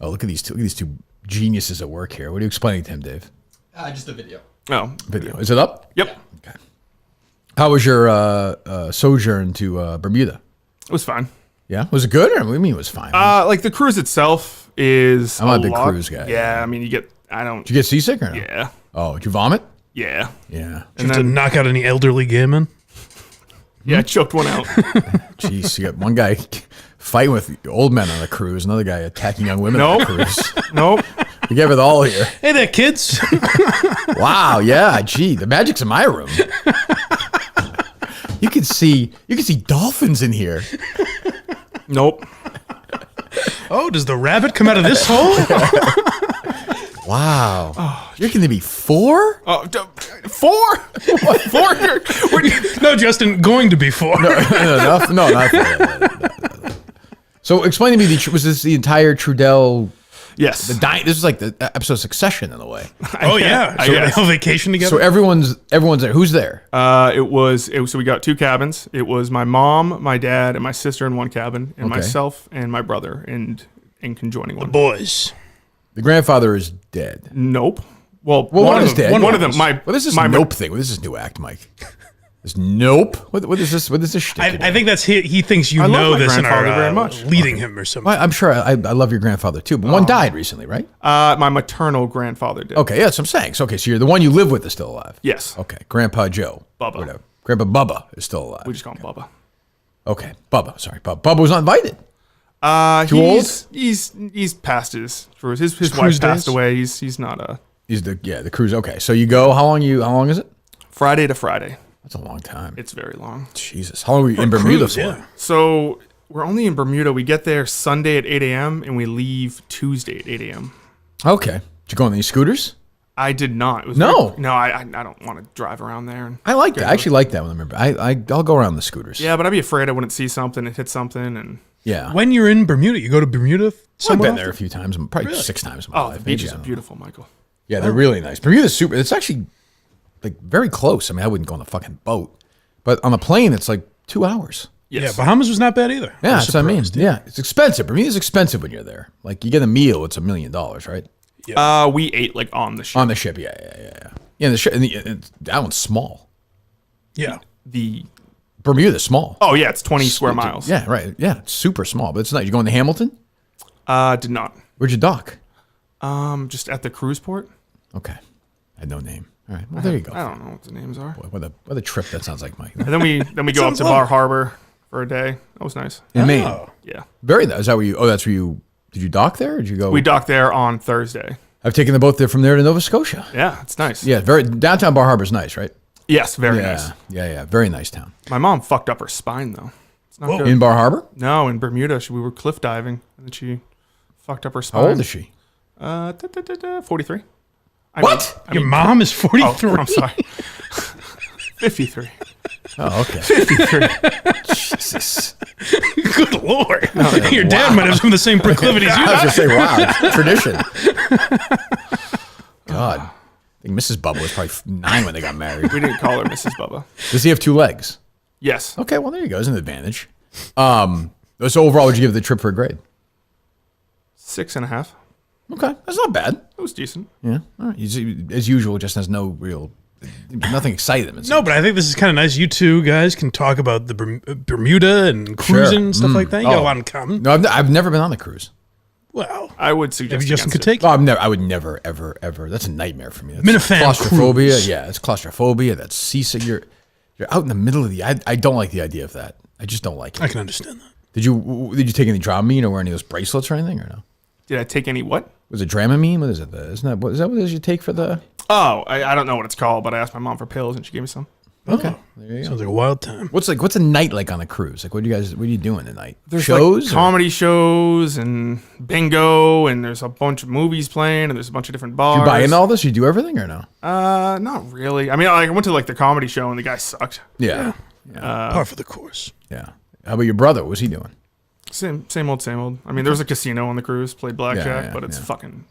Oh, look at these two geniuses at work here. What are you explaining to him, Dave? Just a video. Oh, Video. Is it up? Yep. Okay. How was your sojourn to Bermuda? It was fine. Yeah, was it good? Or what do you mean it was fine? Like the cruise itself is. I'm not a big cruise guy. Yeah, I mean, Did you get seasick or no? Yeah. Oh, did you vomit? Yeah. Yeah. Did you have to knock out any elderly gay men? Yeah, I choked one out. Jeez, you got one guy fighting with old men on a cruise, another guy attacking young women on a cruise. Nope. You gave it all here. Hey there, kids. Wow, yeah, gee, the magic's in my room. You can see dolphins in here. Nope. Oh, does the rabbit come out of this hole? Wow. Oh, you're going to be 4? Oh, 4? What, 4? No, Justin, going to be 4. No, not 4. So explain to me, was this the entire Trudell? Yes. This is like the episode of Succession in a way. Oh yeah. So they on vacation together. So everyone's there. Who's there? So we got 2 cabins. It was my mom, my dad, and my sister in one cabin, and myself and my brother in conjoining one. The boys. The grandfather is dead. Nope. Well, one is dead. One of them. What is this nope thing? What is this new act, Mike? This nope. What is this? What is this shit? I think that's he thinks you know this and are very much leading him or something. Well, I'm sure I love your grandfather too, but one died recently, right? My maternal grandfather did. Okay, yeah, that's what I'm saying. So, so you're the one you live with is still alive. Yes. Okay, Grandpa Joe. Bubba. Whatever. Grandpa Bubba is still alive. We just call him Bubba. Okay, Bubba. Sorry, Bubba. Bubba was not invited. Too old? He's past his wife passed away. He's not a. He's the cruise. Okay, so you go. How long is it? Friday to Friday. That's a long time. It's very long. Jesus, how long were you in Bermuda for? Yeah. So we're only in Bermuda. We get there Sunday at 8 a.m. and we leave Tuesday at 8 a.m. Okay, did you go on these scooters? I did not. It was No. I don't want to drive around there. I like that. I actually like that when I'm in. I'll go around the scooters. Yeah, but I'd be afraid I wouldn't see something and hit something and. Yeah. When you're in Bermuda, you go to Bermuda I've somewhere been there a few times, probably 6 times in my life. The beaches are beautiful, Michael. Yeah, they're really nice. Bermuda's super. It's actually like very close. I mean, I wouldn't go on a fucking boat, but on a plane, it's like 2 hours. Yes. Yeah, Bahamas was not bad either. Yeah, that's what I mean. Yeah, it's expensive. Bermuda's expensive when you're there. Like you get a meal, it's $1 million, right? Yeah. We ate like on the ship. On the ship, yeah. Yeah, the ship. That one's small. Yeah. The Bermuda's small. Oh yeah, it's 20 square miles. Yeah, right. Yeah, it's super small, but it's nice. You going to Hamilton? Did not. Where'd you dock? Just at the cruise port. Okay, I had no name. All right, well there you go. I don't know what the names are. Boy, what a trip that sounds like, Mike. And then we go up to Bar Harbor for a day. That was nice. In Maine. Yeah. Very nice. Is that where you? Oh, that's where you. Did you dock there? Or did you go? We docked there on Thursday. I've taken the boat there from there to Nova Scotia. Yeah, it's nice. Yeah, downtown Bar Harbor's nice, right? Yes, very nice. Yeah, very nice town. My mom fucked up her spine though. It's not good. In Bar Harbor? No, in Bermuda. We were cliff diving and then she fucked up her spine. How old is she? 43. What? Your mom is 43? Oh, I'm sorry. 53. Oh, okay. 53. Jesus. Good Lord. Your dad might have some of the same proclivities you I was have. going to say, wow, tradition. God. I think Mrs. Bubba was probably 9 when they got married. We didn't call her Mrs. Bubba. Does he have 2 legs? Yes. Okay, well, there you go. There's an advantage. So overall, would you give the trip for a grade? 6.5. Okay, that's not bad. It was decent. Yeah, all right. As usual, just has nothing exciting. No, but I think this is kind of nice. You two guys can talk about the Bermuda and cruising and stuff like that. You got a lot in common. No, I've never been on the cruise. Well, I would suggest maybe Justin could it. take Oh, I would never, ever. That's a nightmare for me. That's Minifandom claustrophobia. cruise. Yeah, it's claustrophobia. That's seasick. You're out in the middle of the. I don't like the idea of that. I just don't like it. I can understand that. Did you take any Dramamine or wear any of those bracelets or anything or no? Did I take any what? Was it Dramamine? What is it? Is that what it is you take for the? Oh, I don't know what it's called, but I asked my mom for pills and she gave me some. Okay, there you go. Sounds like a wild time. What's a night like on a cruise? Like, what are you doing at night? There's shows, like comedy shows and bingo, and there's a bunch of movies playing, and there's a bunch of different bars. You buy in all this? You do everything or no? Not really. I mean, I went to like the comedy show, and the guy sucked. Yeah. Par for the course. Yeah. How about your brother? What was he doing? Same old. I mean, there was a casino on the cruise, played blackjack, Yeah, but it's yeah. fucking.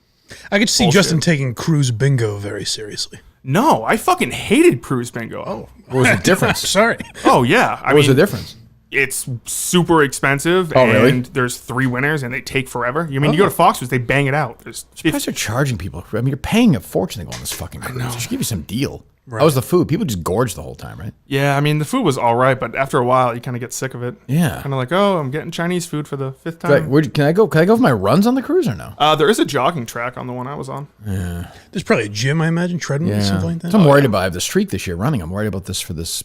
I could see Bullshit. Justin taking cruise bingo very seriously. No, I fucking hated cruise bingo. What was the difference? Sorry. Oh yeah. What was the difference? It's super expensive, Oh, and really? there's 3 winners, and they take forever. You mean you go to Foxwoods, they bang it out. There's You guys are charging people. I mean, you're paying a fortune to go on this fucking cruise. They should give you some deal. How was the food? People just gorged the whole time, right? yeah. I mean, the food was all right, but after a while, you kind of get sick of it. Yeah. Kind of like, oh, I'm getting Chinese food for the 5th Like, time. can I go? Can I go for my runs on the cruise or no? There is a jogging track on the one I was on. There's probably a gym, I imagine, treadmill, something like that. So I'm worried about. I have the streak this year running. I'm worried about this for this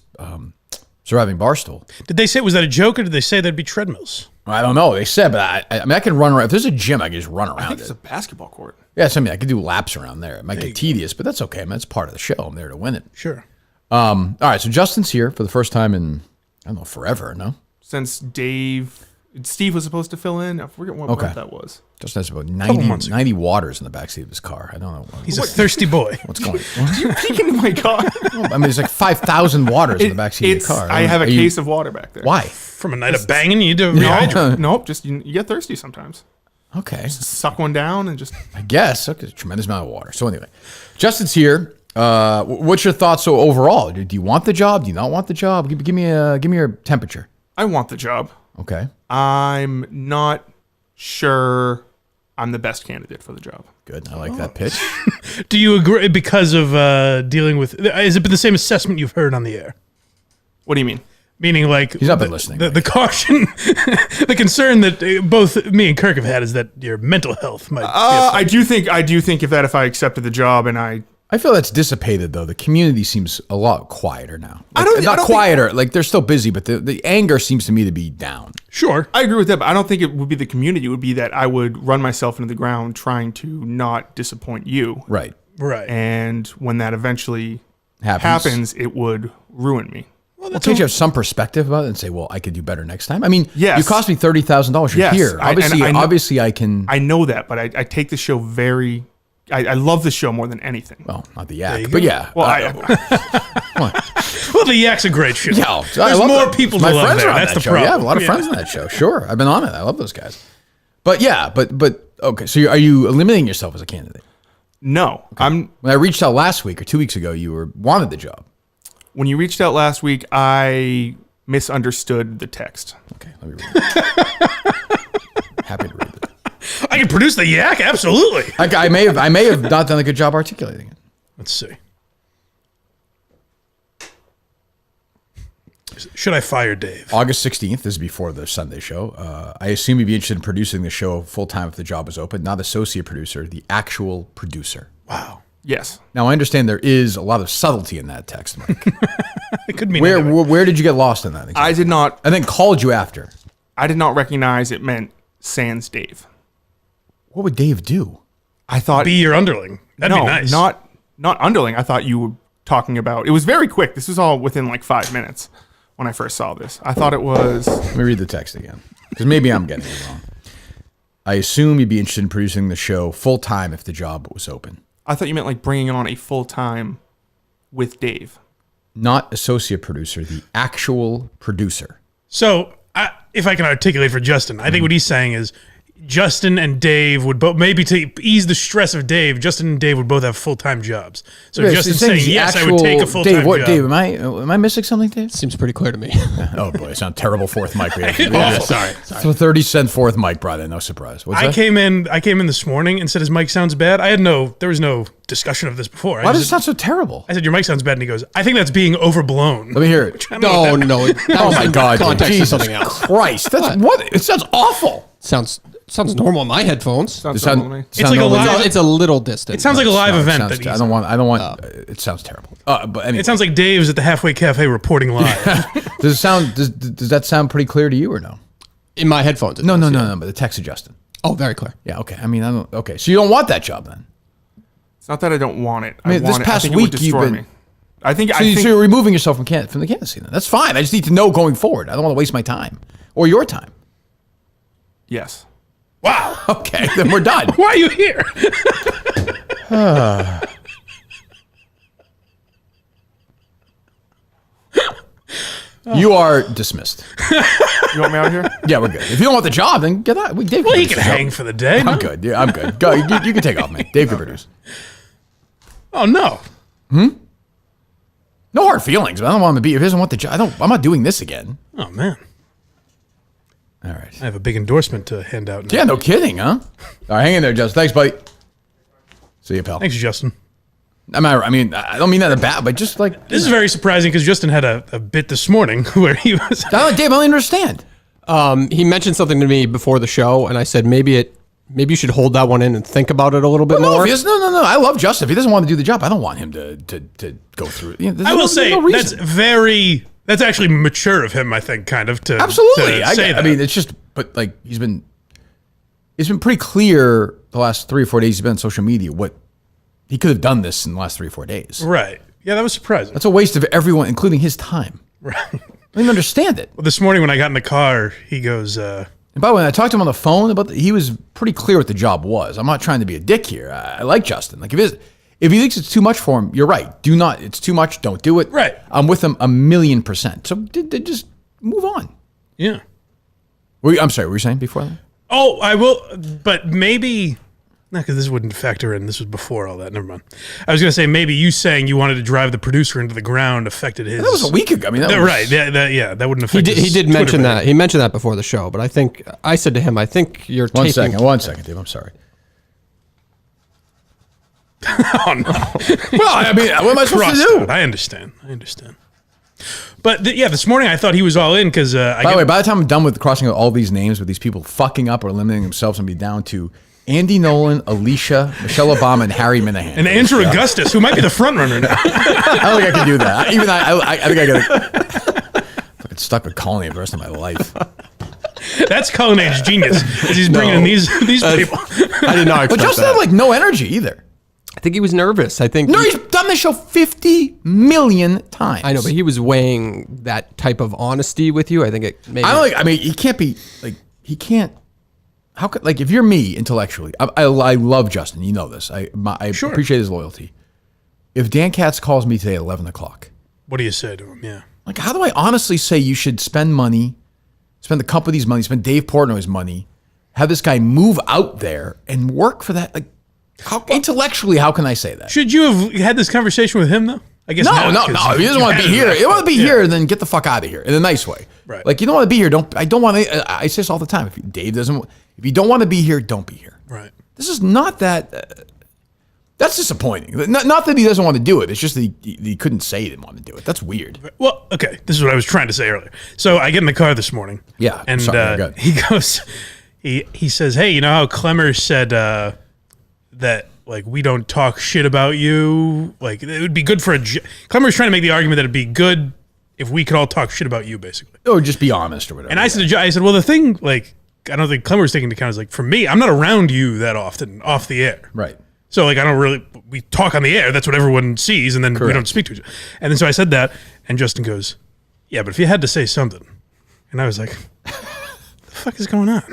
surviving barstool. Did they say, was that a joke, or did they say there'd be treadmills? I don't know. They said, but I mean, I can run around. If there's a gym, I can just run I around think it. it's a basketball court. Yeah, so I mean, I could do laps around there. It might get tedious, but that's okay. I mean, it's part of the show. I'm there to win it. Sure. All right, so Justin's here for the first time in, I don't know, forever, no? Since Steve was supposed to fill in. I forget what month that was. Justin has about months 90 waters in the backseat of his car. I don't know. He's a thirsty boy. What's going on? You're peeking in my car. I mean, there's like 5,000 waters in the backseat of the car. I have a case of water back there. Why? From a night of banging, you need to rehydrate. Nope, just you get thirsty sometimes. Okay. Suck one down and just. I guess. Okay, tremendous amount of water. So anyway, Justin's here. What's your thoughts so overall? Do you want the job? Do you not want the job? Give me your temperature. I want the job. Okay. I'm not sure I'm the best candidate for the job. Good. I like that pitch. Do you agree because of dealing with? Has it been the same assessment you've heard on the air? What do you mean? Meaning, like He's not been listening. The caution, the concern that both me and Kirk have had is that your mental health might. I do think if I accepted the job and I feel that's dissipated though. The community seems a lot quieter now. Like, I don't not think- quieter. Like they're still busy, but the anger seems to me to be down. Sure. I agree with that, but I don't think it would be the community. It would be that I would run myself into the ground trying to not disappoint you. Right. Right. And when that eventually Happens. happens, it would ruin me. Well, can't you have some perspective about it and say, well, I could do better next time? I mean, Yes. you cost me $30,000. You're Yes, here. Obviously, I can. I know that, but I take the show very. I love the show more than anything. Well, not the you yak, go. but yeah. Well, Well, the Yak's a great show. Yeah, I There's love more that. people My to love friends there. are on That's that the show. problem. Yeah, I have a lot of friends on that show. Sure, I've been on it. I love those guys. But yeah, but okay. So are you eliminating yourself as a candidate? no, When I reached out last week or 2 weeks ago, you wanted the job. When you reached out last week, I misunderstood the text. Okay, let me read it. Happy to read it. I can produce the Yak, absolutely. I may have not done a good job articulating it. Let's see. Should I fire Dave? August 16th, this is before the Sunday show. I assume you'd be interested in producing the show full time if the job was open. Not associate producer, the actual producer. Wow. Yes. Now, I understand there is a lot of subtlety in that text, Mike. It could mean anything. Where did you get lost in that? Exactly? I did not. And then called you after. I did not recognize it meant sans Dave. What would Dave do? I thought Be your underling. That'd be nice. not underling. I thought you were talking about. It was very quick. This was all within like 5 minutes when I first saw this. I thought it was. Let me read the text again, because maybe I'm getting it wrong. I assume you'd be interested in producing the show full time if the job was open. I thought you meant like bringing on a full time with Dave. Not associate producer, the actual producer. So, if I can articulate for Justin, I think what he's saying is Justin and Dave would both, maybe to ease the stress of Dave, Justin and Dave would both have full-time jobs. So Yeah, Justin's so saying, the yes, I would take a full-time Dave, job. Dave, am I missing something, Dave? Seems pretty clear to me. Oh boy, it's not terrible fourth mic. Sorry. So 30-cent fourth mic brought in, no surprise. What's I that? came in this morning and said his mic sounds bad. There was no discussion of this before. Why does it sound so terrible? I said, your mic sounds bad. And he goes, I think that's being overblown. Let me hear it. No. Oh my God, Context Jesus is something else. Christ, that's what? It sounds awful. Sounds normal in my headphones. Sounds It normal to me. It's like a live- It's a little distant. It sounds like a live No, it event. sounds That ter- he's I don't want. It sounds terrible. But anyway, It sounds like Dave's at the Halfway Cafe reporting live. does it sound? Does that sound pretty clear to you or no? in my headphones. it No. does, yeah. But the text is Justin. Oh, very clear. Yeah. Okay. I mean, I don't. Okay. So you don't want that job then? It's not that I don't want it. mean, I this want it. past I think it would week you've destroy been- me. I think. So you're removing yourself from the candidacy then. That's fine. I just need to know going forward. I don't want to waste my time or your time. yes. Wow. Okay. Then we're done. Why are you here? You are dismissed. You want me out of here? Yeah, we're good. If you don't want the job, then get out. Dave Well, he produce can the show. hang for the day. I'm good. Yeah, I'm good. Go. You can take off, man. Dave can produce. Oh, no. No hard feelings. But I don't want him to be. If he doesn't want the job, I'm not doing this again. Oh, man. All right. I have a big endorsement to hand out now. Yeah, no kidding, huh? All right, hang in there, Justin. Thanks, buddy. See you, pal. Thanks, Justin. I mean, I don't mean that in a bad, but just like This is very surprising because Justin had a bit this morning where he was. Dave, I don't understand. He mentioned something to me before the show, and I said maybe you should hold that one in and think about it a little bit more. No. I love Justin. If he doesn't want to do the job, I don't want him to go through. I will say that's actually mature of him. I think kind of to absolutely. To say that. I mean, it's just, but like it's been pretty clear the last 3 or 4 days he's been on social media what he could have done this in the last 3 or 4 days. Right. Yeah, that was surprising. That's a waste of everyone, including his time. Right. I don't even understand it. Well, this morning when I got in the car, he goes. And by the way, when I talked to him on the phone he was pretty clear what the job was. I'm not trying to be a dick here. I like Justin. Like if he thinks it's too much for him, you're right. Do not. It's too much. Don't do it. Right. I'm with him 1,000,000%. So just move on. Yeah. I'm sorry. What were you saying before that? Oh, I will, but maybe. No, because this wouldn't factor in. This was before all that. Never mind. I was going to say maybe you saying you wanted to drive the producer into the ground affected his. That was a week ago. I mean, that was, right. That wouldn't affect. He did Twitter mention page. that. He mentioned that before the show, but I said to him, I think you're One taking. second, Dave. I'm sorry. Oh no. Well, I mean, what am I supposed to do? Out. I understand. But this morning I thought he was all in because. By the way, by the time I'm done with crossing out all these names with these people fucking up or limiting themselves, I'm going to be down to Andy Nolan, Alicia, Michelle Obama, and Harry Minahan. and Andrew Augustus, who might be the front runner now. I don't think I can do that. Even I think I got fucking stuck with Colony the rest of my life. That's Cullen Age genius. Is he's bringing in these people. I did not expect But Justin had like no energy either. I think he was nervous. I think. No, he's done this show 50 million times. I know, but he was weighing that type of honesty with you. I think it. Maybe, I mean, he can't be like he can't. How could if you're me intellectually? I love Justin. You know this. I Sure. appreciate his loyalty. If Dan Katz calls me today at 11 o'clock, What do you say to him? Yeah. like how do I honestly say you should spend money, spend the company's money, spend Dave Portnoy's money, have this guy move out there and work for that? Like, intellectually, how can I say that? Should you have had this conversation with him though? I guess No. not, If he doesn't want to be here, you want to be here, then get the fuck out of here in a nice way. Right. Like you don't want to be here. I don't want to. I say this all the time. If you don't want to be here, don't be here. Right. This is not that. That's disappointing. Not that he doesn't want to do it. It's just that he couldn't say he didn't want to do it. That's weird. Well, okay. This is what I was trying to say earlier. So I get in the car this morning. Yeah, And sorry, go ahead. he goes, he says, "Hey, you know how Clemmer said that like we don't talk shit about you? Like it would be good for Clemmer's trying to make the argument that it'd be good if we could all talk shit about you, basically. Or just be honest or whatever. And I said, well, the thing, like, I don't think Clemmer's taking into account is like, for me, I'm not around you that often off the air. Right. So like, we talk on the air. That's what everyone sees. And then we don't speak to each other. And then so I said that and Justin goes, yeah, but if you had to say something. And I was like, what the fuck is going on?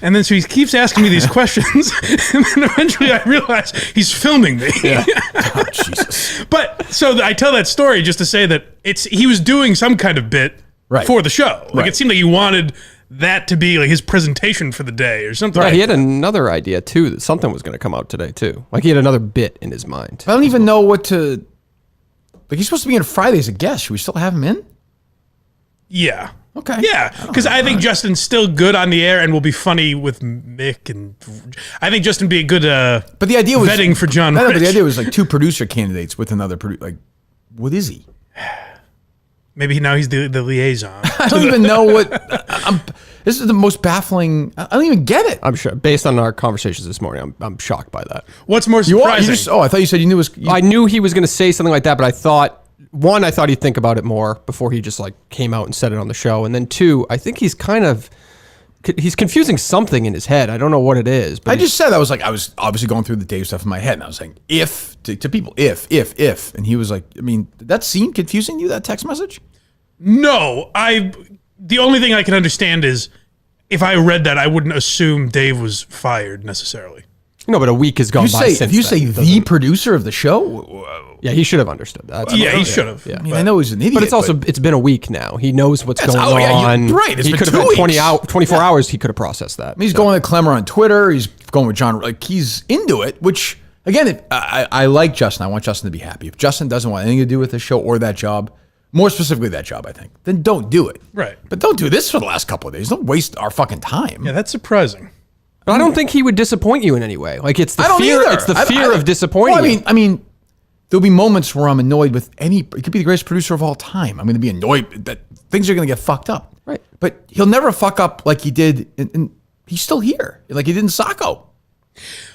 And then so he keeps asking me these questions. And then eventually I realize he's filming me. Yeah. Oh, Jesus. But so I tell that story just to say that he was doing some kind of bit for the show. Like it seemed like he wanted that to be like his presentation for the day or something. Right. He had another idea too that something was going to come out today too. Like he had another bit in his mind. I don't even know what to. Like he's supposed to be in Friday as a guest. Should we still have him in? Yeah. Okay. Yeah, because I think Justin's still good on the air and will be funny with Mick, and I think Justin would be a good but the idea was vetting for John No, Rich. but the idea was like 2 producer candidates with another producer. Like, what is he? Maybe now he's the liaison. I don't even know what. This is the most baffling. I don't even get it. I'm sure, based on our conversations this morning, I'm shocked by that. What's more You are. surprising? I thought you said you knew it was. I knew he was going to say something like that, but I thought he'd think about it more before he just like came out and said it on the show. And then 2, I think he's confusing something in his head. I don't know what it is. But I just said I was obviously going through the Dave stuff in my head, and I was saying if to people if, and he was like, I mean, did that seem confusing to you, that text message? No, the only thing I can understand is if I read that, I wouldn't assume Dave was fired necessarily. No, but a week has gone by since If you then. say the producer of the show, yeah, he should have understood that. He should have. Yeah. I mean, I know he's an idiot, But it's also it's been a week now. He knows what's going oh, yeah, on. you're right. It's He been could have 2 had weeks. 24 hours. He could have processed that. he's going to Clemmer on Twitter. He's going with John. Like he's into it. Which again, I like Justin. I want Justin to be happy. If Justin doesn't want anything to do with the show or that job, more specifically that job, I think, then don't do it. Right. But don't do this for the last couple of days. Don't waste our fucking time. Yeah, that's surprising. But I don't think he would disappoint you in any way. Like it's the I don't fear. either. It's the fear of disappointing. Well, you. I mean, there'll be moments where I'm annoyed with any. It could be the greatest producer of all time. I'm going to be annoyed that things are going to get fucked up. Right. But he'll never fuck up like he did, and he's still here, like he did in Sacco.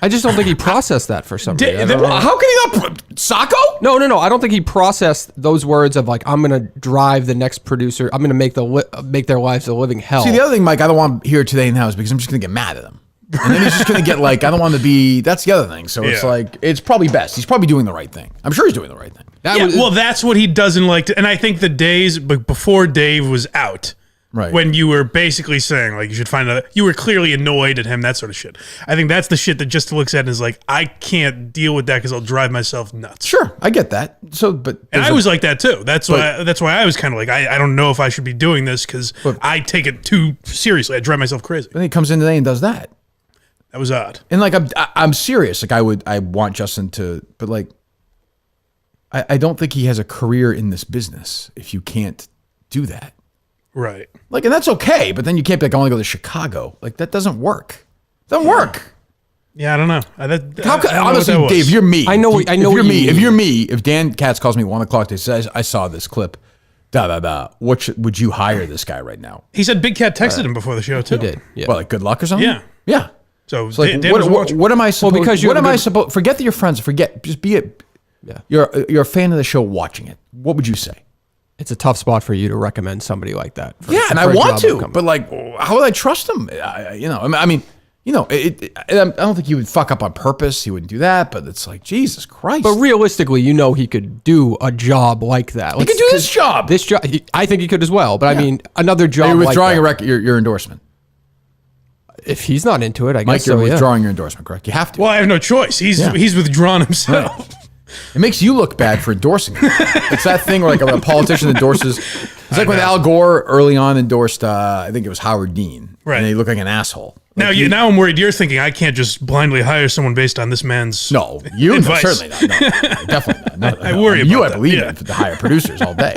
I just don't think he processed that for some reason. I don't know. How can he not? Sacco? No. I don't think he processed those words of like, I'm going to drive the next producer. I'm going to make their lives a living hell. See, the other thing, Mike, I don't want here today in the house because I'm just going to get mad at him. And then he's just going to get like, I don't want to be, that's the other thing. So it's like, it's probably best. He's probably doing the right thing. I'm sure he's doing the right thing. Well, that's what he doesn't like to, and I think the days before Dave was out, right, when you were basically saying like you should find out, you were clearly annoyed at him, that sort of shit. I think that's the shit that just looks at and is like, I can't deal with that because I'll drive myself nuts. Sure, I get that. So, but and I was like that too. That's why I was kind of like, I don't know if I should be doing this because I take it too seriously. I drive myself crazy. Then he comes in today and does that. That was odd. And like I'm serious. Like I want Justin to, but like I don't think he has a career in this business if you can't do that. Right. Like, and that's okay, but then you can't be like, I want to go to Chicago. Like that doesn't work. Doesn't work. Yeah, I don't know. Honestly, Dave, you're me. I know. If you're me, if Dan Katz calls me at 1 o'clock, they says, I saw this clip. Would you hire this guy right now? He said Big Cat texted him before the show too. He did. Yeah. What, like good luck or something? Yeah. Yeah. So like, Dan was watching. what am I supposed? Well, because you what have am a I good- supposed? Forget that you're friends. Just be it. Yeah. You're a fan of the show watching it. What would you say? It's a tough spot for you to recommend somebody like that. And I want to, but like, how would I trust him? I don't think he would fuck up on purpose. He wouldn't do that, but it's like, Jesus Christ. But realistically, he could do a job like that. he could do this job. This job, I think he could as well. But I mean, another job. You're like withdrawing that. your endorsement. If he's not into it, I Mike, guess you're so, yeah. withdrawing your endorsement, correct? You have to. Well, I have no choice. He's withdrawn himself. It makes you look bad for endorsing it. It's that thing where like a politician endorses. It's like when Al Gore early on endorsed, I think it was Howard Dean. Right. And he looked like an asshole. Now, now I'm worried. You're thinking I can't just blindly hire someone based on this man's advice. Certainly not. No, definitely not. No, I worry about you. I that, believe yeah. in to hire producers all day.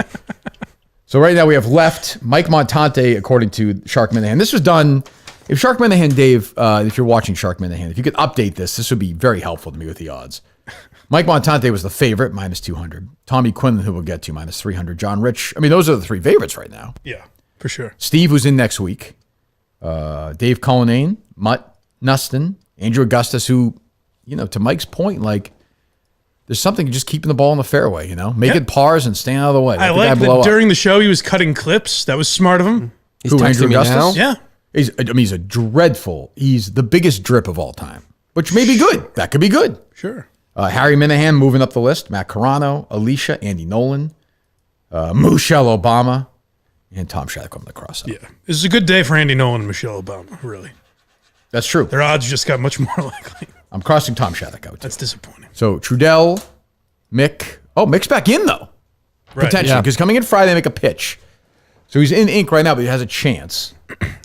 So right now we have left Mike Montante, according to Shark Minahan. This was done. If Shark Minahan, Dave, if you're watching Shark Minahan, if you could update this would be very helpful to me with the odds. Mike Montante was the favorite, minus 200. Tommy Quinlan, who we'll get to, minus 300. John Rich. I mean, those are the three favorites right now. Yeah, for sure. Steve, who's in next week. Dave Cullinane, Mutt Nustin, Andrew Augustus, who, to Mike's point, like, there's something just keeping the ball in the fairway, making pars and staying out of the way. I like that during the show he was cutting clips. That was smart of him. He's texting me now. Yeah. He's the biggest drip of all time, which may be good. That could be good. Sure. Harry Minahan moving up the list. Matt Carano, Alicia, Andy Nolan, Michelle Obama, and Tom Shattuck on the cross. Yeah. This is a good day for Andy Nolan and Michelle Obama, really. That's true. Their odds just got much more likely. I'm crossing Tom Shattuck out, too. That's disappointing. So Trudell, Mick. Oh, Mick's back in, though. Right. Potentially, because coming in Friday, they make a pitch. So he's in ink right now, but he has a chance.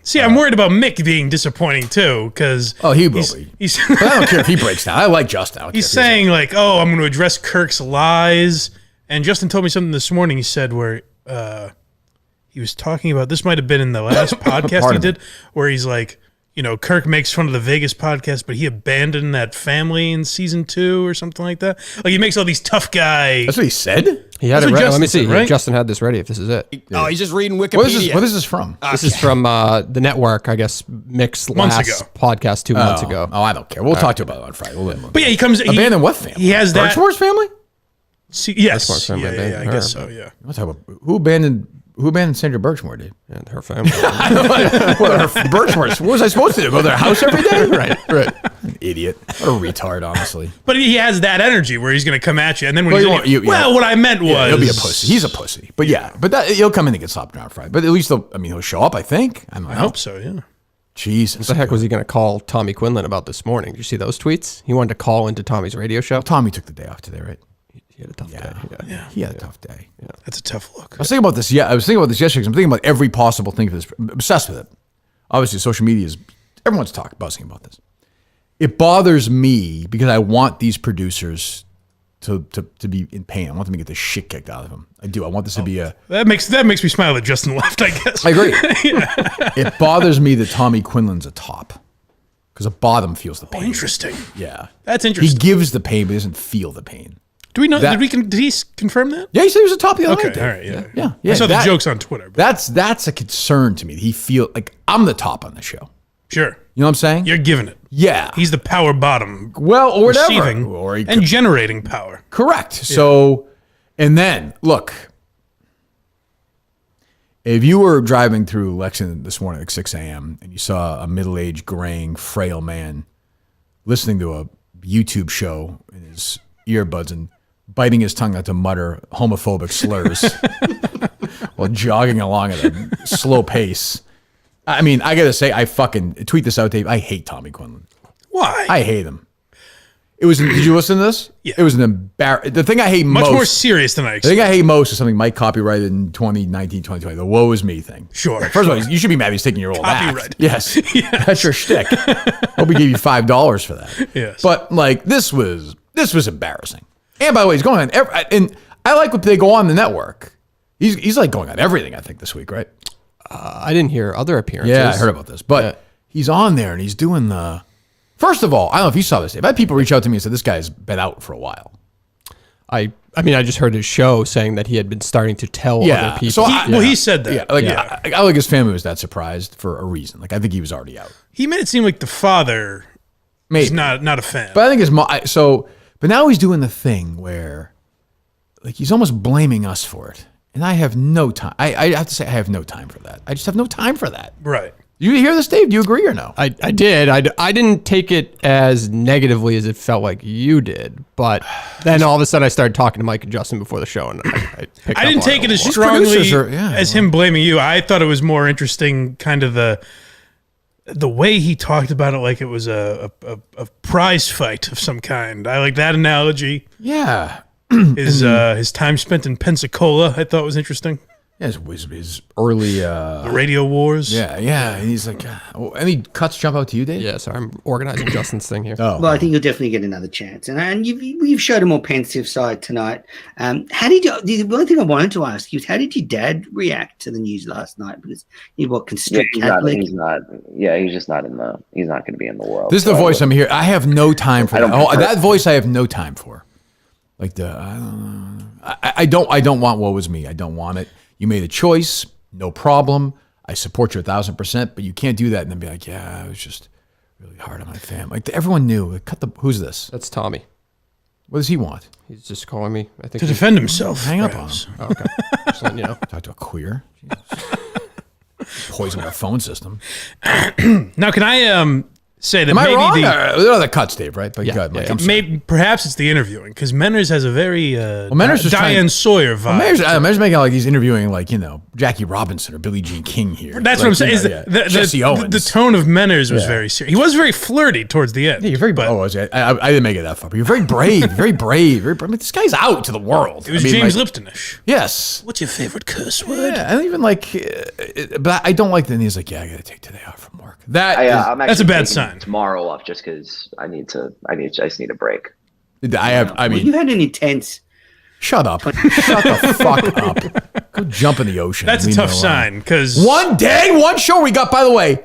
See, I'm worried about Mick being disappointing, too, because... Oh, he will be. But I don't care if he breaks down. I like Justin. He's saying, like, I'm going to address Kirk's lies. And Justin told me something this morning, he said, where he was talking about... This might have been in the last podcast he did, where he's like... Kirk makes fun of the Vegas podcast, but he abandoned that family in season 2 or something like that. Like, he makes all these tough guy... That's what he said? He had That's it what ready. Let me Justin see. said, right? Justin had this ready if this is it. Oh, he's just reading Wikipedia. What is this from? This is from the network, I guess, Mick's Months last ago. podcast 2 months ago. Oh, I don't care. We'll talk to you about it on Friday. We'll let him. But yeah, he comes... Abandon what family? He has that... Birchmore's family? Yes. Birchmore's family Yeah, I abandoned guess her, so, yeah. Let's talk about who abandoned Sandra Birchmore, dude. And her family. Well, her Birchmore's. What was I supposed to do? Go to their house every day? right. An idiot. What a retard, honestly. But he has that energy where he's going to come at you, and then when Well, he's what I meant was... Yeah, he'll be a pussy. He's a pussy. But he'll come in and get slapped around Friday. But at least he'll show up, I think. I don't know. I hope so, yeah. Jesus. What the heck was he going to call Tommy Quinlan about this morning? Did you see those tweets? He wanted to call into Tommy's radio show. Tommy took the day off today, right? He had a tough day. Yeah. He had a tough day. Yeah. That's a tough look. I was thinking about this. Yeah, I was thinking about this yesterday because I'm thinking about every possible thing for this. I'm obsessed with it. Obviously, social media is everyone's buzzing about this. It bothers me because I want these producers to be in pain. I want them to get the shit kicked out of him. I do. I want this to be a. That makes me smile that Justin left, I guess. I agree. It bothers me that Tommy Quinlan's a top because a bottom feels the pain. Interesting. Yeah, that's interesting. He gives the pain, but he doesn't feel the pain. Do we know? Did he confirm that? Yeah, he said he was a top the other night. Okay, all right, yeah. Yeah. I saw the jokes on Twitter. That's a concern to me. He feel like I'm the top on the show. Sure. You know what I'm saying? You're giving it. Yeah. He's the power bottom. Well, or whatever. Receiving and generating power. Correct. Yeah. So, and then, look, if you were driving through Lexington this morning at 6 a.m. and you saw a middle-aged, graying, frail man listening to a YouTube show in his earbuds and biting his tongue not to mutter homophobic slurs while jogging along at a slow pace. I mean, I got to say, I fucking tweet this out, Dave. I hate Tommy Quinlan. Why? I hate him. Did you listen to this? Yeah. It was an embarrassment. The thing I hate much most. More serious than I expected. The thing I hate most is something Mike copyrighted in 2019, 2020. The woe is me thing. Sure. First of all, you should be mad he's taking your old Copyright. act. Yes. That's your shtick. Hope we gave you $5 for that. Yes. But like, this was embarrassing. And by the way, he's going on, and I like what they go on the network. He's like going on everything, I think, this week, right? I didn't hear other appearances. Yeah, I heard about this. But he's on there and he's doing the. First of all, I don't know if you saw this, Dave. I had people reach out to me and said, this guy's been out for a while. I mean, I just heard his show saying that he had been starting to tell other people. So he said that. Yeah, I like his family was that surprised for a reason. Like, I think he was already out. He made it seem like the father is not a fan. But I think his mom. But now he's doing the thing where, like, he's almost blaming us for it, and I have no time. I have to say, I have no time for that. I just have no time for that. Right. You hear this, Dave? Do you agree or no? I did. I didn't take it as negatively as it felt like you did, but then all of a sudden I started talking to Mike and Justin before the show, and I didn't take it as strongly as him blaming you. I thought it was more interesting, kind of the way he talked about it, like it was a prize fight of some kind. I like that analogy. Yeah. His time spent in Pensacola, I thought was interesting. Yeah, his early... the radio wars. Yeah. And he's like... any cuts jump out to you, Dave? Yeah, sorry, I'm organizing Justin's thing here. Oh. Well, I think you'll definitely get another chance. And you've showed a more pensive side tonight. How did you... The only thing I wanted to ask you is, how did your dad react to the news last night? Because he's constrict Catholic. He's just not in the... He's not going to be in the world. This is the voice I'm here. I have no time for that. That voice I have no time for. Like I don't want woe is me. I don't want it. You made a choice, no problem. I support you 1,000%, but you can't do that and then be like, yeah, it was just really hard on my family. Like, everyone knew. Who's this? That's Tommy. What does he want? He's just calling me. I think to defend himself. Hang up on him. Oh, okay. Just letting you know. Talk to a queer. Poison our phone system. Now, can I say that Am I maybe wrong? There are other cuts, Dave, right? But maybe perhaps it's the interviewing, because Menners has a very Diane Sawyer vibe. Menners making like he's interviewing like Jackie Robinson or Billie Jean King here. That's what I'm saying. Jesse Owens. The tone of Menners was very serious. He was very flirty towards the end. Yeah, you're very. I didn't make it that far. But you're very brave. Very brave. I mean, this guy's out to the world. It was James Lipton-ish. Yes. What's your favorite curse word? Yeah, I don't even like. But I don't like that. He's like, yeah, I got to take today off from work. That's a bad sign. Tomorrow off just because I just need a break. You've had an intense. Shut up. Shut the fuck up. Go jump in the ocean. That's a tough sign, because one day, one show we got, by the way,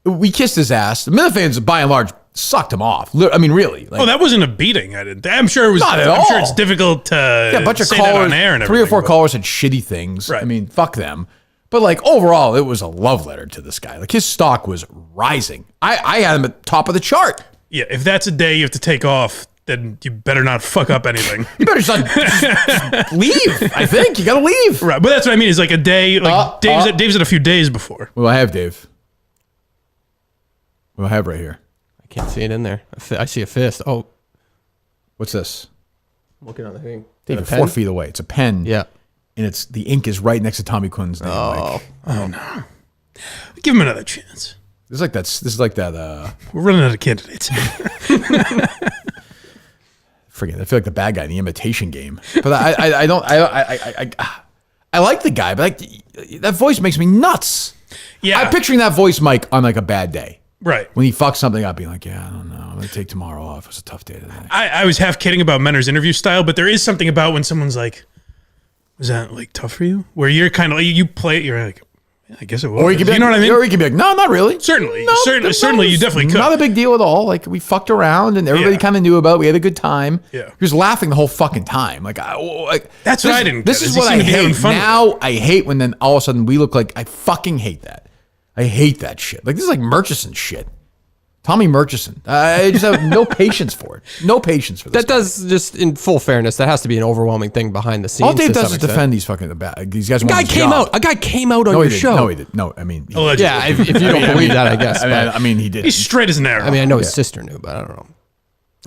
we kissed his ass. The Minifandom, by and large, sucked him off. I mean, really. Like, that wasn't a beating. I'm sure it was. Not at all. I'm sure it's difficult to a bunch of say callers, that on air and everything. 3 or 4 callers said shitty things. Right. I mean, fuck them. But like overall, it was a love letter to this guy. Like, his stock was rising. I had him at top of the chart. Yeah, if that's a day you have to take off, then you better not fuck up anything. You better just leave. I think you got to leave. Right, but that's what I mean. Is like a day. Like Dave's at a few days before. What do I have, Dave? What do I have right here? I can't see it in there. I see a fist. Oh, what's this? I'm looking on the thing. Dave, you're 4 feet away. It's a pen. Yeah. And the ink is right next to Tommy Quinlan's name. Oh, oh no! Give him another chance. This is like that. We're running out of candidates. Forget. I feel like the bad guy in the imitation game. But I don't. I like the guy, but that voice makes me nuts. Yeah, I'm picturing that voice, Mike, on like a bad day. Right. When he fucks something up, being like, yeah, I don't know. I'm going to take tomorrow off. It's a tough day today. I was half kidding about Menner's interview style, but there is something about when someone's like, was that like tough for you? Where you're kind of like, you play it, you're like, yeah, I guess it was. Or you can be, you know what I mean? Or you can be like, no, not really. Certainly. No, certainly you definitely could. Not a big deal at all. Like, we fucked around and everybody kind of knew about it. We had a good time. Yeah. He was laughing the whole fucking time. Like that's what I didn't This get, is is what he I seemed to be having hate. fun with Now I hate when then all of a sudden we look like, I fucking hate that. I hate that shit. Like, this is like Murchison shit. Tommy Murchison. I just have no patience for it. No patience for this. That does, just in full fairness, that has to be an overwhelming thing behind the scenes. All Dave to does some is extent. defend these fucking these guys. A guy came out on No, your he didn't. show. No, he did. No, I mean, Allegedly. Yeah, if you don't believe that, I guess. I mean, he did. He's straight as an arrow. I mean, I know his sister knew, but I don't know.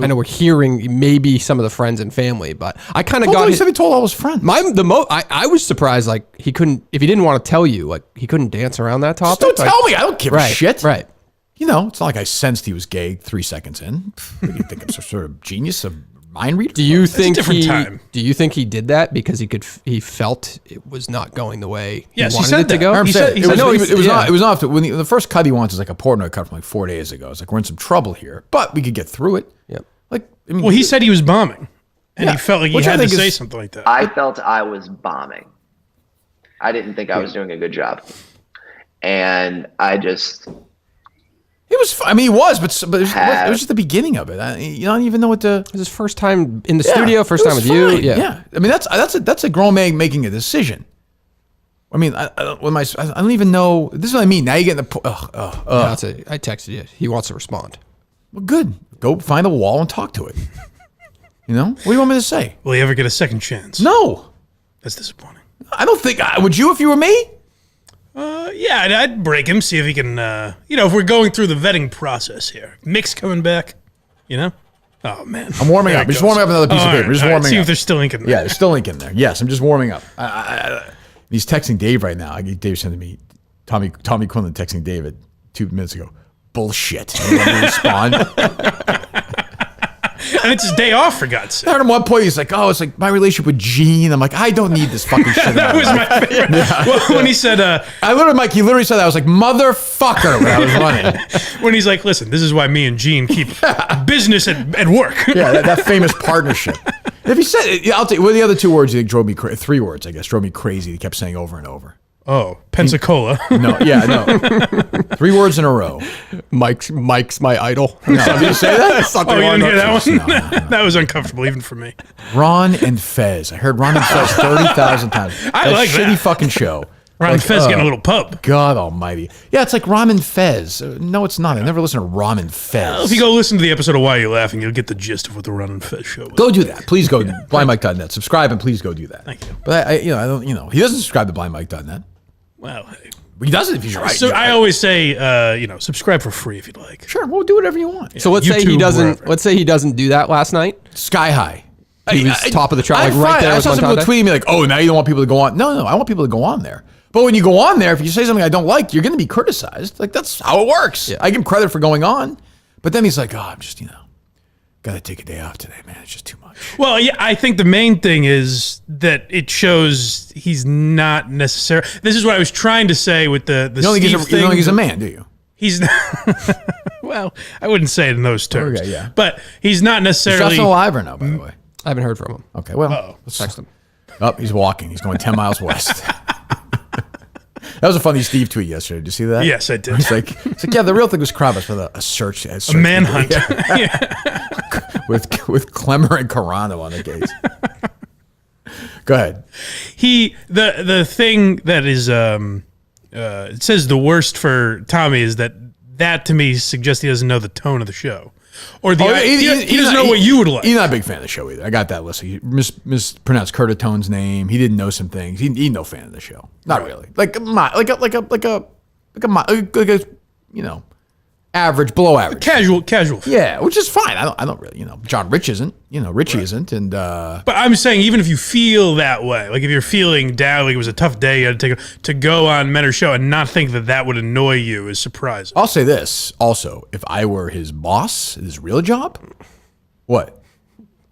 I know we're hearing maybe some of the friends and family, but I kind of got. He said he told all his friends. I was surprised, like, he couldn't, if he didn't want to tell you, like, he couldn't dance around that topic. Just don't Like, tell me. I don't give a shit. Right. You know, it's not like I sensed he was gay 3 seconds in. What do you think? I'm some sort of genius, a mind reader? Do you think different time. Do you think he did that because he felt it was not going the way Yes, he he wanted said it to that. go? I'm He saying, said- it he was, said- it was yeah. not. It was not. When the first cut he wants is like a Portnoy cut from like 4 days ago. It's like, we're in some trouble here, but we could get through it. Yep. Like, I mean, Well, he said he was bombing, and Yeah. he felt like he Which I had to think is- say something like that. I felt I was bombing. I didn't think I was doing a good job. And I just he was. I mean, he was, but it was just the beginning of it. You don't even know what to. It was his first time in the studio, first time with you. Yeah. I mean, that's a grown man making a decision. I mean, I don't even know. This is what I mean. Now you get in the. I texted you. He wants to respond. Well, good. Go find a wall and talk to it. You know? What do you want me to say? Will he ever get a second chance? No. That's disappointing. I don't think. Would you if you were me? Yeah, I'd break him, see if he can, if we're going through the vetting process here. Mick's coming back, you know? Oh, man. I'm warming There up. it Just goes. warming up another piece of All paper. right, Just all right, warming see up. if there's still ink in there. Yeah, there's still ink in there. Yes, I'm just warming up. He's texting Dave right now. Dave sent me Tommy Quinlan texting David 2 minutes ago. Bullshit. And then respond. And it's his day off, for God's sake. I heard him one point. He's like, "Oh, it's like my relationship with Gene." I'm like, I don't need this fucking shit. That was my favorite. Well, when he said, He literally said that. I was like, "Motherfucker," when I was running. when he's like, listen, this is why me and Gene keep business at work. Yeah, that famous partnership. If he said, I'll tell you, what are the other 2 words you think drove me crazy? 3 words, I guess, drove me crazy. He kept saying over and over. Oh, Pensacola. No. 3 words in a row. Mike's my idol. No, did you say that? Something Oh, you along didn't hear those- that one? That was uncomfortable, even for me. Ron and Fez. I heard Ron and Fez 30,000 times. I like shitty that. fucking show. Ron Like, Fez getting a little pub. God almighty. Yeah, it's like Ramen Fez. No, it's not. I never listened to Ramen Fez. If you go listen to the episode of Why Are You Laughing, you'll get the gist of what the Run and Fez show was. Go do that. Please go. BlindMike.net. Subscribe and please go do that. Thank you. But I don't. He doesn't subscribe to BlindMike.net. Well, hey. He doesn't if he's right. So I always say, subscribe for free if you'd like. Sure, we'll do whatever you want. So let's say he YouTube, doesn't. wherever. Let's say he doesn't do that last night. Sky high. He was top of the chart, like right there I with saw some people Montante. tweeting me like, "Oh, now you don't want people to go on." No, I want people to go on there. But when you go on there, if you say something I don't like, you're going to be criticized. Like, that's how it works. Yeah. I give him credit for going on, but then he's like, "Oh, I'm just got to take a day off today, man. It's just too much." Well, yeah, I think the main thing is that it shows he's not necessarily. This is what I was trying to say with the You don't think Steve thing. he's a man, do you? He's not. Well, I wouldn't say it in those terms. Okay, yeah. But he's not Is necessarily. Justin alive or no? By the way. I haven't heard from him. Okay, well, Let's text him. oh, he's walking. He's going 10 miles west. That was a funny Steve tweet yesterday. Did you see that? Yes, I did. It's like, yeah, the real thing was Kravis with a search. A manhunt. with Clemmer and Carano on the case. Go ahead. The thing that is it says the worst for Tommy is that to me suggests he doesn't know the tone of the show, or he doesn't know what you would like. He's not a big fan of the show either. I got that list. He mispronounced Curtitone's name. He didn't know some things. He's no fan of the show. Not really. Like a average, below average. Casual. Yeah, which is fine. I don't really, John Rich isn't, Richie isn't, and But I'm saying, even if you feel that way, like if you're feeling down, like it was a tough day, you had to go on Menner's show and not think that would annoy you is surprising. I'll say this also: if I were his boss, his real job, what?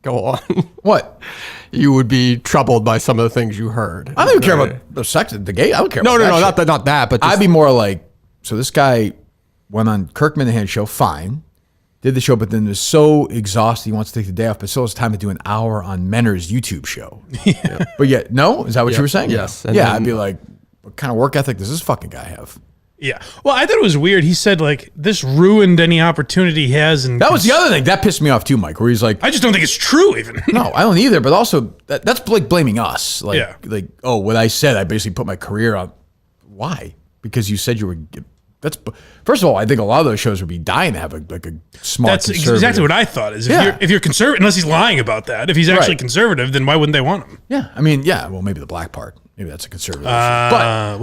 Go on. What? You would be troubled by some of the things you heard. I don't even care about the sex, the gay. I don't care. No, about that shit. not that. But just, I'd be more like, so this guy went on Kirk Minahan's show, fine. Did the show, but then was so exhausted he wants to take the day off, but still has time to do an hour on Menner's YouTube show. Yeah. But yet, no? Is that what you were saying? Yes. And yeah, I'd be like, what kind of work ethic does this fucking guy have? Yeah. Well, I thought it was weird. He said, like, this ruined any opportunity he has. And that was the other thing. That pissed me off too, Mike, where he's like, I just don't think it's true, even. No, I don't either. But also, that's like blaming us. Like, oh, what I said, I basically put my career on. Why? Because you said you were. That's first of all, I think a lot of those shows would be dying to have a smart. That's exactly what I thought. Is if you're conservative, unless he's lying about that, if he's actually conservative, then why wouldn't they want him? Yeah, I mean, yeah. Well, maybe the black part. Maybe that's a conservative. I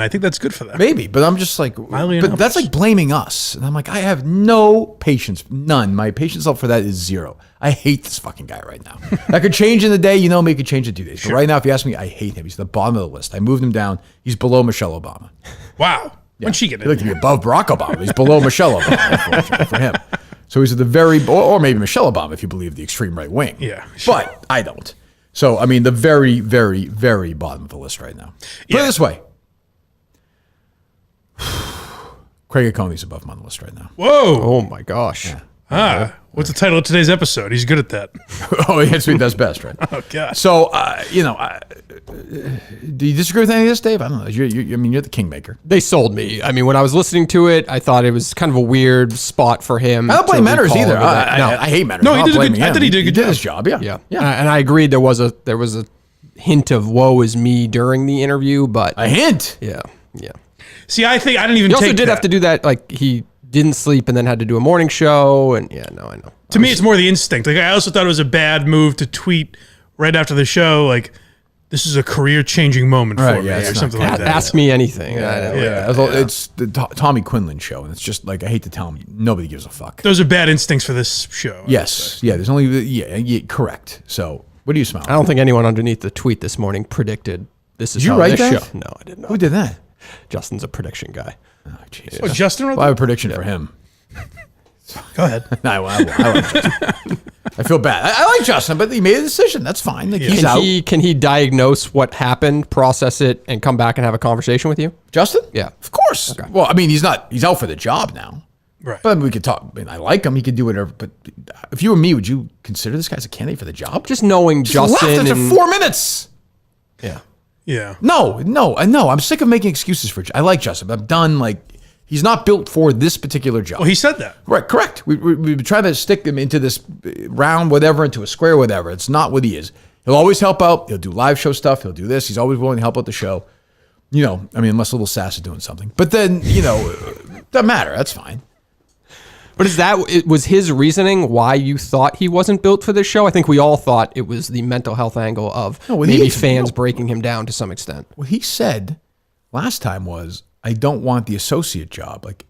think that's good for them. Maybe, but I'm just like, but that's like blaming us, and I'm like, I have no patience, none. My patience level for that is 0. I hate this fucking guy right now. That could change in the day, me, it could change in 2 days. Sure. But right now, if you ask me, I hate him. He's at the bottom of the list. I moved him down. He's below Michelle Obama. Wow. Yeah. When'd she get in? He'd like to be above Barack Obama. He's below Michelle Obama, unfortunately, for him. So he's at the very, or maybe Michelle Obama, if you believe the extreme right wing. Yeah. Sure. But I don't. So, I mean, the very, very, very bottom of the list right now. Put it this way. Craig Coney's above him on the list right now. Whoa. Oh, my gosh. Yeah. What's the title of today's episode? He's good at that. Oh, he has to be that's best, right? Oh, God. So, do you disagree with any of this, Dave? I don't know. You're the kingmaker. They sold me. I mean, when I was listening to it, I thought it was kind of a weird spot for him. I don't blame Menners either. I hate Menners. No, I thought he did a good job. His job, yeah. And I agreed there was a hint of woe is me during the interview, but a hint. Yeah. See, I think I didn't even. He also did have to do that. Like he didn't sleep and then had to do a morning show, and I know. To me, it's more the instinct. Like I also thought it was a bad move to tweet right after the show, like this is a career-changing moment for me, or something like that. Ask me anything. It's the Tommy Quinlan show, and it's just like I hate to tell him, nobody gives a fuck. Those are bad instincts for this show. Yes, there's only correct. So what do you smell? I don't think anyone underneath the tweet this morning predicted this is did you how write this that? show. No, I did not. Who did that? Justin's a prediction guy. Oh, Jesus. Oh, Justin wrote that? I have a prediction for him. Go ahead. No, I like Justin. I feel bad. I like Justin, but he made a decision. That's fine. Like, he's out. Can he diagnose what happened, process it, and come back and have a conversation with you? Justin? Yeah. Of course. Okay. Well, I mean, he's out for the job now. Right. But we could talk. I mean, I like him. He could do whatever. But if you were me, would you consider this guy as a candidate for the job? Just knowing Justin. Left after 4 minutes. Yeah. Yeah. No. I'm sick of making excuses for. I like Justin, but I'm done. Like, he's not built for this particular job. Well, he said that. Right. Correct. We try to stick him into this round, whatever, into a square, whatever. It's not what he is. He'll always help out. He'll do live show stuff. He'll do this. He's always willing to help out the show. Unless Little Sass is doing something. But then, doesn't matter. That's fine. But was his reasoning why you thought he wasn't built for this show? I think we all thought it was the mental health angle of maybe fans breaking him down to some extent. What he said last time was, I don't want the associate job. Like,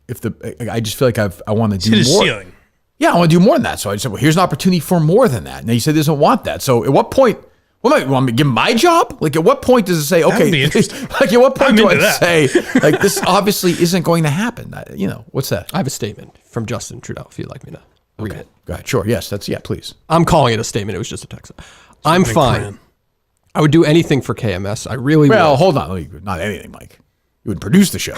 I just feel like I want to do more. Ceiling. Yeah, I want to do more than that. So I said, well, here's an opportunity for more than that. And he said he doesn't want that. So at what point? Want me to give him my job? Like, at what point does it say, okay, like, at what point do I say, like, this obviously isn't going to happen? What's that? I have a statement from Justin Trudeau, if you'd like me to read it. Go ahead. Sure. Yes, please. I'm calling it a statement. It was just a text. I'm fine. I would do anything for KMS. I really would. Well, hold on. Not anything, Mike. You would produce the show.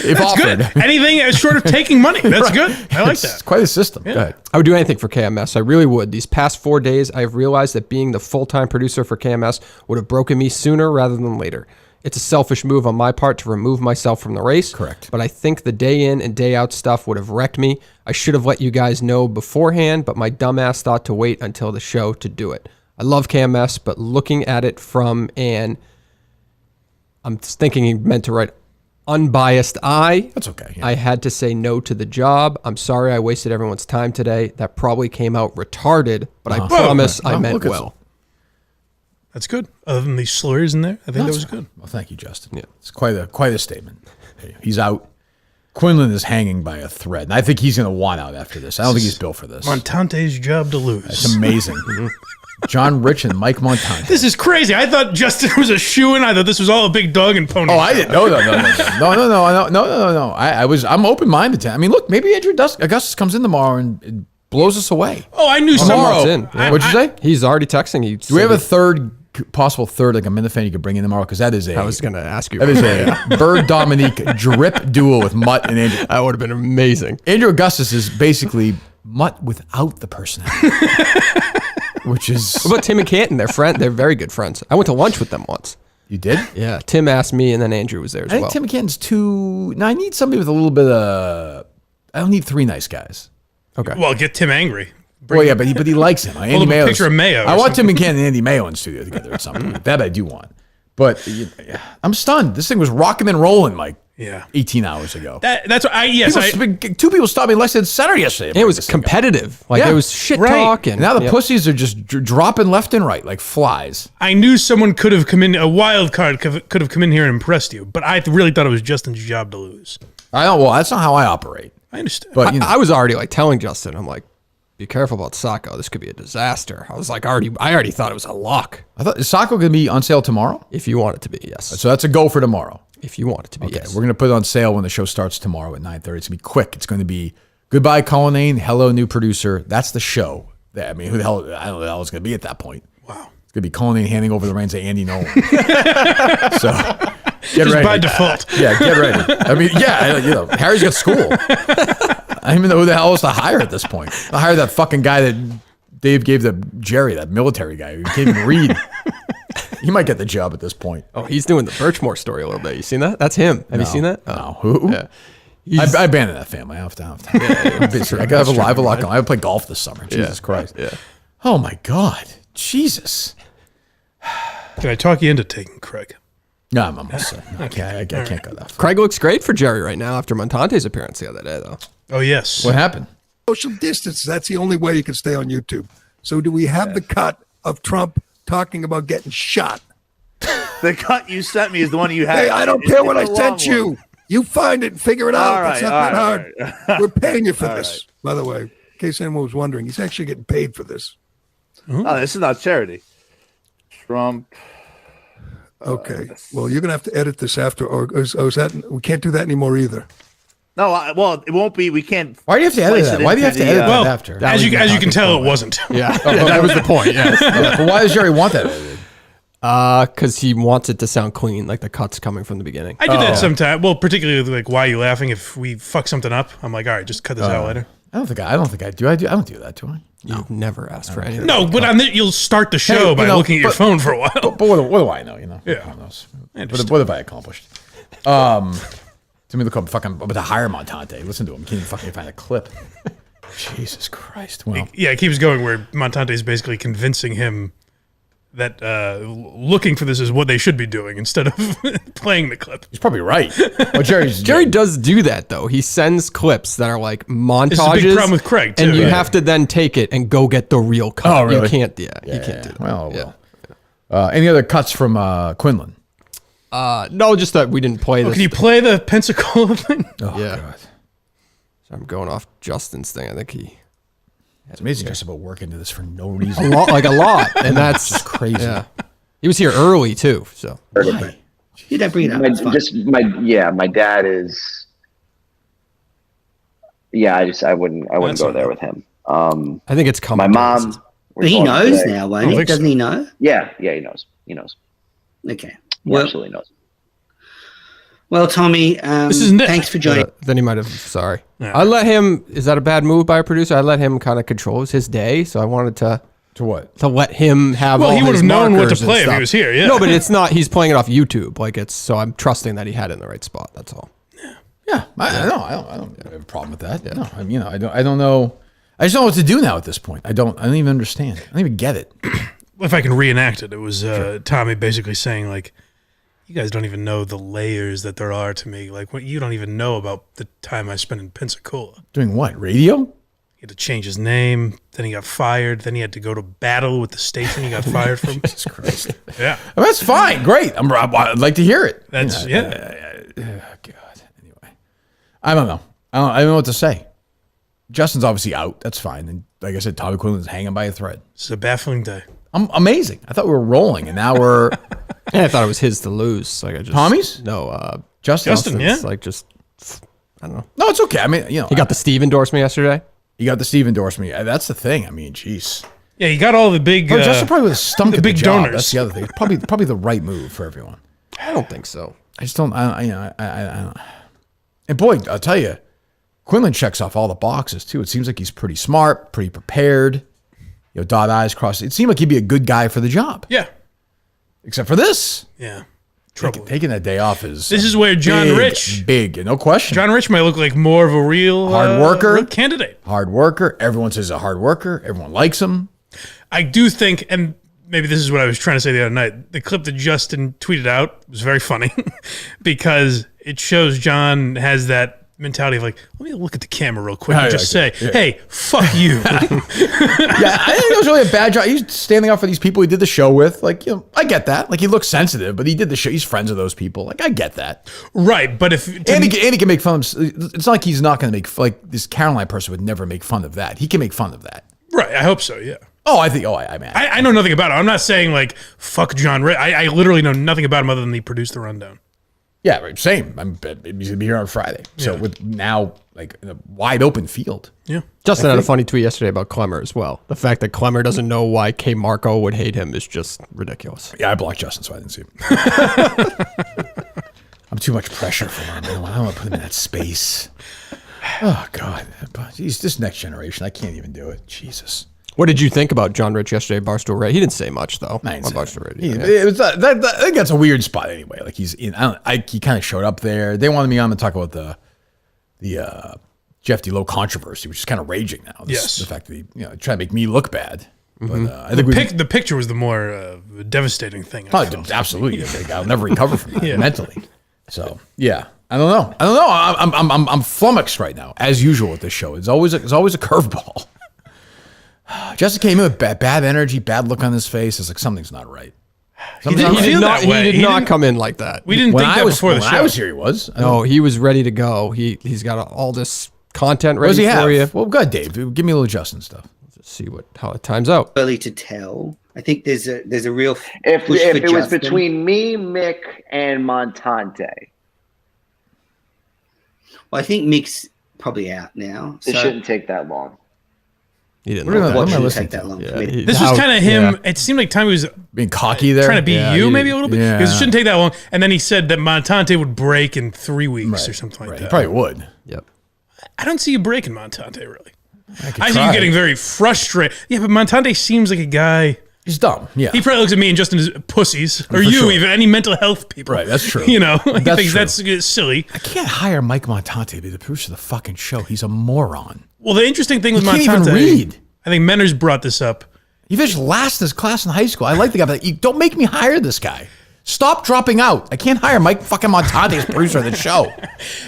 If that's offered. Good. Anything short of taking money. That's right. Good. I like that. It's quite a system. Yeah. Go ahead. I would do anything for KMS. I really would. These past 4 days, I've realized that being the full-time producer for KMS would have broken me sooner rather than later. It's a selfish move on my part to remove myself from the race. Correct. But I think the day in and day out stuff would have wrecked me. I should have let you guys know beforehand, but my dumbass thought to wait until the show to do it. I love KMS, but looking at it from I'm thinking he meant to write unbiased eye. That's okay. Yeah. I had to say no to the job. I'm sorry I wasted everyone's time today. That probably came out retarded, but I promise I meant well. That's good. Other than these slurs in there, I think that was good. Well, thank you, Justin. Yeah. It's quite a statement. He's out. Quinlan is hanging by a thread, and I think he's going to want out after this. I don't think he's built for this. Montante's job to lose. It's amazing. John Rich and Mike Montante. This is crazy. I thought Justin was a shoo-in. I thought this was all a big dog and pony. Oh, I didn't. No. I'm open-minded. I mean, look, maybe Andrew Augustus comes in tomorrow and blows us away. Oh, I knew tomorrow. Yeah. What'd you say? He's already texting. Do we have a third possible third, like a Minifandom you could bring in tomorrow? Because that is I was going to ask you. That is a Bird Dominique drip duel with Mutt and Andrew. That would have been amazing. Andrew Augustus is basically Mutt without the personality. Which is... What about Tim and Canton? They're very good friends. I went to lunch with them once. You did? Yeah. Tim asked me, and then Andrew was there as well. I think Tim and Canton's too... No, I need somebody with a little bit of... I don't need three nice guys. Okay. Well, get Tim angry. Well, yeah, but he likes him. Andy Hold up a Mayo's- picture of Mayo or I want something. Tim and Canton and Andy Mayo in studio together at some point. That I do want. But I'm stunned. This thing was rocking and rolling like 18 hours ago. That's what Two people stopped me less than center yesterday. It was competitive. Like, there was shit talk. And now the pussies are just dropping left and right like flies. I knew someone could have come in, a wild card could have come in here and impressed you, but I really thought it was Justin's job to lose. I don't. Well, that's not how I operate. I understand. But I was already like telling Justin, I'm like, be careful about Sacco. This could be a disaster. I was like, I already thought it was a lock. I thought, is Sacco going to be on sale tomorrow? If you want it to be, yes. So that's a go for tomorrow. If you want it to be, yes. We're going to put it on sale when the show starts tomorrow at 9:30. It's going to be quick. It's going to be goodbye, Colonnade. Hello, new producer. That's the show. I mean, who the hell? I don't know who the hell it's going to be at that point. Wow. It's going to be Colonnade handing over the reins to Andy Nolan. So get Just ready. by default. Yeah, get ready. I mean, Harry's got school. I don't even know who the hell else to hire at this point. I hired that fucking guy that Dave gave to Jerry, that military guy who can't even read. He might get the job at this point. Oh, he's doing the Birchmore story a little bit. You seen that? That's him. Have you seen that? No. Who? Yeah. I abandoned that family. I have to. I'm busy. I got to have a lot going. I play golf this summer. Jesus Christ. Yeah. Oh my God. Jesus. Can I talk you into taking Craig? No, I'm almost set. No, I can't go that far. Craig looks great for Jerry right now after Montante's appearance the other day, though. Oh, yes. What happened? Social distance. That's the only way you can stay on YouTube. So do we have the cut of Trump talking about getting shot? The cut you sent me is the one you had. Hey, I don't care what I sent you. You find it and figure it out. All right, it's not that hard. right. We're paying you for this, by the way. In case anyone was wondering, he's actually getting paid for this. Oh, this is not charity. Trump. Okay. Well, you're going to have to edit this after, or is that, we can't do that anymore either. No, well, it won't be. We can't. Why do you have to edit that? Why do you have to edit that after? As you can tell, it wasn't. Yeah, that was the point. Yeah, But why does Jerry want that edited? because he wants it to sound clean, like the cut's coming from the beginning. I do that sometimes. Well, particularly like, why are you laughing? If we fuck something up, I'm like, all right, just cut this out later. I don't think I do. I don't do that, do I? You've never asked for anything. No, but you'll start the show by looking at your phone for a while. But what do I know? Yeah. Who knows? What have I accomplished? To me, look up fucking about to hire Montante. Listen to him. Can't even fucking find a clip. Jesus Christ. Well, Yeah, it keeps going where Montante is basically convincing him that looking for this is what they should be doing instead of playing the clip. he's probably right. Well, Jerry does do that though. He sends clips that are like montages. It's a big problem with Craig, too. and you Yeah. have to then take it and go get the real cut. Oh, really? You can't. You can't do that. Well. Any other cuts from Quinlan? No, just that we didn't play this. Can you play the Pensacola thing? Oh, Yeah. God. So I'm going off Justin's thing. I think he It's amazing just about work into this for no a reason. lot, and that's Just crazy. Yeah, he was here early too. So Why? You don't bring it up. It's fine. My dad is. Yeah, I wouldn't go there with him. I think it's coming. My mom. But he knows now, won't he? Doesn't he know? Yeah, he knows. He knows. Okay. He absolutely knows. Well, Tommy, This is Nick. thanks for joining. Then he might have. Sorry, I let him. Is that a bad move by a producer? I let him kind of control. It was his day, so I wanted to what? to let him have. Well, all he would his have known what to markers and play if he stuff. was here, yeah. No, but it's not. He's playing it off YouTube. Like it's. So I'm trusting that he had it in the right spot. That's all. Yeah, I don't have a problem with that. Yeah. No, I mean, I don't know. I just don't know what to do now at this point. I don't even understand. I don't even get it. If I can reenact it, it was Tommy basically saying like, you guys don't even know the layers that there are to me. Like, what you don't even know about the time I spent in Pensacola. Doing what? Radio? He had to change his name. Then he got fired. Then he had to go to battle with the station he got fired from. Jesus Christ. Yeah. I mean, that's fine. Great. I'd like to hear it. That's, Oh, God. Anyway, I don't know. I don't know what to say. Justin's obviously out. That's fine. And like I said, Tommy Quinlan's hanging by a thread. It's a baffling day. I'm amazing. I thought we were rolling, and now we're Yeah, I thought it was his to lose. Like I just Tommy's? No, Justin. yeah. Like just I don't know. No, it's okay. I mean, He got the Steve endorsement yesterday. you got the Steve endorsement. That's the thing. I mean, jeez. Yeah, he got all the big. Justin probably would have stunk at big the job. donors. That's the other thing. Probably the right move for everyone. I don't think so. I just don't. I don't. And boy, I'll tell you, Quinlan checks off all the boxes too. It seems like he's pretty smart, pretty prepared. Dot I's, cross. It seemed like he'd be a good guy for the job. Yeah. Except for this. Yeah. Trouble. Taking that day off is. This is where John Rich. Big, no question. John Rich might look like more of a real hard worker. Real candidate. Hard worker. Everyone says he's a hard worker. Everyone likes him. I do think, and maybe this is what I was trying to say the other night, the clip that Justin tweeted out was very funny because it shows John has that mentality of like, let me look at the camera real quick and just say, hey, fuck you. Yeah, I think it was really a bad job. He's standing up for these people he did the show with. Like, I get that. Like, he looks sensitive, but he did the show. He's friends with those people. Like, I get that. Right, but if... Andy can make fun of him. It's not like he's not going to make... Like, this Caroline person would never make fun of that. He can make fun of that. Right, I hope so, yeah. Oh, I think... I know nothing about it. I'm not saying, like, fuck John Rich. I literally know nothing about him other than he produced The Rundown. Yeah, right. Same. He's gonna be here on Friday. So with now like in a wide open field. Yeah. Justin had a funny tweet yesterday about Clemmer as well. The fact that Clemmer doesn't know why K. Marco would hate him is just ridiculous. Yeah, I blocked Justin, so I didn't see him. I'm too much pressure for him. I don't want to put him in that space. Oh God, he's this next generation. I can't even do it. Jesus. What did you think about John Rich yesterday, Barstool Radio? He didn't say much though. On Barstool Radio. I think that's a weird spot anyway. Like he's in. He kind of showed up there. They wanted me on to talk about the Jeff DeLoe controversy, which is kind of raging now. The fact that he trying to make me look bad. But I think the picture was the more devastating thing. Absolutely, I'll never recover from that mentally. So yeah, I don't know. I'm flummoxed right now, as usual with this show. It's always a curveball. Justin came in with bad energy, bad look on his face. It's like something's not right. He did not come in like that. We didn't think that before the show. When I was here, he was. No, he was ready to go. He's got all this content ready for you. Well, good, Dave. Give me a little Justin stuff. Let's see how it times out. Early to tell. I think there's a real. If it was between me, Mick, and Montante. Well, I think Mick's probably out now. It shouldn't take that long. He didn't know what shouldn't take that long. This was kind of him. It seemed like Tommy was being cocky there, trying to be maybe a little bit. Because it shouldn't take that long. And then he said that Montante would break in 3 weeks or something like that. He probably would. Yep. I don't see you breaking Montante really. I see you getting very frustrated. Yeah, but Montante seems like a guy. He's dumb. Yeah. He probably looks at me and Justin as pussies, or even any mental health people. Right. That's true. He thinks that's silly. I can't hire Mike Montante to be the producer of the fucking show. He's a moron. Well, the interesting thing with Montante, can't even read. I think Menner's brought this up. He finished last in his class in high school. I like the guy, but don't make me hire this guy. Stop dropping out. I can't hire Mike fucking Montante as producer of the show.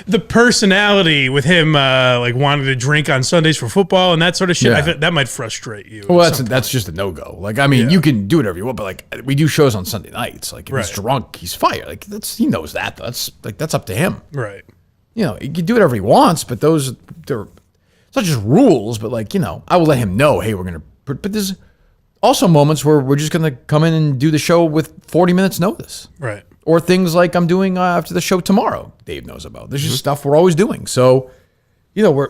The personality with him, like wanting to drink on Sundays for football and that sort of shit, I think that might frustrate you. Well, that's just a no-go. Like, I mean, you can do whatever you want, but like we do shows on Sunday nights. Like, if he's drunk, he's fired. Like, he knows that. That's up to him. Right. He can do whatever he wants, but they're it's not just rules, but like, I will let him know, hey, we're gonna. But there's also moments where we're just going to come in and do the show with 40 minutes notice. Right. Or things like I'm doing after the show tomorrow, Dave knows about. There's just stuff we're always doing. So, we're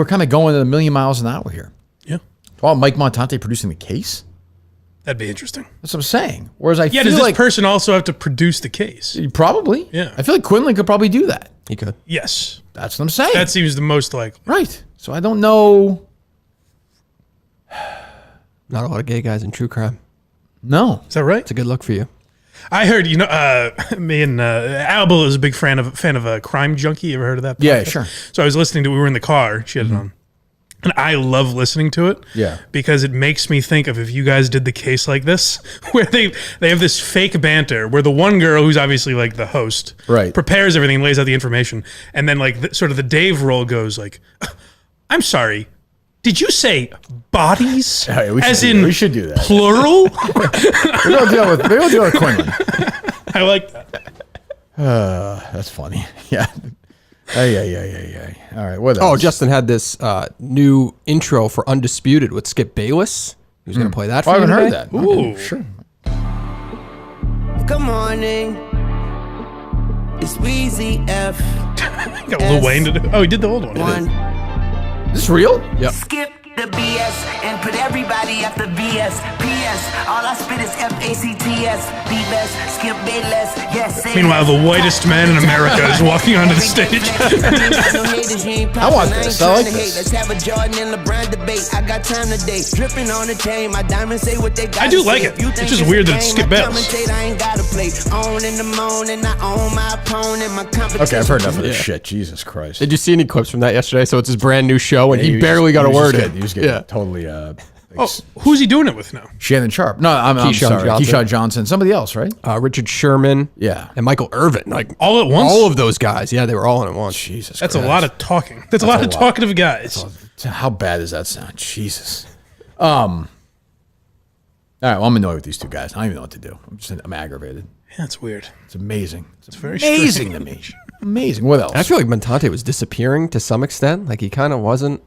kind of going at a million miles an hour here. Yeah. Well, Mike Montante producing the case? That'd be interesting. That's what I'm saying. Whereas I feel does like... this person also have to produce the case? Probably. Yeah. I feel like Quinlan could probably do that. He could. Yes. That's what I'm saying. That seems the most likely. Right. So I don't know... Not a lot of gay guys in true crime. No. Is that right? It's a good look for you. I heard, me and Albel is a big fan of Crime Junkie. You ever heard of that podcast? Yeah, sure. So I was listening to it. We were in the car. She had it on. And I love listening to it. Yeah. Because it makes me think of if you guys did the case like this, where they have this fake banter where the one girl who's obviously like the host prepares everything, lays out the information, and then like sort of the Dave roll goes like, I'm sorry, did you say bodies? Yeah, we should do that. Plural? Maybe we'll deal with Quinlan. I like that. That's funny. Yeah. Yeah. All right. What else? Oh, Justin had this new intro for Undisputed with Skip Bayless. He was going to play that for you I haven't today. heard that. Ooh. Sure. Good morning. It's Weezy F. Got Lil Wayne to do. Oh, he did the old one. Is this real? Yep. Skip The BS and put everybody after VS. PS, all I spit is FACTS. Be best, skip Bayless, yes. Meanwhile, the whitest man in America is walking onto the stage. I want this. I like this. Let's have a Jordan and LeBron debate. I got time today. Dripping on the chain. My diamonds say what they got. I do like it. It's just weird that it's Skip Bayless. I ain't gotta play. On in the morning, I own my opponent. My competition. Okay, I've heard enough of this shit. Jesus Christ. Did you see any clips from that yesterday? So it's his brand new show, and he barely got a word in. He was getting totally. Who's he doing it with now? Shannon Sharp. No, I'm sorry. Keyshawn Johnson. Somebody else, right? Richard Sherman. Yeah. And Michael Irvin. Like all at once? All of those guys. Yeah, they were all in at once. Jesus That's Christ. a lot of talking. That's a lot of talkative guys. How bad does that sound? Jesus. All right, well, I'm annoyed with these two guys. I don't even know what to do. I'm aggravated. Yeah, that's weird. It's amazing. It's very amazing to me. Amazing. What else? I feel like Montante was disappearing to some extent. Like he kind of wasn't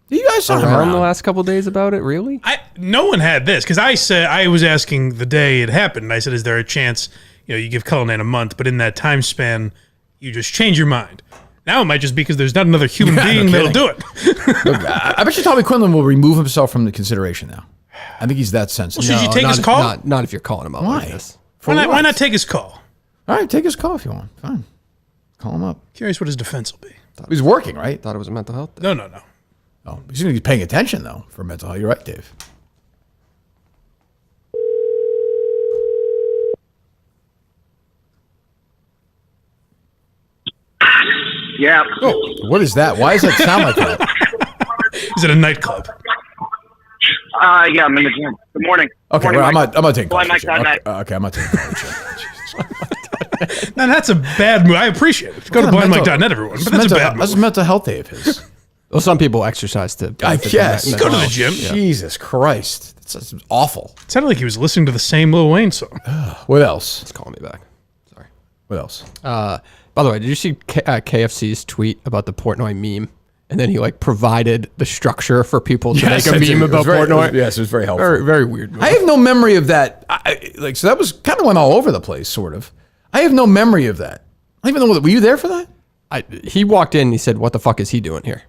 you guys saw him around the last couple of days about it, really? No one had this because I was asking the day it happened. And I said, "Is there a chance you give Cullinan a month, but in that time span, you just change your mind?" Now it might just be because there's not another human being that'll do it. Look, I bet you Tommy Quinlan will remove himself from the consideration now. I think he's that sensitive. Well, should you take his call? Not if you're calling him out like this. Why not take his call? All right, take his call if you want. Fine. Call him up. Curious what his defense will be. He's working, right? Thought it was a mental health. No. Oh, he's paying attention, though, for mental health. You're right, Dave. Yeah. Oh, what is that? Why does that sound like that? Is it a nightclub? Yeah, I'm in the gym. Good morning. Okay, Morning, well, I'm Mike. not taking calls. Mike, Okay, I'm not taking calls. Now that's a bad move. I appreciate it. Go to blindmike.net, everyone. But that's a bad move. That's a mental health day of his. Well, some people exercise to. Yes. Go to the gym. Jesus Christ. That's awful. It sounded like he was listening to the same Lil Wayne song. What else? It's calling me back. Sorry. What else? By the way, did you see KFC's tweet about the Portnoy meme? And then he provided the structure for people to make a meme about Portnoy. Yes, it was very helpful. Very, very weird move. I have no memory of that. So that was kind of went all over the place, sort of. I have no memory of that. I don't even know. Were you there for that? He walked in and he said, "What the fuck is he doing here?"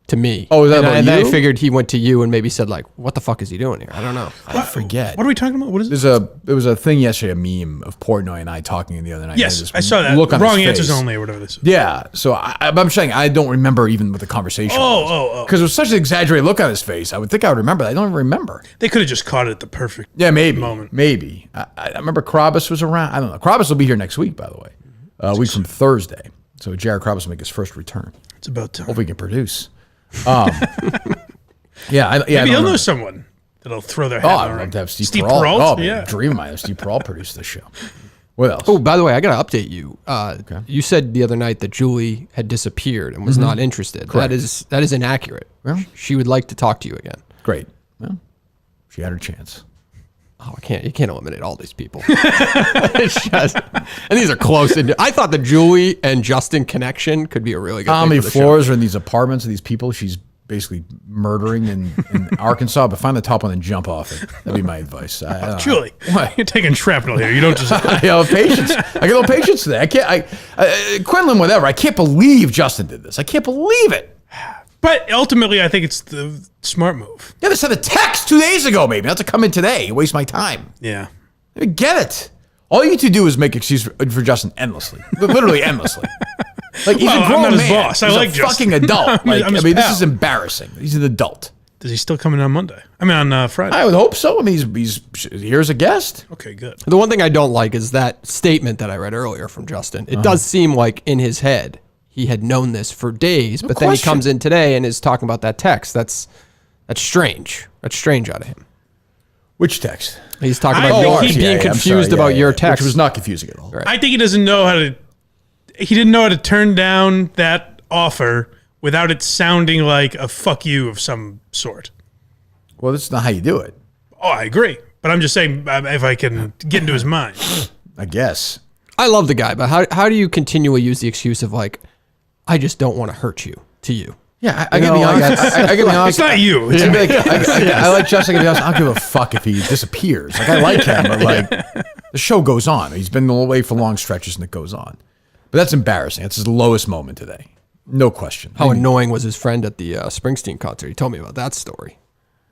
To me. Oh, is that about and you? then I figured he went to you and maybe said what the fuck is he doing here? I don't know. I forget. What are we talking about? What is it? There was a thing yesterday, a meme of Portnoy and I talking the other night. Yes, I saw that. Look on Wrong his answers face. only or whatever this is. Yeah, so I'm saying I don't remember even what the conversation was. Because it was such an exaggerated look on his face. I would think I would remember that. I don't even remember. They could have just caught it at the perfect moment. Maybe. I remember Krabus was around. I don't know. Krabus will be here next week, by the way. A week from Thursday. So Jared Krabus will make his first return. It's about time. Hope we can produce. Maybe he'll know someone that'll throw their hat in the I'd ring. love to have Steve Steve Peralt. Peralt? Oh, Yeah. dream of mine. Steve Peralt produced the show. What else? Oh, by the way, I got to update you. You said the other night that Julie had disappeared and was not interested. Correct. That is inaccurate. Well, she would like to talk to you again. Great. Well, she had her chance. Oh, you can't eliminate all these people. It's just, and these are close. I thought the Julie and Justin connection could be a really good How thing many for the show. floors are in these apartments of these people she's basically murdering in Arkansas? But find the top one and jump off it. That'd be my advice. Julie, you're taking shrapnel here. You don't just. I have patience. I got no patience today. I can't. Quinlan, whatever. I can't believe Justin did this. I can't believe it. But ultimately, I think it's the smart move. Yeah, they sent a text 2 days ago, maybe. Not to come in today. You waste my time. Yeah. I get it. All you need to do is make excuses for Justin endlessly. Literally endlessly. Like, he's a grown I'm not his man. boss. I He's like a Justin. fucking adult. I'm his this pal. is embarrassing. He's an adult. Is he still coming on Monday? I mean, on Friday. I would hope so. I mean, he's here as a guest. Okay, good. The one thing I don't like is that statement that I read earlier from Justin. It does seem like in his head he had known this for days, but then he comes in today and is talking about that text. That's strange. That's strange out of him. Which text? He's talking about being confused about your text. Which was not confusing at all. Right. I think he doesn't know how to. He didn't know how to turn down that offer without it sounding like a fuck you of some sort. Well, that's not how you do it. Oh, I agree. But I'm just saying, if I can get into his mind. I guess. I love the guy, but how do you continually use the excuse of I just don't want to hurt you to you? Yeah, I gotta be honest. I gotta be honest. It's not you. It's I like Justin. I gotta be honest. I don't give a fuck if he disappears. I like him, but the show goes on. He's been away for long stretches, and it goes on. But that's embarrassing. That's his lowest moment today. No question. How annoying was his friend at the Springsteen concert? He told me about that story.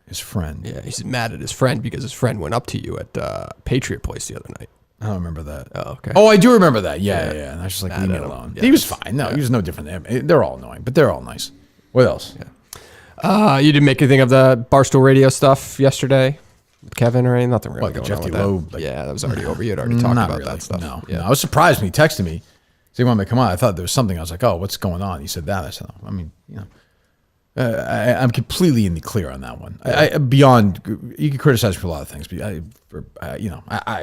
His friend? Yeah, he's mad at his friend because his friend went up to you at Patriot Place the other night. I don't remember that. Oh, okay. Oh, I do remember that. Yeah. And I was just like, leave me alone. Yeah. He was fine. No, he was no different. They're all annoying, but they're all nice. What else? Yeah. You didn't make anything of the Barstool Radio stuff yesterday with Kevin or anything? Nothing really going on with that. Yeah, that was already over. You had already talked about that stuff. No. I was surprised when he texted me. So he wanted me to come on. I thought there was something. I was like, oh, what's going on? He said that. I said, oh, I mean, I'm completely in the clear on that one. Beyond, you can criticize for a lot of things, but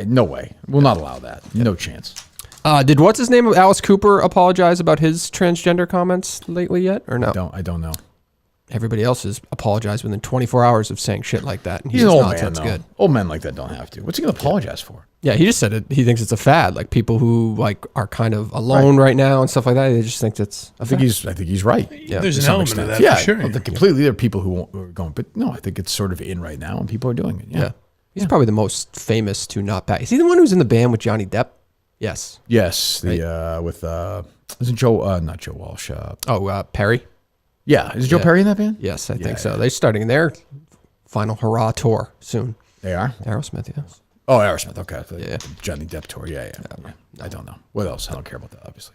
no way. We'll not allow that. No chance. Did what's his name? Alice Cooper apologize about his transgender comments lately yet, or no? I don't know. Everybody else has apologized within 24 hours of saying shit like that. And He's an old man, that's though. good. Old men like that don't have to. What's he going to apologize for? Yeah, he just said it. He thinks it's a fad. Like people who are kind of alone right now and stuff like that. They just think it's. I think he's right. Yeah, there's an element of that. Yeah, for sure. Completely. There are people who are going, but no, I think it's sort of in right now, and people are doing it. Yeah. He's probably the most famous to not back. Is he the one who's in the band with Johnny Depp? Yes. Yes. With isn't Joe? Not Joe Walsh. Perry. Yeah, is Joe Perry in that band? Yes, I think so. They're starting their final hurrah tour soon. They are? Aerosmith, yes. Oh, Aerosmith, okay. The Johnny Depp tour, yeah. I don't know. What else? I don't care about that, obviously.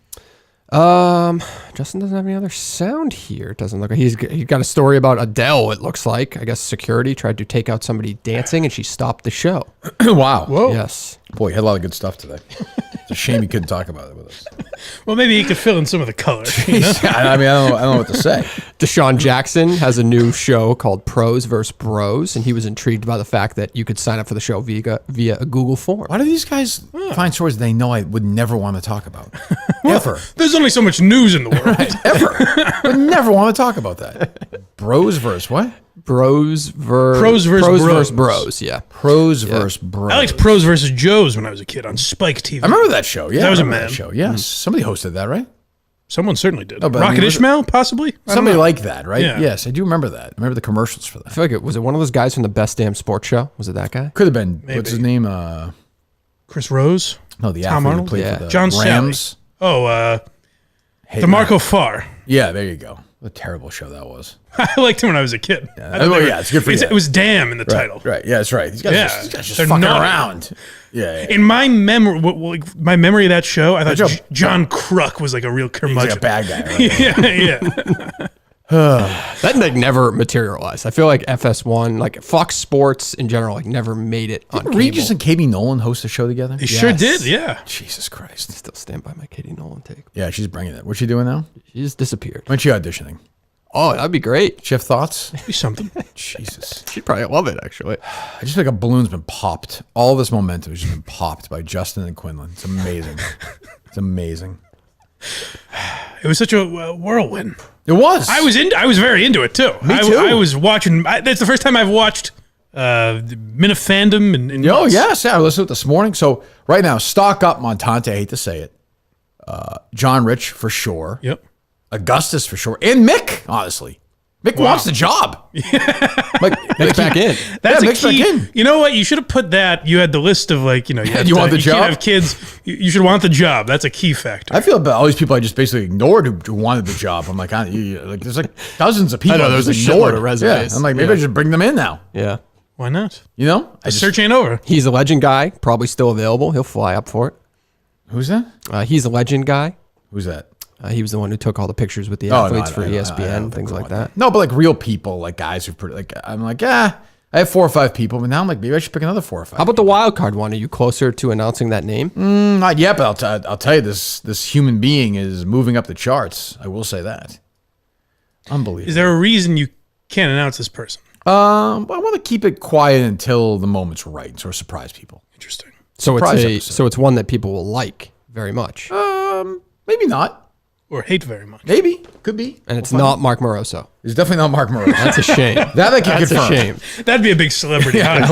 Justin doesn't have any other sound here. It doesn't look like he's got a story about Adele, it looks like. I guess security tried to take out somebody dancing and she stopped the show. Wow. Whoa. Yes. Boy, you had a lot of good stuff today. It's a shame you couldn't talk about it with us. Well, maybe you could fill in some of the color. You know? I mean, I don't know what to say. Deshaun Jackson has a new show called Pros vs. Bros, and he was intrigued by the fact that you could sign up for the show via a Google form. Why do these guys find stories they know I would never want to talk about? Ever. There's only so much news in the world. Right, ever. I would never want to talk about that. Bros versus what? Pros versus Bros, yeah. Pros versus Bros. I liked Pros versus Joes when I was a kid on Spike TV. I remember that show. Yeah, that was a man show. Yes, somebody hosted that, right? Someone certainly did. Oh, but Rocket Ishmael, possibly. Somebody like that, right? Yeah. Yes, I do remember that. I remember the commercials for that. I feel like was it one of those guys from the Best Damn Sports Show? Was it that guy? Could have been. Maybe. What's his name? Chris Rose. No, the Tom athlete Arnold? who played Yeah. for the John Rams. Sally. Oh, DeMarco Farr. Yeah, there you go. What a terrible show that was. I liked him when I was a kid. Yeah, it's good for you. It was damn in the title. Right. Yeah, that's right. These guys just They're fucking naughty. around. Yeah. In my memory, my memory of that show, I thought John Kruk was like a real curmudgeon. He's like a bad guy. Right? yeah. That never materialized. I feel like FS1, like Fox Sports in general, never made it on cable. Regis and KB Nolan host a show together? They sure did, yeah. Jesus Christ. Still stand by my Katie Nolan take. Yeah, she's bringing it. What's she doing now? She's disappeared. When's she auditioning? Oh, that'd be great. She have thoughts? Be something. Jesus. She'd probably love it, actually. I just feel like a balloon's been popped. All this momentum has just been popped by Justin and Quinlan. It's amazing. It's amazing. It was such a whirlwind. It was. I was very into it too. Me too. I was watching. That's the first time I've watched Minifandom. And oh yes, I listened to it this morning. So right now, stock up Montante. I hate to say it. John Rich for sure. Yep. Augustus for sure, and Mick. Honestly, Mick wants the job. Mick's back in. That's a Mick's key. back in. You know what? You should have put that. You had the list of like you want the job? Can't have kids. You should want the job. That's a key factor. I feel about all these people I just basically ignored who wanted the job. I'm like, there's like dozens of people. I know, there's a shitload of resumes. Yeah. I'm like, maybe I should bring them in now. Yeah. Why not? You know, The search ain't over. He's a legend guy, probably still available. He'll fly up for it. Who's that? He's a legend guy. Who's that? He was the one who took all the pictures with the athletes for ESPN, things like that. No, but like real people, like guys who I'm like, I have 4 or 5 people, but now I'm like, maybe I should pick another 4 or 5. How about the wild card one? Are you closer to announcing that name? Not yet, but I'll tell you, this human being is moving up the charts. I will say that. Unbelievable. Is there a reason you can't announce this person? I want to keep it quiet until the moment's right, sort of surprise people. Interesting. So Surprise it's one that people will like very much. Maybe not. Or hate very much. Maybe. Could be. And it's not Mark Moroso. It's definitely not Mark Moroso. That's a shame. That I can confirm. That's a shame. That'd be a big celebrity. I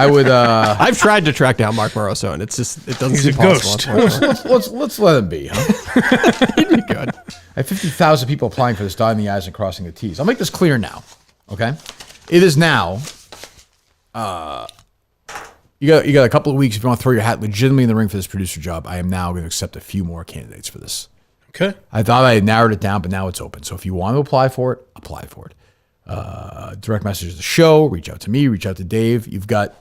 would. I've tried to track down Mark Moroso, and it doesn't He's seem a possible. ghost. let's let him be, huh? He'd be good. I have 50,000 people applying for this, dotting the I's and crossing the T's. I'll make this clear now. Okay, it is now. You got a couple of weeks if you want to throw your hat legitimately in the ring for this producer job. I am now going to accept a few more candidates for this. Okay. I thought I had narrowed it down, but now it's open. So if you want to apply for it, apply for it. Direct message the show, reach out to me, reach out to Dave. You've got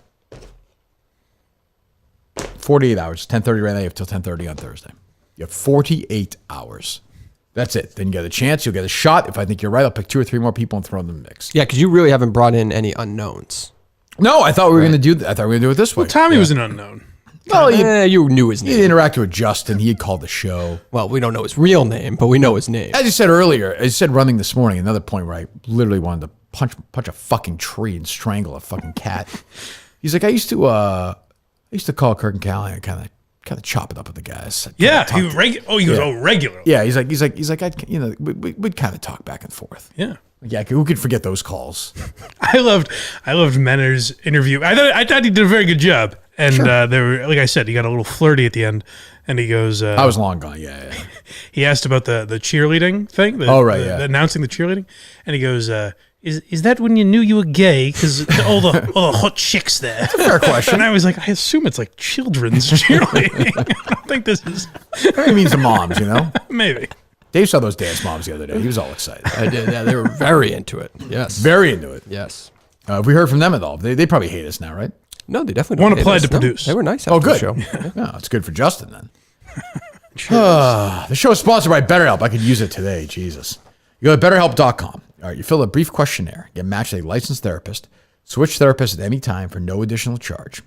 48 hours, 10:30 right now, you have till 10:30 on Thursday. You have 48 hours. That's it. Then you get a chance, you'll get a shot. If I think you're right, I'll pick 2 or 3 more people and throw them in the mix. Yeah, because you really haven't brought in any unknowns. No, I thought we were going to do that. I thought we were going to do it this way. Well, Tommy was an unknown. Well, you knew his name. He interacted with Justin. He had called the show. Well, we don't know his real name, but we know his name. As you said earlier, I said running this morning, another point where I literally wanted to punch a fucking tree and strangle a fucking cat. He's like, I used to call Kirk and Callahan and kind of chop it up with the guys. Yeah, he goes regular. Yeah, he's like, we'd kind of talk back and forth. Yeah. Yeah, who could forget those calls? I loved Menner's interview. I thought he did a very good job. And they were, like I said, he got a little flirty at the end. And he goes, I was long gone. Yeah. He asked about the cheerleading thing. The announcing the cheerleading. And he goes, is that when you knew you were gay? Because all the hot chicks there. That's a fair question. And I was like, I assume it's like children's cheerleading. I don't think this is. It means the moms, Maybe. Dave saw those dance moms the other day. He was all excited. I did. Yeah, they were very into it. Yes. Very into it. Yes. Have we heard from them at all? They probably hate us now, right? No, they definitely One don't. applied to produce. They were nice Oh, after good. the show. Yeah, it's good for Justin then. The show is sponsored by BetterHelp. I could use it today. Jesus. You go to BetterHelp.com. All right, you fill a brief questionnaire. Get matched with a licensed therapist. Switch therapists at any time for no additional charge.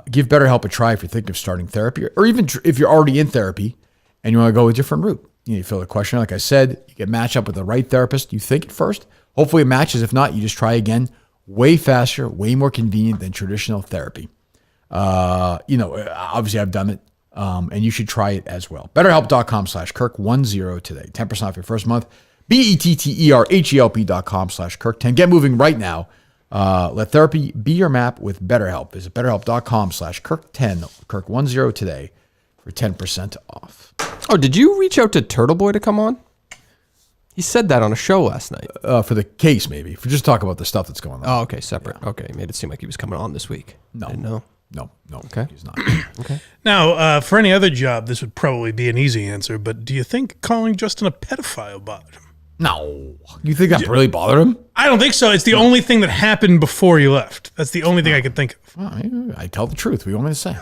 Give BetterHelp a try if you're thinking of starting therapy, or even if you're already in therapy and you want to go a different route. You fill a questionnaire. Like I said, you get matched up with the right therapist. You think it first. Hopefully it matches. If not, you just try again. Way faster, way more convenient than traditional therapy. Obviously I've done it, and you should try it as well. BetterHelp.com/Kirk10 today. 10% off your first month. BetterHelp.com/Kirk10. Get moving right now. Let therapy be your map with BetterHelp. Visit BetterHelp.com/Kirk10. Kirk10 today for 10% off. Oh, did you reach out to Turtle Boy to come on? He said that on a show last night. For the case, maybe. For just talk about the stuff that's going on. Oh, okay, separate. Yeah. Okay, made it seem like he was coming on this week. No. No. Okay. He's not. Okay. Now, for any other job, this would probably be an easy answer, but do you think calling Justin a pedophile bothered him? No. You think that really bothered him? I don't think so. It's the only thing that happened before you left. That's the only thing I could think of. Well, I tell the truth. What do you want me to say?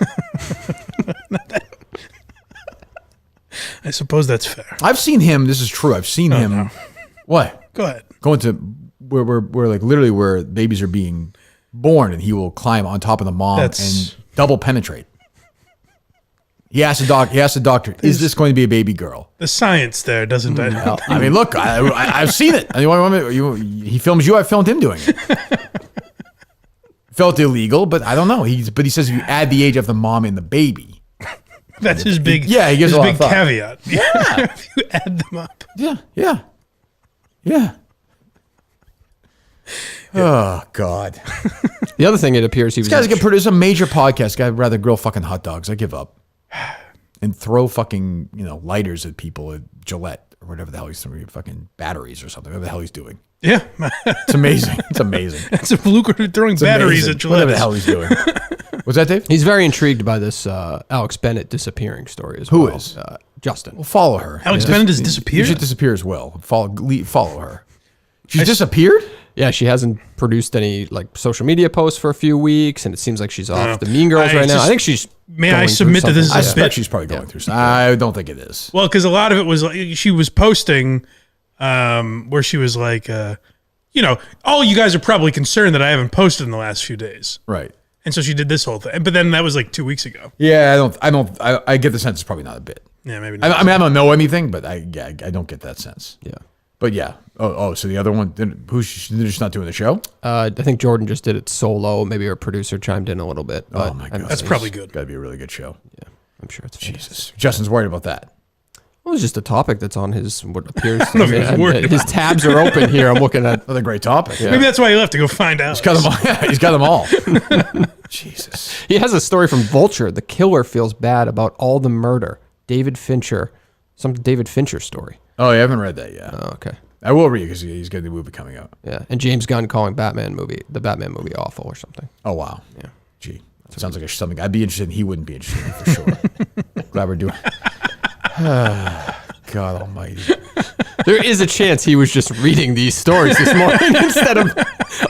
I suppose that's fair. I've seen him. This is true. I've seen him. No. What? Go ahead. Going to where like literally where babies are being born, and he will climb on top of the mom and double penetrate. He asked the doctor, "Is this going to be a baby girl?" The science there doesn't. I mean, look, I've seen it. He films you. I filmed him doing it. Felt illegal, but I don't know. He says if you add the age of the mom and the baby. That's his big. He gives a lot of thought. Caveat. Yeah, if you add them up. Yeah. Oh God. The other thing, it appears he was. These guys can produce a major podcast. Guy would rather grill fucking hot dogs. I give up. And throw fucking lighters at people at Gillette or whatever the hell he's throwing, fucking batteries or something. Whatever the hell he's doing. Yeah, it's amazing. It's amazing. It's a lucrative throwing batteries at Gillette. Whatever the hell he's doing. What's that, Dave? He's very intrigued by this Alex Bennett disappearing story as well. Who is? Justin. Well, follow her. Alex Bennett has disappeared? You should disappear as well. Follow her. She's disappeared? Yeah, she hasn't produced any social media posts for a few weeks, and it seems like she's off the Mean Girls right now. I think she's. May I submit that this is I suspect she's probably going through something. I don't think it is. Well, because a lot of it was she was posting where she was like, all you guys are probably concerned that I haven't posted in the last few days. Right. And so she did this whole thing. But then that was like 2 weeks ago. Yeah, I get the sense it's probably not a bit. Yeah, maybe not. I mean, I don't know anything, but I don't get that sense. Yeah. But yeah. Oh, so the other one, they're just not doing the show? I think Jordan just did it solo. Maybe our producer chimed in a little bit. Oh my God. That's probably good. Got to be a really good show. Yeah, I'm sure it's Jesus. Justin's worried about that. Well, it's just a topic that's on what appears I don't know if he's worried his tabs are open here. I'm looking at another great topic. Yeah. Maybe that's why he left to go find out. He's got them all. Yeah, he's got them all. Jesus. He has a story from Vulture. The killer feels bad about all the murder. David Fincher. Some David Fincher story. Oh, I haven't read that yet. Oh, okay. I will read it because he's got a new movie coming out. Yeah, and James Gunn calling the Batman movie awful or something. Oh, wow. Yeah. Gee, that sounds like something I'd be interested in. He wouldn't be interested in for sure. Glad we're doing God almighty. There is a chance he was just reading these stories this morning instead of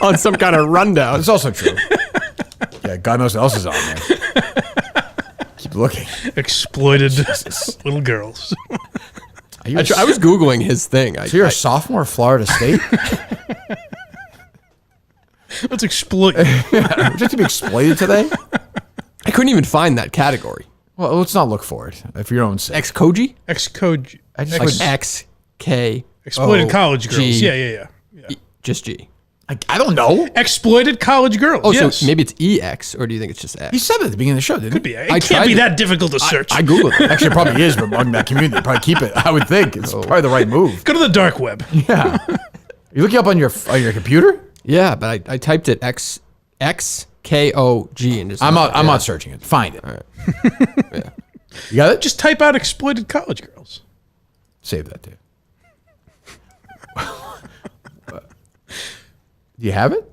on some kind of rundown. It's also true. Yeah, God knows what else is on there. Keep looking. Exploited little girls. I was Googling his thing. So you're a sophomore at Florida State? Let's exploit you. Would you have to be exploited today? I couldn't even find that category. Well, let's not look for it. For your own sake. Ex-Koji? Ex-Koji. I just Like would- X-K. Exploited college girls. G. Yeah. Just G. I don't know. Exploited college girls. Oh, yes. so maybe it's EX, or do you think it's just X? He said it at the beginning of the show, didn't Could he? be. I It tried can't be to- that difficult to search. I Googled it. Actually, it probably is, but among that community, probably keep it. I would think. It's probably the right move. Go to the dark web. Yeah. You looking up on your computer? Yeah, but I typed it X-K-O-G and just... I'm not searching it. Find it. All right. Yeah. You got it? Just type out exploited college girls. Save that, dude. Do you have it?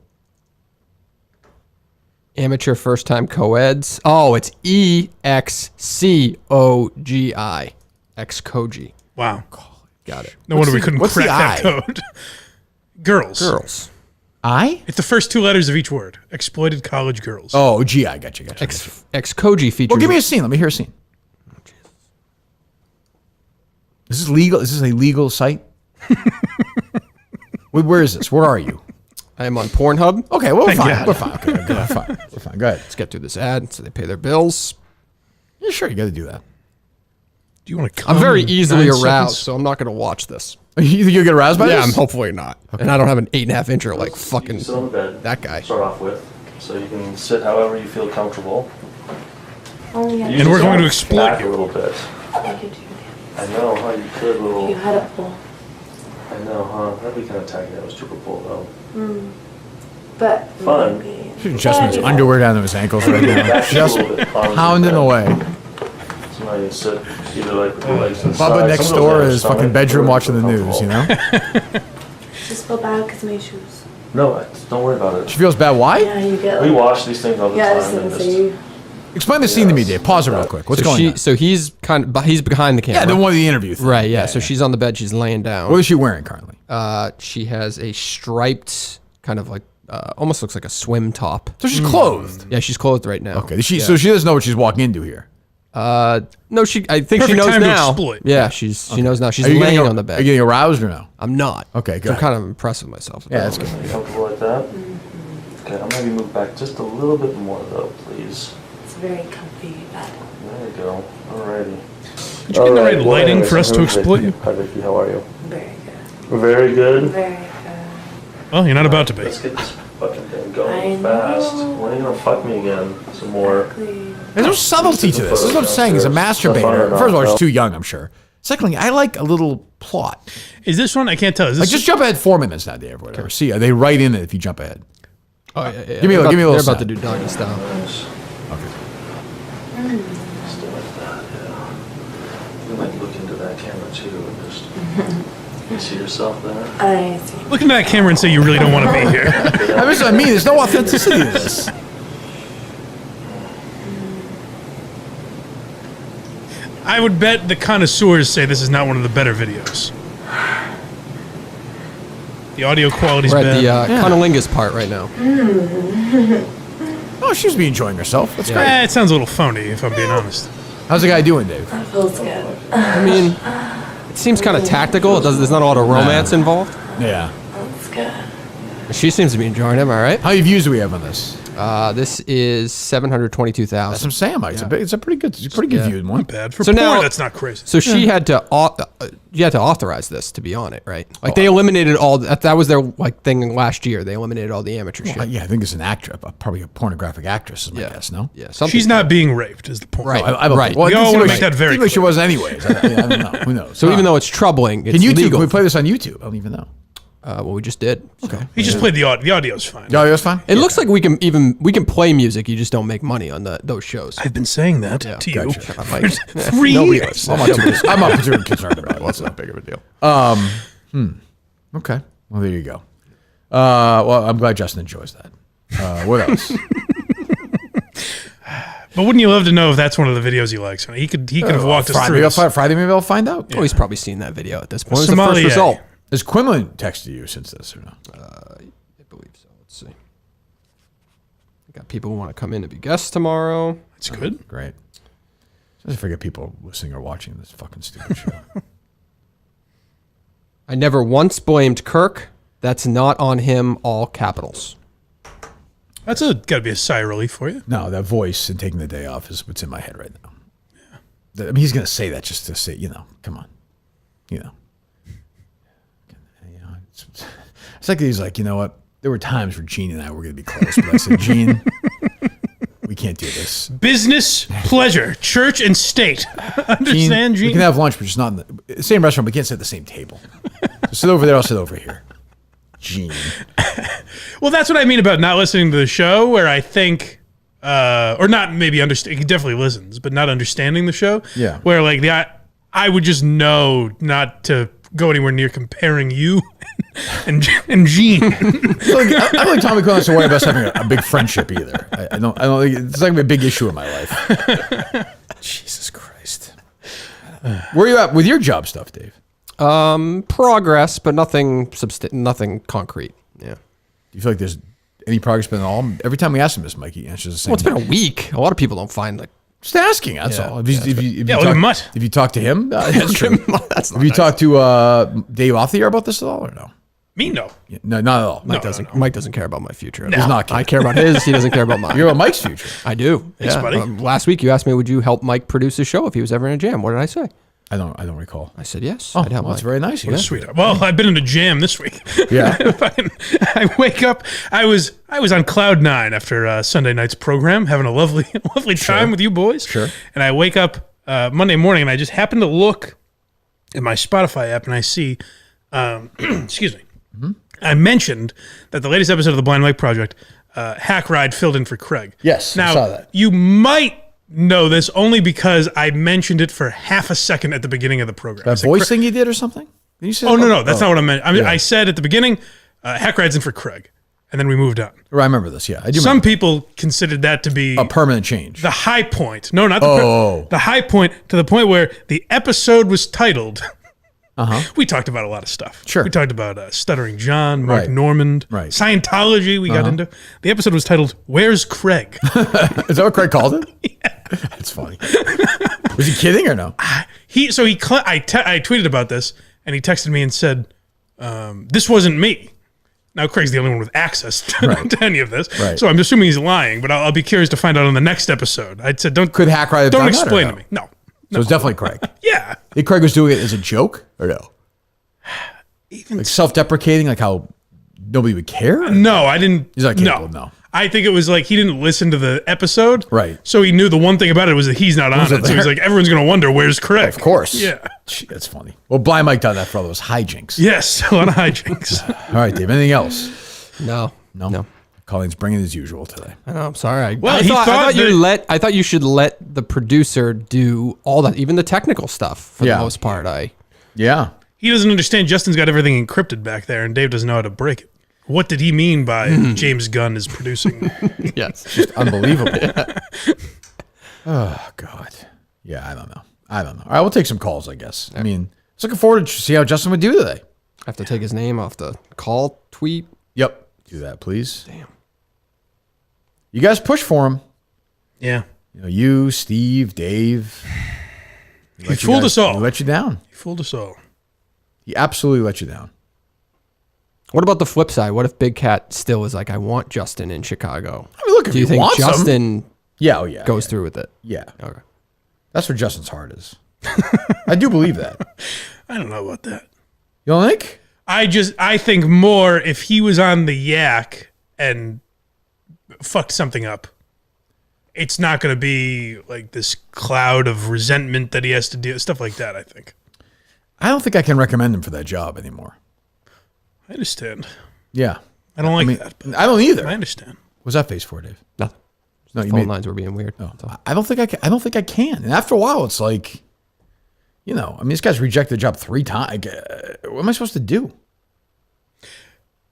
Amateur first-time co-eds. Oh, it's E-X-C-O-G-I. Ex-Koji. Wow. Got it. No wonder we couldn't what's the crack that I? code. Girls. Girls. It's the first two letters of each word. Exploited college girls. Oh, gee, I got you. Ex-Koji features... Well, give me a scene. Let me hear a scene. Is this legal? Is this a legal site? Where is this? Where are you? I am on Pornhub. Okay, well, we're Thank fine. God. We're fine. Okay, we're fine. We're fine. Go ahead. Let's get through this ad so they pay their bills. Yeah, sure, you got to do that. Do you want to I'm very in easily 9 aroused, seconds? so I'm not going to watch this. You think you'll get aroused by Yeah, this? I'm hopefully not. And I don't have an 8.5 incher like fucking Sit on the bed. that guy. Start off with, so you can sit however you feel comfortable. And we're going to exploit back you. a little bit. I know, huh? You could a little. You had a pull. I know, huh? That'd be kind of tacky. That was super pull though. But Fun. Justin's underwear down to his ankles right now. Back Just a little bit. pounding away. So now you sit either like with your legs to the Bubba side. next Some of door those is stomach, fucking bedroom really watching the news, you know? just feel bad because my shoes. No, don't worry about She it. feels bad. Why? Yeah, you get We like. wash these things all the Yeah, I time. was and gonna just- say. Explain the scene to me, Dave. Pause it real quick. What's going on? So he's he's behind the camera. Yeah, the one of the interview thing. Right, yeah. So she's on the bed, she's laying down. What is she wearing currently? She has a striped kind of like almost looks like a swim top. So she's clothed. Yeah, she's clothed right now. Okay. So she doesn't know what she's walking into here. No, I think she Perfect knows time to now. exploit. Yeah, she knows now. She's Are you laying getting- on the Are bed. you getting aroused or no? I'm not. Okay, good. I'm kind of impressed with myself. Yeah, that's good. You comfortable like that? Okay, I'm gonna move back just a little bit more though, please. It's very comfy bed. There you go. Alrighty. Could you get the right lighting for us to exploit you? Hi Vicky, how are you? Very good. Very good. Very good. Well, you're not about to be. Let's get this fucking thing I going know. fast. When are you gonna fuck me again? Some more. There's no subtlety to this. This is what I'm saying. He's a masturbator. First of all, she's too young, I'm sure. Secondly, I like a little plot. Is this one? I can't tell. Is Like, this just jump ahead 4 minutes now, Dave, or whatever. See, they write in it if you jump ahead. Oh, yeah. Give me a little They're about sound. to do doggy style. Stay like that, yeah. You might look into that camera too and just. You see yourself there? I see. look into that camera and say you really don't want to be here? That's what I mean. There's no authenticity to this. I would bet the connoisseurs say this is not one of the better videos. The audio quality's We're bad. at the cunnilingus part right now. Oh, she must be enjoying herself. That's great. It sounds a little phony, if I'm being honest. How's the guy doing, Dave? That feels good. I mean, it seems kind of tactical. There's not a lot of romance involved. Yeah. That's good. She seems to be enjoying it. Am I right? How many views do we have on this? This is 722,000. That's what I'm saying, Mike. It's a pretty good viewed one. Not bad. For So porn, now- that's not crazy. So she had to you had to authorize this to be on it, right? Like they eliminated all that was their like thing last year. They eliminated all the amateur shit. Yeah, I think it's an actress, probably a pornographic actress, is my guess. No. Yeah, something. She's not being raped, is the point. Right. I don't Right. think- Well, We it all seems wanna like make that very seems like she clear. was anyways. I don't know. Who knows? So even though it's troubling, it's can YouTube? legal. Can we play this on YouTube? I don't even know. Well, we just did. Okay. He just played the audio. The audio's fine. Yeah, that's fine. It looks like we can play music. You just don't make money on those shows. I've been saying that to you Gotcha. for Like, 3 nobody years. I'm not particularly concerned about it. Well, it's not big of a deal. Okay. Well, there you go. Well, I'm glad Justin enjoys that. What else? But wouldn't you love to know if that's one of the videos he likes? He could have walked us through. Friday, maybe I'll find out. Oh, he's probably seen that video at this point. It's the Somalia. first result. Has Quinlan texted you since this or no? I believe so. Let's see. Got people who want to come in to be guests tomorrow. That's good. Great. I forget people listening or watching this fucking stupid show. I never once blamed Kirk. That's not on him, all capitals. That's got to be a sigh of relief for you. No, that voice and taking the day off is what's in my head right now. Yeah. I mean, he's going to say that just to say, come on. It's like he's like, you know what? There were times where Gene and I were going to be close, but I said, Gene, we can't do this. Business, pleasure, church, and state. Understand, Gene? We can have lunch, but just not in the same restaurant. We can't sit at the same table. So sit over there, I'll sit over here. Gene. Well, that's what I mean about not listening to the show, where I think, or not maybe understand. He definitely listens, but not understanding the show. Yeah. Where like I would just know not to go anywhere near comparing you and Gene. So, I don't think Tommy Quinlan has to worry about us having a big friendship either. I don't think it's like a big issue in my life. Jesus Christ. Where are you at with your job stuff, Dave? Progress, but nothing concrete. Yeah. Do you feel like there's any progress been at all? Every time we ask him this, Mike, he answers the same. Well, it's been a week. A lot of people don't find like. Just asking, that's all. If you talk to him, that's true. That's not Have you nice. talked to Dave off the air about this at all or no? Me, no. Yeah, no, not at all. Mike doesn't care about my future. He's not kidding. I care about his. He doesn't care about mine. You're about Mike's future. I do. Thanks, buddy. Last week you asked me, would you help Mike produce his show if he was ever in a jam? What did I say? I don't recall. I said yes. Oh, I'd help well, that's Mike. very nice. What a sweetheart. Well, I've been in a jam this week. Yeah. I wake up. I was on cloud 9 after Sunday night's program, having a lovely time with you boys. Sure. And I wake up Monday morning, and I just happen to look at my Spotify app, and I see, excuse me, I mentioned that the latest episode of the Blind Mike Project, Hack Ride filled in for Craig. Yes, now, I saw that. You might know this only because I mentioned it for half a second at the beginning of the program. That voice thing you did or something? Did you say no, that's not what I meant. Yeah. I said at the beginning, Hack Ride's in for Craig, and then we moved on. I remember this, yeah. I do Some remember. people considered that to be A permanent change. the high point. No, not the high point, to the point where the episode was titled. We talked about a lot of stuff. Sure. We talked about Stuttering John, Mark Right. Normand, Right. Scientology we got into. The episode was titled, Where's Craig? Is that what Craig called it? Yeah. That's funny. Was he kidding or no? I tweeted about this, and he texted me and said, this wasn't me. Now, Craig's the only one with access to any of this, Right. so I'm assuming he's lying, but I'll be curious to find out on the next episode. I said, Could Hack Ride have don't done that or explain no? to me. No. So it's definitely Craig. Yeah. Think Craig was doing it as a joke or no? Like self-deprecating, like how nobody would care? No, I didn't. He's not capable, no. I think it was like he didn't listen to the episode. Right. So he knew the one thing about it was that he's not on Wasn't it. So he's there. like, everyone's going to wonder, where's Craig? Of course. Yeah. Gee, that's funny. Well, Blind Mike done that for all those hijinks. Yes, a lot of hijinks. All right, Dave. Anything else? No. Colleen's bringing as usual today. I know. I'm sorry. Well, I he thought thought I thought you should let the producer do all that, even the technical stuff for Yeah. the most part. Yeah. He doesn't understand Justin's got everything encrypted back there, and Dave doesn't know how to break it. What did he mean by James Gunn is producing? Yes. Just unbelievable. Oh, God. Yeah, I don't know. All right, we'll take some calls, I guess. I mean, I was looking forward to see how Justin would do today. Have to take his name off the call tweet. Yep. Do that, please. Damn. You guys push for him. Yeah. You, Steve, Dave. He fooled us all. He let you down. He fooled us all. He absolutely let you down. What about the flip side? What if Big Cat still is like, I want Justin in Chicago? I mean, look, if Do you he think wants him- Justin goes yeah. through with it? Yeah. Okay. That's where Justin's heart is. I do believe that. I don't know about that. You don't think? I think more if he was on the yak and fucked something up. It's not going to be like this cloud of resentment that he has to do, stuff like that, I think. I don't think I can recommend him for that job anymore. I understand. Yeah. I don't like that. But I don't either. I understand. What's that face for, Dave? Nothing. No, The you phone made, lines were being weird. no, I don't think I can. I don't think I can. And after a while, it's like, I mean, this guy's rejected the job 3 times. What am I supposed to do?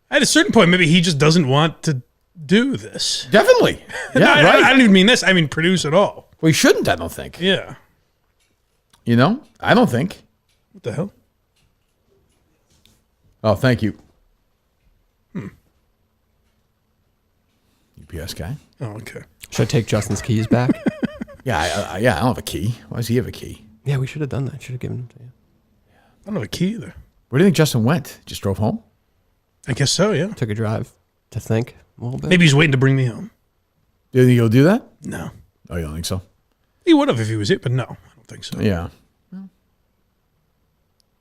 At a certain point, maybe he just doesn't want to do this. Definitely. Yeah, No, right. I don't even mean this. I mean produce it all. Well, he shouldn't, I don't think. Yeah. You know? I don't think. What the hell? Oh, thank you. UPS guy. Oh, okay. Should I take Justin's keys back? Yeah, I don't have a key. Why does he have a key? Yeah, we should have done that. Should have given them to you. I don't have a key either. Where do you think Justin went? Just drove home? I guess so, yeah. Took a drive to think a little bit. Maybe he's waiting to bring me home. Do you think he'll do that? No. Oh, you don't think so? He would have if he was it, but no, I don't think so. Yeah.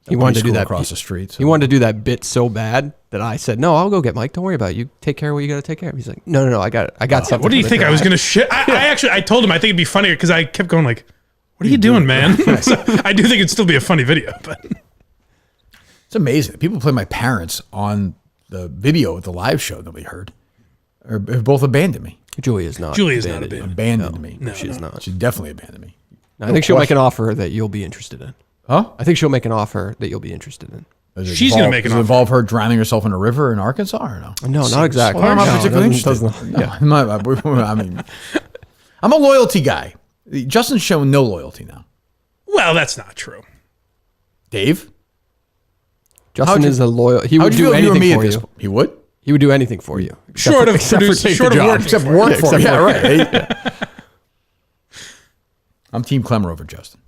He wanted to do School that across the street. So. He wanted to do that bit so bad that I said, "No, I'll go get Mike. Don't worry about it. You take care of what you got to take care of." He's like, "No, I got it. I got something." What do you think? I was going to shit? I told him I think it'd be funnier because I kept going like, what are you doing, man? So I do think it'd still be a funny video, but it's amazing. People play my parents on the video at the live show that we heard, or have both abandoned me. Julie is not. Julie is not abandoned. Abandoned me. No, she's not. She definitely abandoned me. No, I think she'll make an offer that you'll be interested in. Huh? I think she'll make an offer that you'll be interested in. She's going to make an offer. Does it involve her drowning herself in a river in Arkansas or no? No, not exactly. Well, I'm not No, particularly it doesn't- interested. doesn't- No, I mean, I'm a loyalty guy. Justin's showing no loyalty now. well, that's not true. Dave? Justin is a loyal. He How'd would you do feel if you were anything me at for this you. point? He would? He would do anything for you. Short of produce- short of working Except for you. work for Yeah, yeah, except yeah, work. right. I'm Team Clemmer over Justin.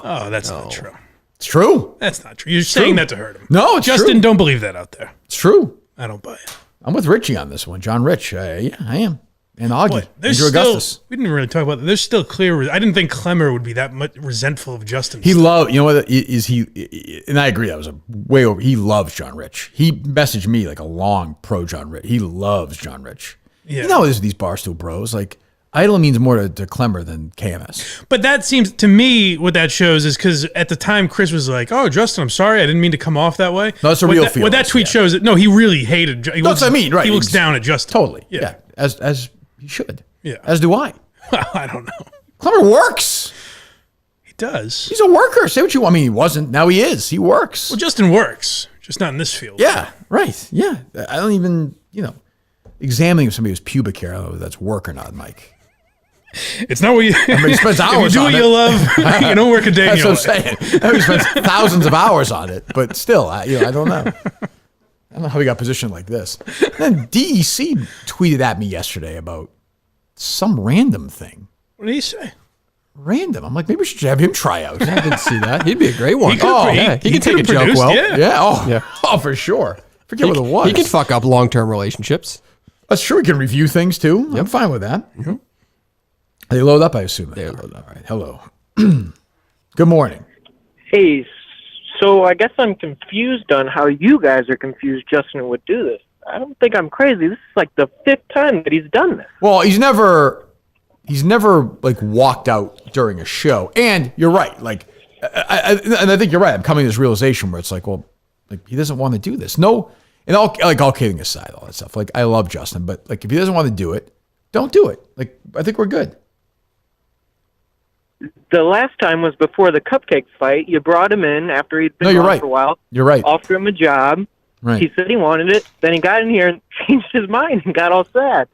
Oh, that's not true. It's true. That's not true. You're saying that to hurt him. No, it's Justin, true. don't believe that out there. It's true. I don't buy it. I'm with Richie on this one. John Rich. Yeah, I am. And Augie. Boy, there's Andrew still, Augustus. we didn't really talk about that. There's still clear. I didn't think Clemmer would be that much resentful of Justin. He loved, you know what, is he, and I agree, that was a way over, he loves John Rich. He messaged me like a long pro John Rich. He loves John Rich. Yeah. You know, there's these Barstool bros, like, idol means more to Clemmer than KMS. But that seems to me what that shows is because at the time Chris was like, "Oh, Justin, I'm sorry, I didn't mean to come off that way." No, that's a what real that, feeling. What that tweet shows that no, he really hated. He That's what I mean, right? He looks down at Justin. Totally. Yeah. Yeah. As he should. Yeah. As do I. Well, I don't know. Clemmer works. He does. He's a worker. Say what you want. I mean, he wasn't. Now he is. He works. Well, Justin works, just not in this field. Yeah. Right. Yeah. I don't even, examining if somebody has pubic hair, I don't know if that's work or not, Mike. It's not what you. He spends hours if you do on what it. you love, you don't work a day in That's your what I'm life. saying. He spends thousands of hours on it, but still, I don't know. I don't know how he got positioned like this. Then DEC tweeted at me yesterday about some random thing. What did he say? Random. I'm like, maybe we should have him try out. I didn't see that. He'd be a great one. He could- he can take a could've joke produced, well. yeah. Yeah. Oh, Yeah. Oh, for sure. Forget what it was. He can fuck up long-term relationships. That's true. We can review things too. I'm fine with that. They load up, I assume. They load up. All right. Hello. Good morning. Hey, so I guess I'm confused on how you guys are confused Justin would do this. I don't think I'm crazy. This is like the 5th time that he's done this. Well, he's never like walked out during a show. And you're right. Like, I think you're right. I'm coming to this realization where it's like, well, like he doesn't want to do this. No, and all kidding aside, all that stuff. Like, I love Justin, but like if he doesn't want to do it, don't do it. Like, I think we're good. The last time was before the cupcake fight. You brought him in after he'd been No, you're gone right. for a while. You're right. Offered him a job. Right. He said he wanted it. Then he got in here and changed his mind and got all sad.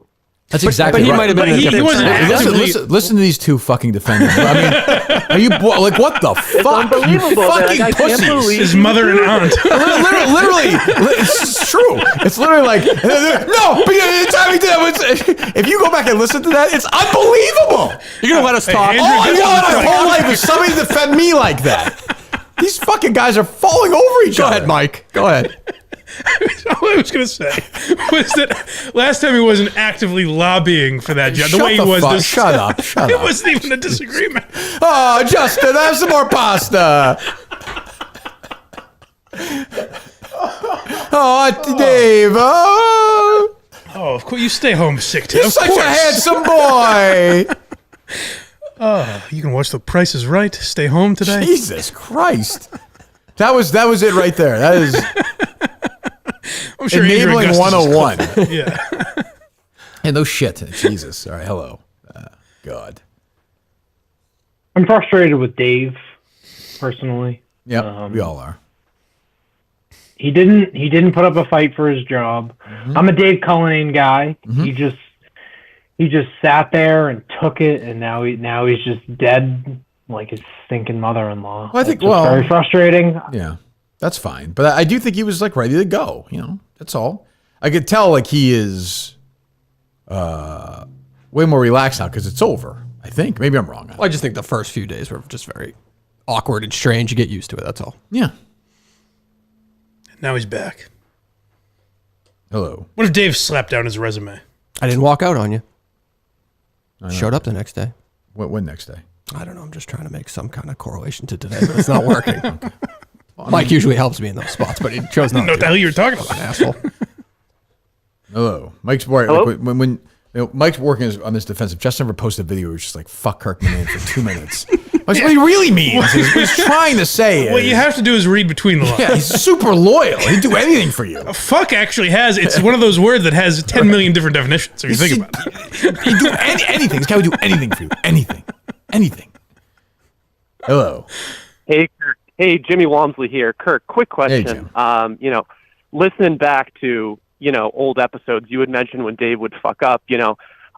That's exactly but he right. might have been in a different wasn't time. actively- Listen to these two fucking defenders. I mean, are you like what the fuck? You unbelievable that fucking I can't pussies. believe- His mother and aunt. Literally, it's true. It's literally like no. But the time he did that, if you go back and listen to that, it's unbelievable. You're gonna let us talk? Andrew, All I this want is my right. whole life is somebody to defend me like that. These fucking guys are falling over each Go other. ahead, Mike. Go ahead. All I was going to say was that last time he wasn't actively lobbying for that job. The Shut way he the was fuck- this. shut up, shut It up. wasn't even a disagreement. Oh, Justin, have some more pasta. Oh, Dave. Oh, Oh, of course. You stay home sick, too. you're Of such course. a handsome boy. Oh, you can watch The Price is Right. Stay home today. Jesus Christ. That was it right there. That is I'm sure Andrew enabling Augustus is 101. Yeah. Hey, no shit. Jesus. All right, hello. God. I'm frustrated with Dave, personally. Yeah, we all are. he didn't put up a fight for his job. I'm a Dave Cullinane guy. He just sat there and took it, and now he's just dead like his stinking mother-in-law. Well, I think very frustrating. Yeah, that's fine. But I do think he was like ready to go. That's all. I could tell like he is way more relaxed now because it's over. I think. Maybe I'm wrong. I just think the first few days were just very awkward and strange. You get used to it. That's all. Yeah. Now he's back. Hello. What if Dave slapped down his resume? I didn't walk out on you. Showed up the next day. When next day? I don't know. I'm just trying to make some kind of correlation to today, but it's not working. Okay. Well, Mike usually helps me in those spots, but he chose not to. I didn't know what the hell you were talking about. Asshole. Hello. Mike's working. Hello? Like, when Mike's working on this defensive, Justin never posted a video where he was just like, fuck Kirk Minnan for 2 minutes. That's what he really means. What he's trying to say What you have to do is read between the lines. Yeah, he's super loyal. He'd do anything for you. Fuck actually it's one of those words that has 10 million different definitions, if you think about it. He'd do anything. This guy would do anything for you. Anything. Hello. Hey, Kirk. Hey, Jimmy Walmsley here. Kirk, quick question. Hey, Jim. Listening back to, old episodes, you would mention when Dave would fuck up,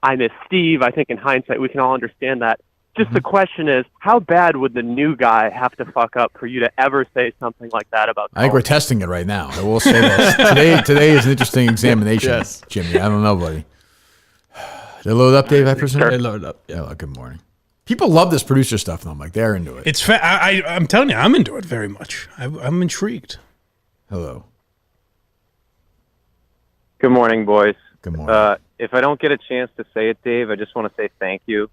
I miss Steve. I think in hindsight, we can all understand that. Just the question is, how bad would the new guy have to fuck up for you to ever say something like that about I think we're testing it right now. I will say this. Today is an interesting examination, Yes. Jimmy. I don't know, buddy. They load up, Dave, I presume? They loaded up. Yeah. Good morning. People love this producer stuff, though. I'm like, they're into it. It's I'm telling you, I'm into it very much. I'm intrigued. Hello. Good morning, boys. Good morning. If I don't get a chance to say it, Dave, I just want to say thank you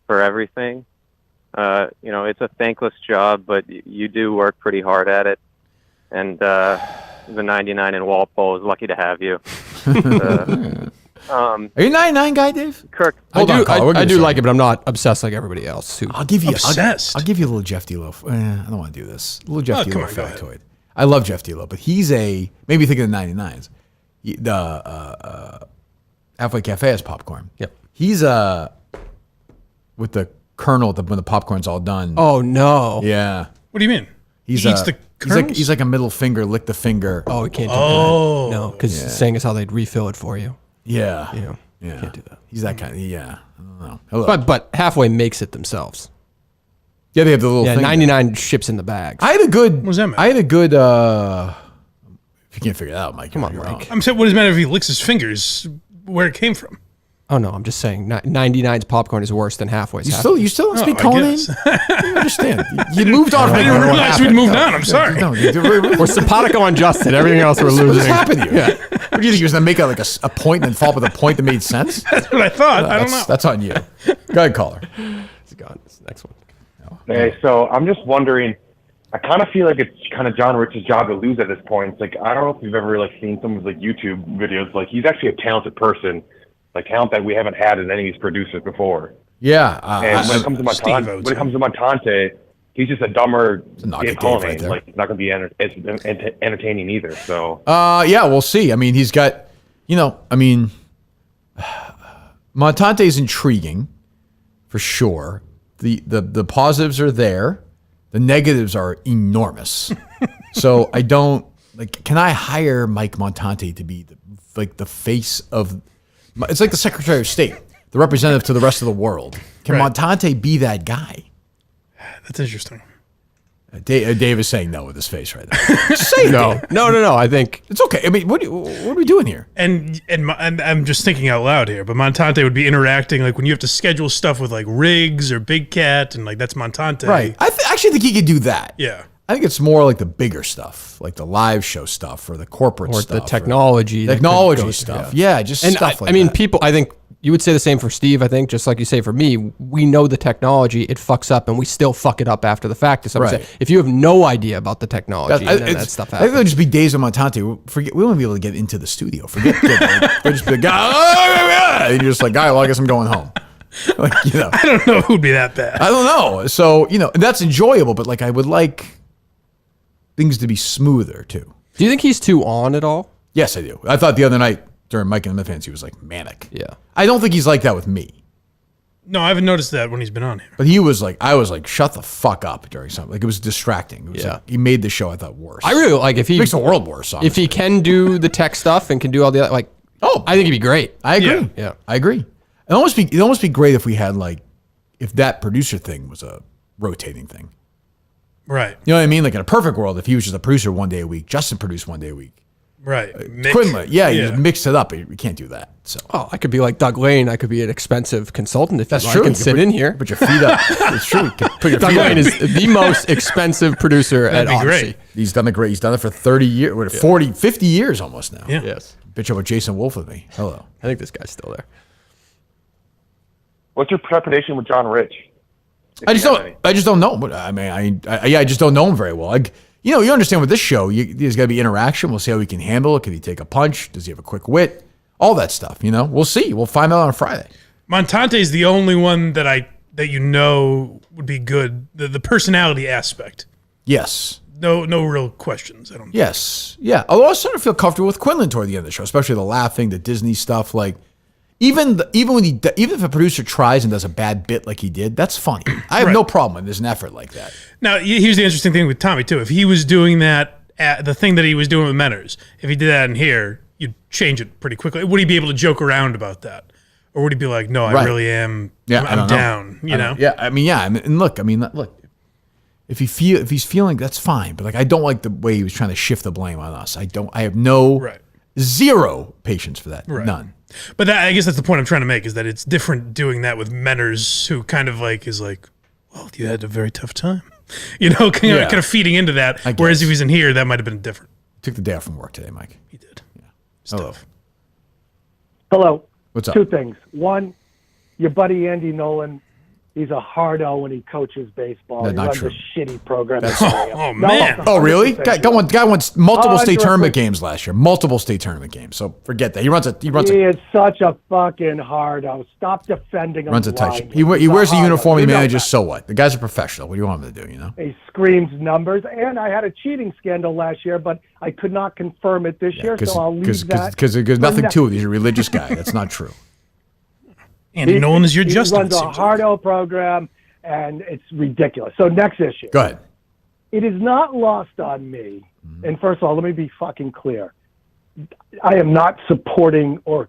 for everything. It's a thankless job, but you do work pretty hard at it. And the 99 in Walpole is lucky to have you. Are you a 99 guy, Dave? Kirk, I do like it, but I'm not obsessed like everybody else. I'll give you obsessed. I'll give you a little Jeff D'Lo. I don't want to do this. A little Jeff D'Lo come on, go ahead. factoid. I love Jeff D'Lo, but he's maybe think of the 99s. The Halfway Cafe has popcorn. Yep. He's with the kernel when the popcorn's all done. Oh no. Yeah. What do you mean? He eats the kernels? He's like a middle finger, lick the finger. Oh, we can't do Oh. that. No, because saying is how they'd refill it for you. Yeah. Yeah. Can't do that. He's that kind of, I don't know. Hello. But Halfway makes it themselves. Yeah, they have the little thing. 99 ships in the bags. I had a good, What does that mean? if you can't figure it out, Mike. Come on, Mike. I'm saying, what does it matter if he licks his fingers? Where it came from? Oh no, I'm just saying 99's popcorn is worse than Halfway's. You still don't speak I Conan? guess. You understand. You moved on. I didn't realize we'd moved on. I'm sorry. No, We're simpatico on Justin. Everything else we're losing. What just happened to you? Yeah. What do you think? He was going to make a point and then follow up with a point that made sense? That's what I thought. I don't know. That's on you. Go ahead, caller. It's gone. It's the next one. Hey, so I'm just wondering, I kind of feel like it's kind of John Rich's job to lose at this point. It's like, I don't know if you've ever seen some of his YouTube videos. He's actually a talented person, talent that we haven't had in any of these producers before. Yeah. And when it comes to Montante, he's just a dumber Dave Cullinane. Right it's not going to be as entertaining either. So. Yeah, we'll see. I mean, he's got, Montante is intriguing, for sure. The positives are there. The negatives are enormous. So I don't can I hire Mike Montante to be the face of, it's like the Secretary of State, the representative to the rest of the world. Can Montante be that guy? That's interesting. Dave is saying no with his face right now. Just say no. No. I think it's okay. I mean, what are we doing here? And I'm just thinking out loud here, but Montante would be interacting when you have to schedule stuff with Riggs or Big Cat, and that's Montante. Right. I actually think he could do that. Yeah. I think it's more the bigger stuff, the live show stuff or the corporate or stuff. The technology. Stuff. Yeah, just stuff that. People, I think you would say the same for Steve, I think, just like you say for me. We know the technology, it fucks up, and we still fuck it up after the fact. If you have no idea about the technology, that stuff happens. I think there'll just be days of Montante. We won't be able to get into the studio. We'll just be and you're just I guess I'm going home. I don't know if it would be that bad. I don't know. So, that's enjoyable, but I would like things to be smoother too. Do you think he's too on at all? Yes, I do. I thought the other night during Mike and the Minifandom, he was manic. Yeah. I don't think he's like that with me. No, I haven't noticed that when he's been on here. But he was like, I was like, shut the fuck up during something. Like, it was distracting. It was like, he made the show, I thought, worse. I really like if he makes the world worse. Honestly. If he can do the tech stuff and can do all the like, I think he'd be great. I agree. Yeah. I agree. It'd almost be great if we had like, if that producer thing was a rotating thing. Right. You know what I mean? Like in a perfect world, if he was just a producer one day a week, Justin produced one day a week. Right. Quinlan, you just mixed it up. We can't do that. So, I could be like Doug Lane. I could be an expensive consultant if that's you true. like and sit in here. Put your feet up. It's true. Put your Doug feet Lane up. is the most expensive producer at That'd be Odyssey. great. He's done it for 30 years, 40, 50 years almost now. Yeah. Yes. Bitch up with Jason Wolf with me. Hello. I think this guy's still there. What's your trepidation with John Rich? I just don't know. But I mean, I just don't know him very well. Like, you understand with this show, there's got to be interaction. We'll see how he can handle it. Can he take a punch? Does he have a quick wit? All that stuff. We'll see. We'll find out on Friday. Montante is the only one that would be good. The personality aspect. Yes. No real questions. I don't. Yes. Yeah. Although I was starting to feel comfortable with Quinlan toward the end of the show, especially the laughing, the Disney stuff. Like, even if a producer tries and does a bad bit like he did, that's funny. I have no problem when there's an effort like that. Now, here's the interesting thing with Tommy too. If he was doing that, the thing that he was doing with Menners, if he did that in here, you'd change it pretty quickly. Would he be able to joke around about that, or would he be like, "No, I really am. Yeah, I'm down." Yeah. I mean, look. If he's feeling, that's fine. But like, I don't like the way he was trying to shift the blame on us. I have zero patience for that. Right. None. But I guess that's the point I'm trying to make, is that it's different doing that with Menners, who kind of like is like, well, you had a very tough time, kind of feeding into that. Whereas if he's in here, that might have been different. Took the day off from work today, Mike. He did. Yeah. Stuff. Hello. What's up? Two things. One, your buddy Andy Nolan, he's a hard-O when he coaches baseball. That's he not runs true. a shitty program. Man. Oh, really? Guy won multiple state 100%. tournament games last year. Multiple state tournament games. So forget that. He runs He is such a fucking hard-O. Stop defending him. runs a tight ship. blindly. He wears a hard-O. uniform. He You know manages. that. So what? The guy's a professional. What do you want him to do? He screams numbers, and I had a cheating scandal last year, but I could not confirm it this year, so I'll leave that. Because there's for nothing next- to it. He's a religious guy. That's not true. Andy Nolan is your he Justin. runs a hard-O program, and it's ridiculous. So next issue. Go ahead. It is not lost on me, Mm-hmm. and first of all, let me be fucking clear. I am not supporting or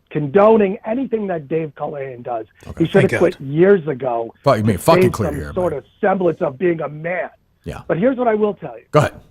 condoning anything that Dave Cullinane does. He should Thank have quit years ago. Fuck, you made to fucking save clear some here, sort of semblance of being a man. Yeah. But here's what I will tell you. Go ahead.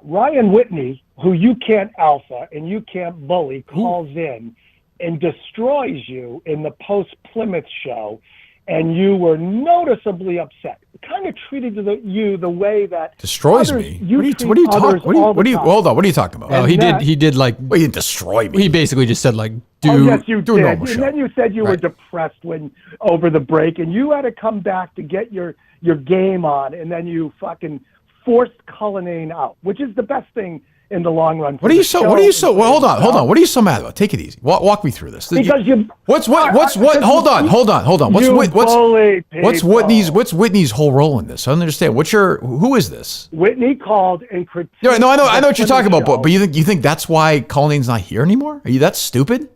Ryan Whitney, who you can't alpha and you can't bully, calls in and destroys you in the post-Plymouth show, and you were noticeably upset. Kind of treated you the way that Destroys others, me. You What are you treat others talking? all the time. Hold on. What are you talking about? Well, he did like. Well, he didn't destroy me. He basically just said like, Oh, yes, you do a did. normal And show. then you said you were Right. depressed over the break, and you had to come back to get your game on, and then you fucking forced Cullinane out, which is the best thing in the long run. What are you so? Well, hold on. What are you so mad about? Take it easy. Walk me through this. Because you. What's Hold on. What's Whitney's whole role in this? I don't understand. Who is this? Whitney called and critiqued. Yeah, no, I know what you're talking about, show. but you think that's why Cullinane's not here anymore? Are you that stupid?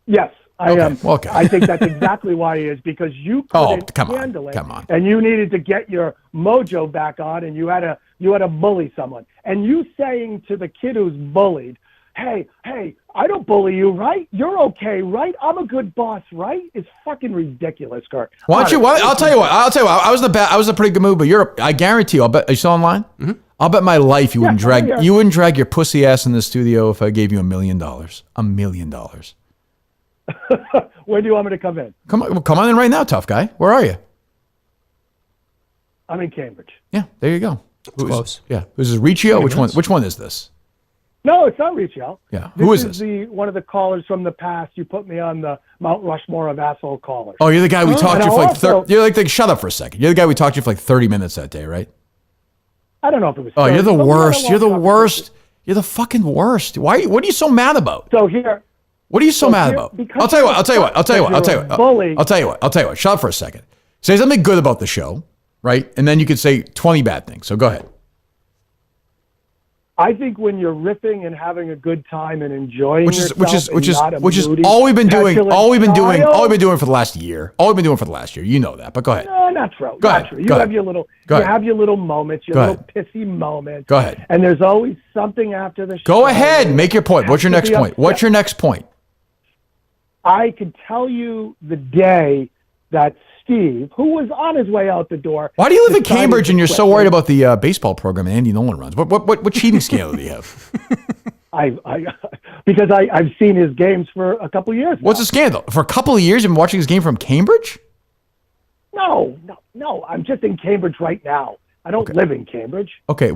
Yes, I am. Okay. I think that's exactly why he is, because you couldn't handle it. Come on. And you needed to get your mojo back on, and you had to bully someone. And you saying to the kid who's bullied, hey, I don't bully you, right? You're okay, right? I'm a good boss, right? It's fucking ridiculous, Kirk. Why don't you? I'll tell you what. I was in a pretty good mood, but I guarantee you. Are you still online? Mm-hmm. I'll bet my life you wouldn't drag your pussy ass in the studio if I gave you $1 million. $1 million. Where do you want me to come in? Come on in right now, tough guy. Where are you? I'm in Cambridge. Yeah, there you go. Close. Yeah. This is Riccio. Which one is this? No, it's not Riccio. Yeah. Who is this? One of the callers from the past. You put me on the Mount Rushmore of asshole callers. Oh, you're the guy we talked to for like also, you're like shut up for a second. You're the guy we talked to for like 30 minutes that day, right? I don't know if it was. Oh, 30, you're the but we had a worst. long You're the conversation. worst. You're the fucking worst. Why? What are you so mad about? So here. What are you so mad about? I'll tell you what. Shut up for a second. Say something good about the show, right? And then you could say 20 bad things. So go ahead. I think when you're riffing and having a good time and enjoying which is moody, all we've been doing, petulant all we've been doing child. for the last year. All we've been doing for the last year. You know that, but go ahead. No, not true. Go Not ahead. true. You Go have ahead. your little, Go you ahead. have your little moments, your Go little pissy moments. Go ahead. And there's always something after the show. Go ahead. Make your point. What's your Have next to be point? upset. What's your next point? I could tell you the day that Steve, who was on his way out the door. Why do you live in decided Cambridge to and you're quit. so worried about the baseball program Andy Nolan runs? What cheating scandal do you have? Because I've seen his games for a couple years. What's the scandal? For a couple of years, you've been watching his game from Cambridge? No. I'm just in Cambridge right now. I don't live in Cambridge. Okay,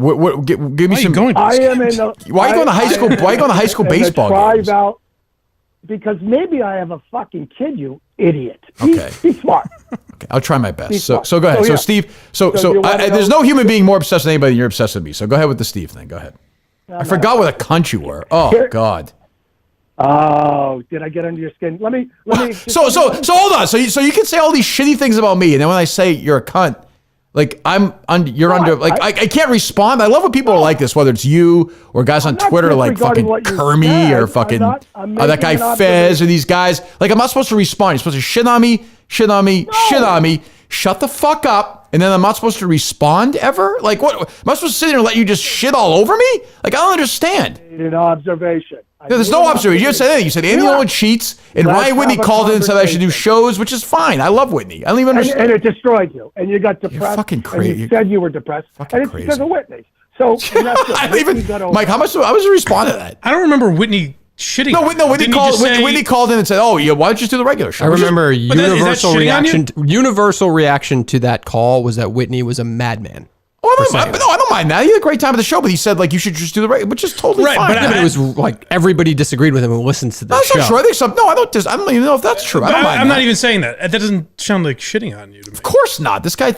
give me some. I am in the. Why are you going to high school? Why are you going to high school baseball games? Out because maybe I have a fucking kid. You idiot. Okay. Be smart. Okay, I'll try my best. Be So smart. go ahead. So, So yeah. Steve, So you wanna there's know- no human being more obsessed with anybody than you're obsessed with me. So go ahead with the Steve thing. Go ahead. I forgot what a cunt you were. Oh Here- God. Oh, did I get under your skin? Let me. So hold on. So you can say all these shitty things about me, and then when I say you're a cunt, like I can't respond. I love when people are like this, whether it's you or guys on not Twitter like fucking disregarding what you Kermie said. or fucking I'm that guy making an Fez or these guys. Like I'm not supposed to respond. You're supposed to shit on me, shit on me. Shut the fuck up. And then I'm not supposed to respond ever? Like what? Am I supposed to sit there and let you just shit all over me? Like I don't understand. An observation. There's no observation. You didn't say anything. You said Andy Nolan cheats, and Let's Ryan Whitney have a called in and said I should do conversation. shows, which is fine. I love Whitney. I don't even And understand. it destroyed you, and you got depressed. fucking And crazy. you said you were depressed, and it's because of Whitney. So and that's good. I don't even, Whitney got over Mike, how much? I was to respond to that. I don't remember Whitney shitting. No, Whitney Didn't he just say- Whitney called in and said, "Oh, yeah, why don't you just do the regular show?" I remember But that- is that universal shitting on you? reaction. Universal reaction to that call was that Whitney was a madman. Oh, I don't mind that. He had a great time at the show, but he said like you should just do the regular, which is totally fine. Yeah, but it was like everybody disagreed with him and listens to the That's show. not true. I think some. No, I don't even know if that's true. I don't mind. I'm not that. even saying that. That doesn't sound like shitting on you to me. Of course not. This guy.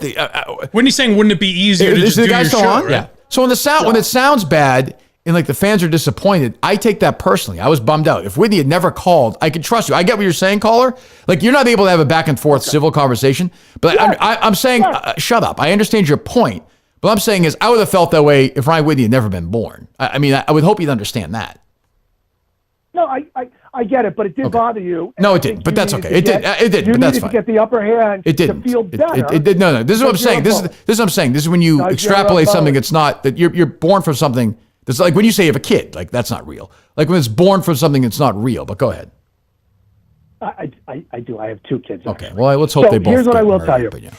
Whitney's saying, wouldn't it be easier to Is just the do guy your still show? on? Right? Yeah. So when when it sounds bad and like the fans are disappointed, I take that personally. I was bummed out. If Whitney had never called, I could trust you. I get what you're saying, caller. Like you're not able to have a back and forth civil conversation. But I'm saying, shut up. I understand your point. What I'm saying is, I would have felt that way if Ryan Whitney had never been born. I mean, I would hope you'd understand that. No, I get it, but it did bother you. No, it didn't. But that's okay. It did. It did. You But that's needed fine. to get the upper hand It didn't. to feel better. It did. No. This is what I'm because you're saying. a This is vote. what I'm saying. This is when you Because you're a extrapolate something. vote. It's not that you're born from something. That's like when you say you have a kid. Like that's not real. Like when it's born from something that's not real. But go ahead. I do. I have two kids. Okay. Well, let's hope So they both. here's what get I will murdered, tell you. But yeah.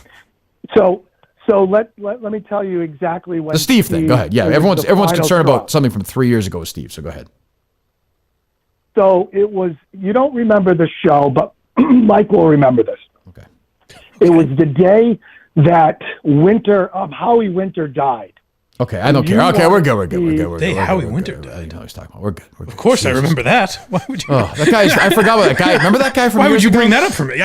So let me tell you exactly when The Steve thing. Go ahead. Yeah. it was Everyone's the concerned final straw. about something from 3 years ago with Steve. So go ahead. So it was. You don't remember the show, but Mike will remember this. Okay. It was the day that Howie Winter died. Okay. I don't care. You Okay. We're good. want We're good. We're Day good. Howie We're Winter good. I didn't know what he's talking about. We're good. Of course, I remember that. Why would you? Oh, that guy. I forgot about that guy. Remember that guy from? Why would years you ago? bring that up for me?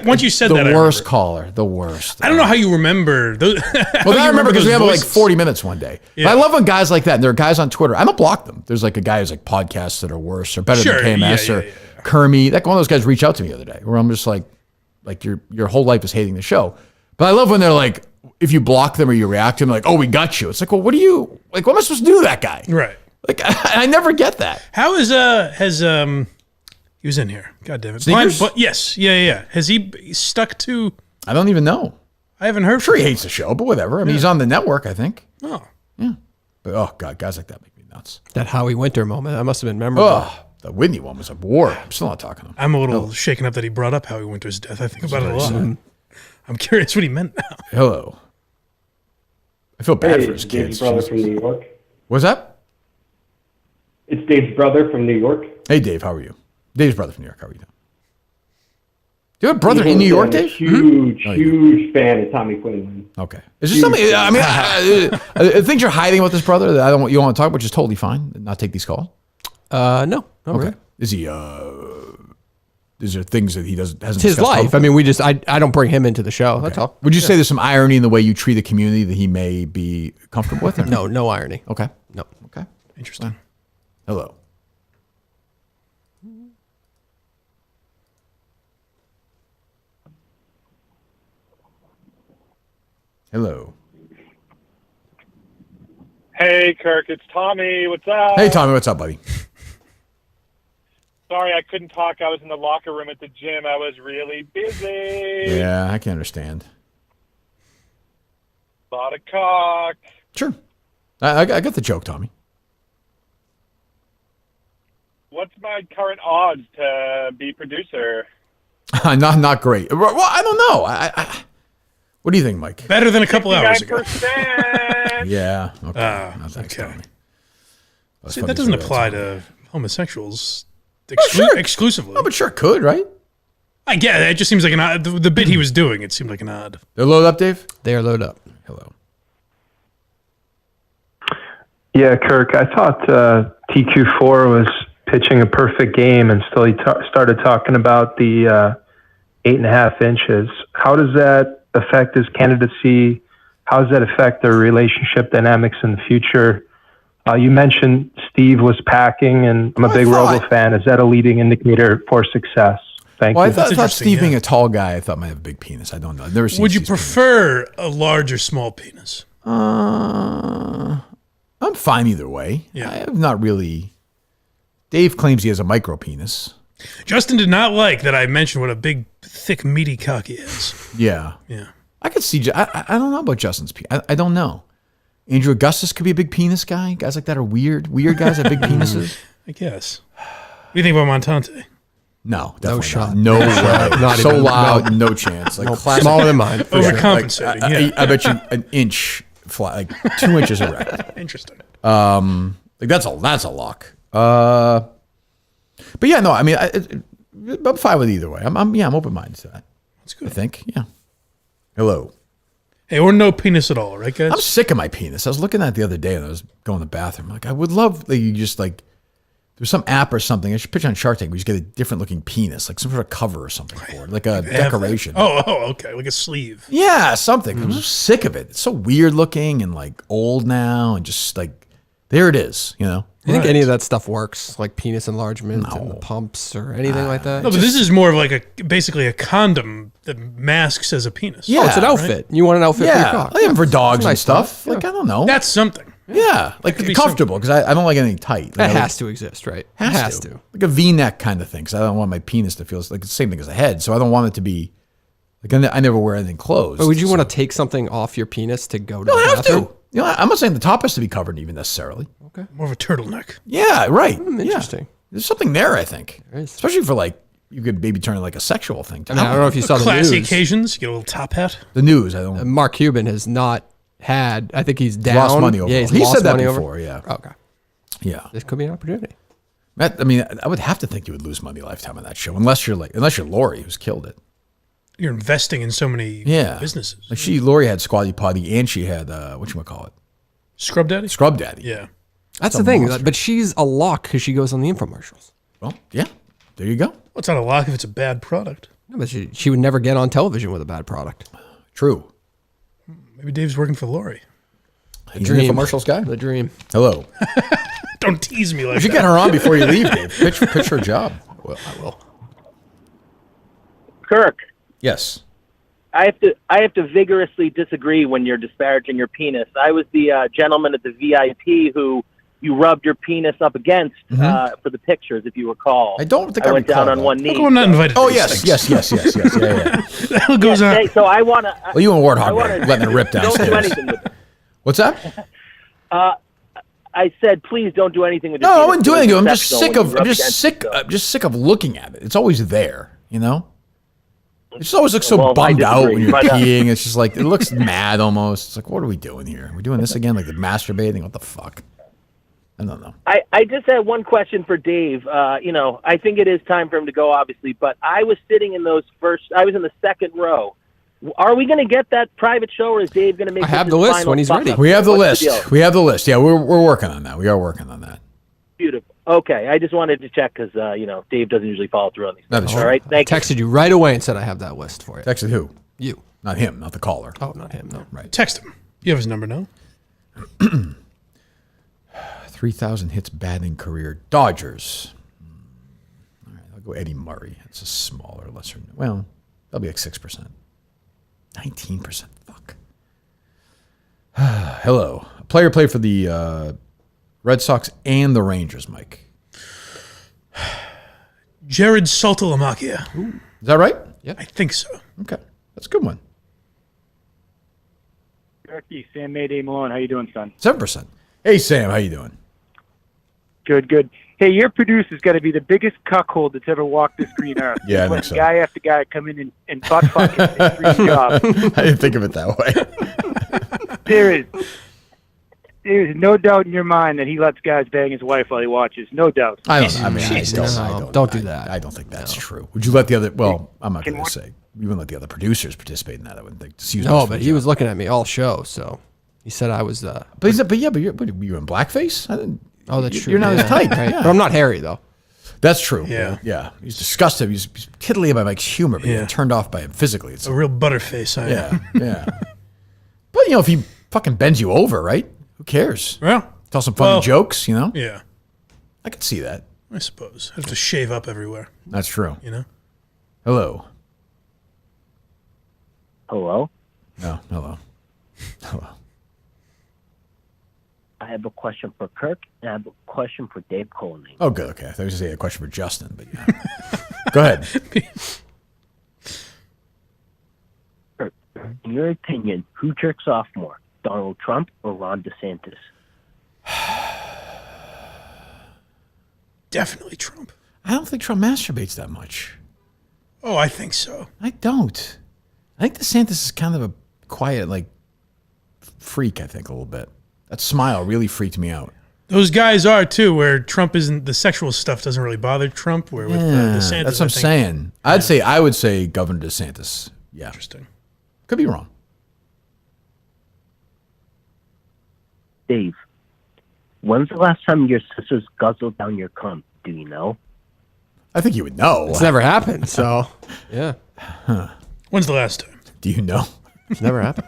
Once you said the that, I worst remember. caller. The worst. I don't know how you remember those. Well, I remember because we have like voices. 40 minutes one day. Yeah. But I love when guys like that. And there are guys on Twitter. I don't block them. There's like a guy who's like podcasts that are worse or better Sure, than KMS yeah, or Kermie. That one of those guys reached out to me the other day where I'm just like your whole life is hating the show. But I love when they're like, if you block them or you react to them, like, oh, we got you. It's like, well, what am I supposed to do to that guy? Right. Like, I never get that. How has he was in here? God damn it. Sneakers? But yes, yeah. Has he stuck to? I don't even know. I haven't heard. I'm sure he hates the show, but whatever. I mean, he's on the network, I think. Oh. Yeah. But oh god, guys like that make me nuts. That Howie Winter moment, that must have been memorable. Oh, the Whitney one was a war. I'm still not talking to him. I'm a little shaken up that he brought up Howie Winter's death. I think about it a lot. sad. I'm curious what he meant now. Hello. I feel bad Hey, for his it's Dave's kids. brother Jesus. from New York. What's that? It's Dave's brother from New York. Hey, Dave, how are you? Dave's brother from New York. How are you doing? Do you have a brother in New York, Dave? Huge fan of Tommy Quinlan. Okay. Is there something? I mean, things you're hiding with this brother that you want to talk about, which is totally fine. Not take these calls. No. Not Okay. really. Is he? Is there things that he hasn't? It's his discussed life. publicly? I mean, I don't bring him into the show. That's all. Would you say there's some irony in the way you treat the community that he may be comfortable with? Or No, no irony. Okay. No. Okay. Interesting. Hello. Hello. Hey, Kirk, it's Tommy. What's up? Hey, Tommy, what's up, buddy? Sorry, I couldn't talk. I was in the locker room at the gym. I was really busy. Yeah, I can understand. A lot of cock. Sure. I got the joke, Tommy. What's my current odds to be producer? Not great. Well, I don't know. What do you think, Mike? Better than a couple hours ago. 69%. Yeah. Okay. No, thanks, okay. Tommy. See, that doesn't apply to homosexuals exclusively. No, but sure, it could, right? I get it. It just seems like an odd. The bit he was doing, it seemed like an odd. They're loaded up, Dave? They are loaded up. Hello. Yeah, Kirk, I thought TQ4 was pitching a perfect game, and still he started talking about the 8.5 inches. How does that affect his candidacy? How does that affect their relationship dynamics in the future? You mentioned Steve was packing, and I'm a big Robo fan. Is that a leading indicator for success? Thank you. I thought Steve being a tall guy, I thought might have a big penis. I don't know. I've never seen. Would you Steve's prefer a large or small penis? I'm fine either way. Yeah. I have not really. Dave claims he has a micro penis. Justin did not like that I mentioned what a big, thick, meaty cock he has. Yeah. Yeah. I could see. I don't know about Justin's penis. I don't know. Andrew Augustus could be a big penis guy. Guys like that are weird. Weird guys have big penises. I guess. What do you think about Montante? No, definitely No shot. No way. Not So even- loud, no. no chance. Like No, classic, smaller than mine, for sure. Overcompensating, Like, I bet you an inch flat, like 2 inches erect. Interesting. Like that's a lock. But yeah, no, I mean, I'm fine with either way. I'm open minded to that. That's good. I think, yeah. Hello. Hey, or no penis at all, right, guys? I'm sick of my penis. I was looking at it the other day and I was going to the bathroom. Like, I would love that you just like, there's some app or something. I should pitch on Shark Tank where you just get a different looking penis, like some sort of cover or something for it, like a decoration. Oh, okay, like a sleeve. Yeah, something. I'm just sick of it. It's so weird looking and like old now and just like, there it is, you know? Do you think any of that stuff works, like penis enlargement and the pumps or anything like that? No, but this is more of like basically a condom that masks as a penis. Yeah, it's an outfit. You want an outfit for your cock. Even for dogs It's and nice stuff. Yeah. Like, I don't know. That's something. Yeah, like could be comfortable because I don't like anything tight. That Like, has to exist, right? has to. Like a V-neck kind of thing because I don't want my penis to feel like the same thing as a head. So I don't want it to be like I never wear anything closed. But would you want to take something off your penis to go to You the don't have bathroom? to. You know, I'm not saying the top has to be covered even necessarily. Okay. More of a turtleneck. Yeah, right. Interesting. There's something there, I think. There is. Especially for like, you could maybe turn it like a sexual thing. I mean, I don't know if you saw the Classy news. occasions, you get a little top hat. The news, I don't. Mark Cuban has not had. I think he's down. Lost money over. Yeah, he's He lost said that money before, over. yeah. Okay. Yeah. This could be an opportunity. I mean, I would have to think you would lose money lifetime on that show, unless you're Lori, who's killed it. You're investing in so many businesses. Like Lori had Squatty Potty and she had whatchamacallit? Scrub Daddy? Scrub Daddy. Yeah. That's a the thing. monster. But she's a lock because she goes on the infomercials. Well, yeah. There you go. Well, it's not a lock if it's a bad product. No, but she would never get on television with a bad product. True. Maybe Dave's working for Lori. He's an infomercials guy. The dream. Hello. Don't tease me like You should that. get her on before you leave, Dave. Pitch her a job. Well, I will. Kirk, Yes. I have to vigorously disagree when you're disparaging your penis. I was the gentleman at the VIP who you rubbed your penis up against for the pictures, if you recall. I don't think I went recall down on that. one knee. How come I'm not invited to Oh, these yes. things? Yeah. The hell goes on? Hey, so I want to. Well, you and Warthog were letting it rip Don't do downstairs. anything with it. What's that? I said, please don't do anything with it. No, I wouldn't do anything. I'm just sick of looking at it. It's always there, you know? It just always looks so Well, I bummed out when you're disagree, but, peeing. It's just like, it looks mad almost. It's like, what are we doing here? We're doing this again? Like the masturbating? What the fuck? I don't know. I just had one question for Dave. I think it is time for him to go, obviously, but I was sitting in I was in the second row. Are we going to get that private show, or is Dave going to make I have this the his list final when he's fuck-up? ready. We have the What's list. deal? We have the list. Yeah, we're working on that. We are working on that. Beautiful. Okay, I just wanted to check because, Dave doesn't usually follow through on these That things. is All true. right, thank you. Texted you right away and said I have that list for you. Texted who? You. Not him, not the caller. Oh, not him. No. Right. Text him. You have his number now. 3,000 hits batting career. Dodgers. All right, I'll go Eddie Murray. It's a smaller, lesser. Well, that'll be like 6%. 19%. Fuck. Hello. A player played for the Red Sox and the Rangers, Mike. Jared Saltalamacchia. Is that right? Yeah. I think so. Okay. That's a good one. Turkey, Sam Mayday Malone. How you doing, son? 7%. Hey, Sam. How you doing? Good. Hey, your producer's got to be the biggest cuckold that's ever walked this green earth. Yeah, I Let think so. Guy after guy come in and butt fuck his dream job. I didn't think of it that way. There is no doubt in your mind that he lets guys bang his wife while he watches. No doubt. I don't know. I mean, Don't do that. I don't think that's true. Would you let the other? Well, I'm not going to say. You wouldn't let the other producers participate in that. I wouldn't think. Just use No, those for but a he job. was looking at me all show, so he said I was the. But you're in blackface. I didn't. Oh, that's true. You're not yeah, his type. right. Yeah. But I'm not hairy though. That's true. Yeah. He's disgusted. He's tiddly by Mike's humor, but he's turned off by him physically. It's A real butterface. I am. yeah. But if he fucking bends you over, right? Who cares? Well, tell some funny jokes. Yeah. I could see that. I suppose. I have to shave up everywhere. That's true. Hello? Hello. No. Hello. Hello. I have a question for Kirk, and I have a question for Dave Coleman. Oh, good. Okay. I thought you were going to say a question for Justin, but yeah. Go ahead. Kirk, in your opinion, who jerks off more, Donald Trump or Ron DeSantis? Definitely Trump. I don't think Trump masturbates that much. Oh, I think so. I don't. I think DeSantis is kind of a quiet, freak, I think, a little bit. That smile really freaked me out. Those guys are too, where Trump isn't, the sexual stuff doesn't really bother Trump, where with DeSantis. That's what I'm saying. I would say Governor DeSantis. Yeah. Interesting. Could be wrong. Dave, when's the last time your sisters guzzled down your cum? Do you know? I think you would know. It's never happened, so yeah. When's the last time? Do you know? It's never happened.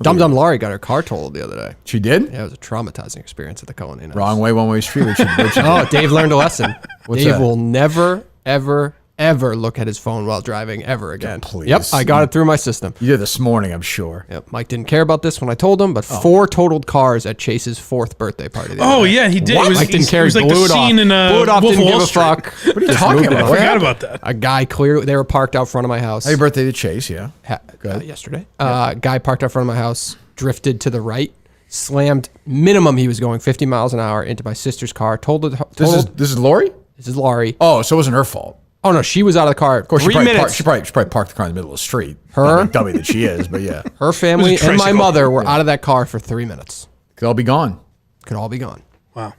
Dum Dum Laurie got her car totaled the other day. She did? Yeah, it was a traumatizing experience at the Cullinan House. Wrong way, one way street. Oh, Dave learned a lesson. What's Dave that? will never, ever, ever look at his phone while driving ever again. Please. Yep, I got it through my system. You did this morning, I'm sure. Yep, Mike didn't care about this when I told him, but 4 totaled cars at Chase's 4th birthday party. The other day. Yeah, he did. What? It was, Mike didn't care. It was like blew the it scene off. in Blew it off, Wolf didn't of give Wall a fuck. Street. What are you Just talking moved it about? on. What I forgot happened? about that. A guy clearly, they were parked out front of my house. Happy birthday to Chase, yeah. Yesterday. Guy parked out front of my house, drifted to the right, slammed minimum. He was going 50 miles an hour into my sister's car. This is Lori? This is Laurie. Oh, so it wasn't her fault. Oh no, she was out of the car. Of course, 3 minutes. She probably parked the car in the middle of the street. Her? Not the dummy that she is, but yeah. Her family and my mother were out of that car for 3 minutes. Could all be gone. Could all be gone. Wow.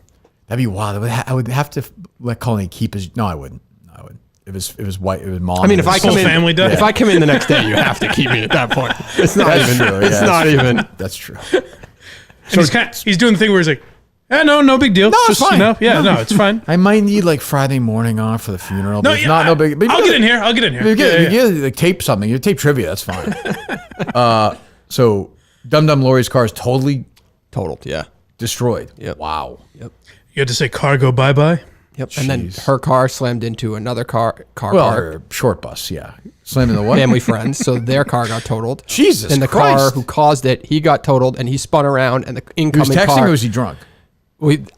That'd be wild. I would have to let Colleen keep his. No, I wouldn't. No, I wouldn't. It was white. It was mom. I mean, if I come in, family does. if I come in the next day, you have to keep me at that point. It's not That's even. true. It's Yeah, not that's even. true. That's true. And he's doing the thing where he's like, no big deal. No, it's Just, fine. no, it's fine. I might need Friday morning off for the funeral. But No, it's yeah, not no big. I'll get in here. I'll get in here. If you get tape something. You tape trivia. That's fine. So Dum Dum Laurie's car is totally totaled. Yeah. Destroyed. Yep. Wow. Yep. You had to say cargo bye-bye? Yep. And then her car slammed into another car. Well, her short bus. Yeah. Slammed into what? Family friends. So their car got totaled. Jesus And the car Christ. who caused it, he got totaled, and he spun around, and the He was incoming texting car. or was he drunk?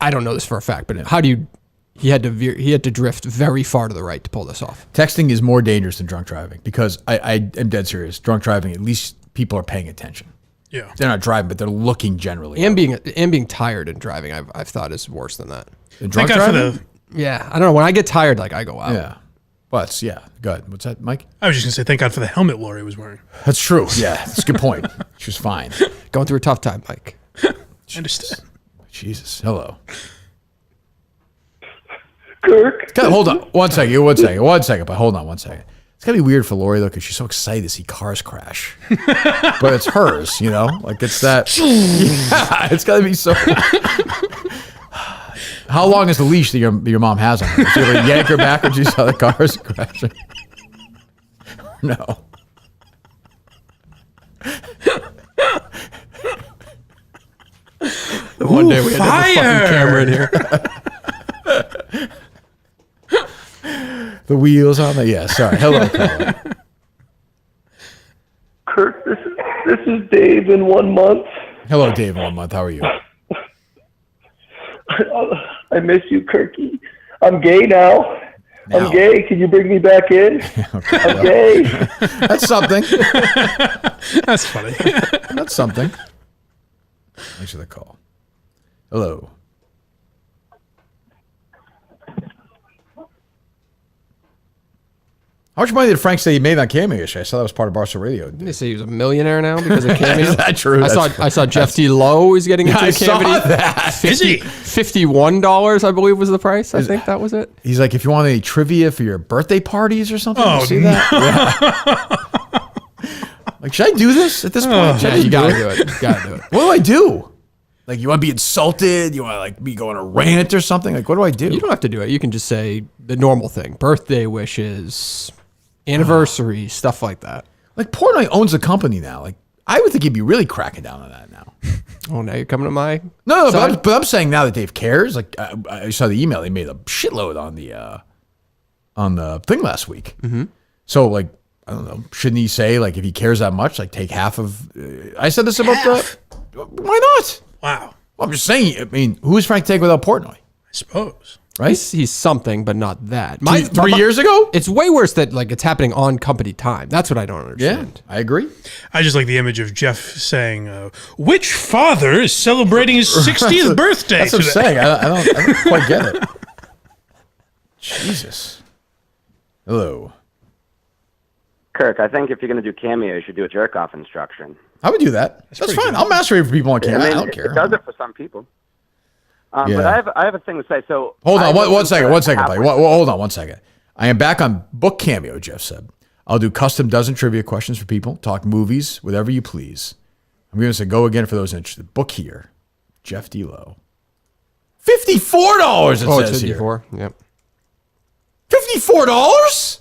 I don't know this for a fact, but how do you? He had to veer. He had to drift very far to the right to pull this off. Texting is more dangerous than drunk driving because I am dead serious. Drunk driving, at least people are paying attention. Yeah. They're not driving, but they're looking generally. And being tired and driving, I've thought is worse than that. Than drunk Thank God for driving? Yeah, I don't know. When I get tired, I go out. Yeah. But yeah, good. What's that, Mike? I was just going to say, thank God for the helmet Lori was wearing. That's true. Yeah, that's a good point. She was fine. Going through a tough time, Mike. I understand. Jesus. Hello. Kirk. Hold on. One second. But hold on one second. It's gotta be weird for Lori though, because she's so excited to see cars crash. But it's hers, it's that. Yeah, it's gotta be so. How long is the leash that your mom has on her? Does she ever yank her back when she saw the cars crashing? No. One day we had to have a fucking camera in here. The wheels on the sorry. Hello, caller. Kirk, this is Dave in 1 month. Hello, Dave 1 month. How are you? I miss you, Kirky. I'm gay now. I'm gay. Can you bring me back in? I'm gay. That's something. That's funny. That's something. Thanks for the call. Hello. How much money did Frank say he made on Cameo yesterday? I saw that was part of Barstool Radio. They say he was a millionaire now because of Cameo. Is that true? I saw Jeff D. Lowe is getting into I the Cameo. saw that. Is he? $51, I believe, was the price. I think that was it. He's like, if you want any trivia for your birthday parties or something, Oh, you see that? Yeah. Like, should I do this at this point? Should I Yeah, just you gotta do do it. You gotta do it. What do I do? Like, you want to be insulted? You want to like be going a rant or something? Like, what do I do? You don't have to do it. You can just say the normal thing: birthday wishes, anniversary, stuff like that. Like, Portnoy owns a company now. Like, I would think he'd be really cracking down on that now. Oh, now you're coming to my No, side? but I'm saying now that Dave cares. Like, I saw the email. They made a shitload on the thing last week. Mm-hmm. So, like, I don't know. Shouldn't he say, like, if he cares that much, like, take half of... I said this about why not? Wow. Well, I'm just saying, I mean, who is Frank take without Portnoy? I suppose. Right? He's something, but not that. 3 years ago? It's way worse that like it's happening on company time. That's what I don't understand. I agree. I just like the image of Jeff saying, which father is celebrating his 60th birthday That's what I'm today? saying. I don't quite get it. Jesus. Hello. Kirk, I think if you're going to do Cameo, you should do a jerk-off instruction. I would do that. That's fine. I'll masturbate for people on camera. I don't care. It does it for some people. But I have a thing to say. So Hold on one second, buddy. halfway- Hold on 1 second. I am back on book Cameo, Jeff said. I'll do custom dozen trivia questions for people, talk movies, whatever you please. I'm going to say go again for those interested. Book here. Jeff D. Lowe. $54 it says it's here. 54. Yep. $54?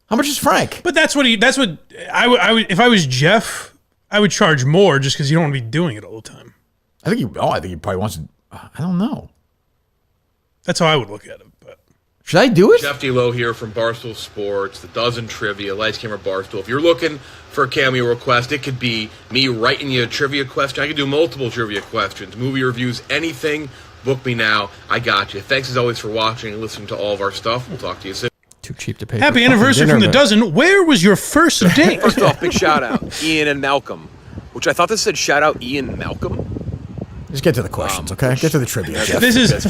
How much is Frank? But that's what I would if I was Jeff, I would charge more just because you don't want to be doing it all the time. I think he probably wants to. I don't know. That's how I would look at it. But should I do it? Jeff D. Lowe here from Barstool Sports, the Dozen Trivia, Lights, Camera, Barstool. If you're looking for a Cameo request, it could be me writing you a trivia question. I could do multiple trivia questions, movie reviews, anything. Book me now. I got you. Thanks as always for watching and listening to all of our stuff. We'll talk to you soon. Too cheap to pay. Happy anniversary from the Dozen. Where was your first date? First off, big shout out, Ian and Malcolm, which I thought this said shout out Ian and Malcolm. Just get to the questions, okay? Get to the trivia. Jeff. This is,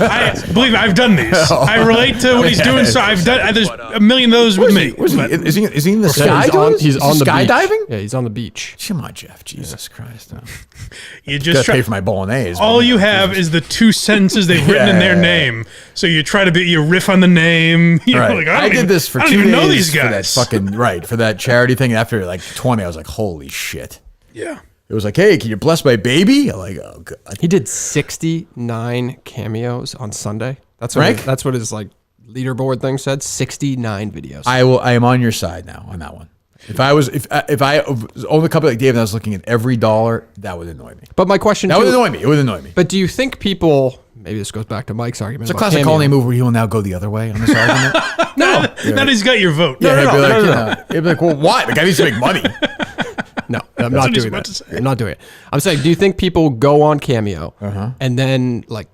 believe me, I've done these. I relate to what he's doing, so I've done. There's a million of those with me. Is he in the sky? He's on the skydiving? Beach. Yeah, he's on the beach. Come on, Jeff. Jesus Christ. No. You Gotta just pay for my bolognese. All you have is the two sentences they've written in their name. So you try to you riff on the name. You're Right. like, I did this for 2 days I don't even know these guys. for that for that charity thing. After like 20, I was like, holy shit. Yeah. It was like, hey, can you bless my baby? I'm like, oh, God. He did 69 cameos on Sunday. That's what Frank? that's what his like leaderboard thing said. 69 videos. I am on your side now on that one. If I owned a company like Dave and I was looking at every dollar, that would annoy me. But my question That would annoy me. It would annoy me. But do you think people? Maybe this goes back to Mike's argument. It's a about classic Cameo. call name move where he will now go the other way on this argument. Now that he's got your vote. Yeah, he'd be like, well, why? The guy needs to make money. No, I'm That's not what he's doing about that. to say. I'm not doing it. I'm saying, do you think people go on Cameo and then like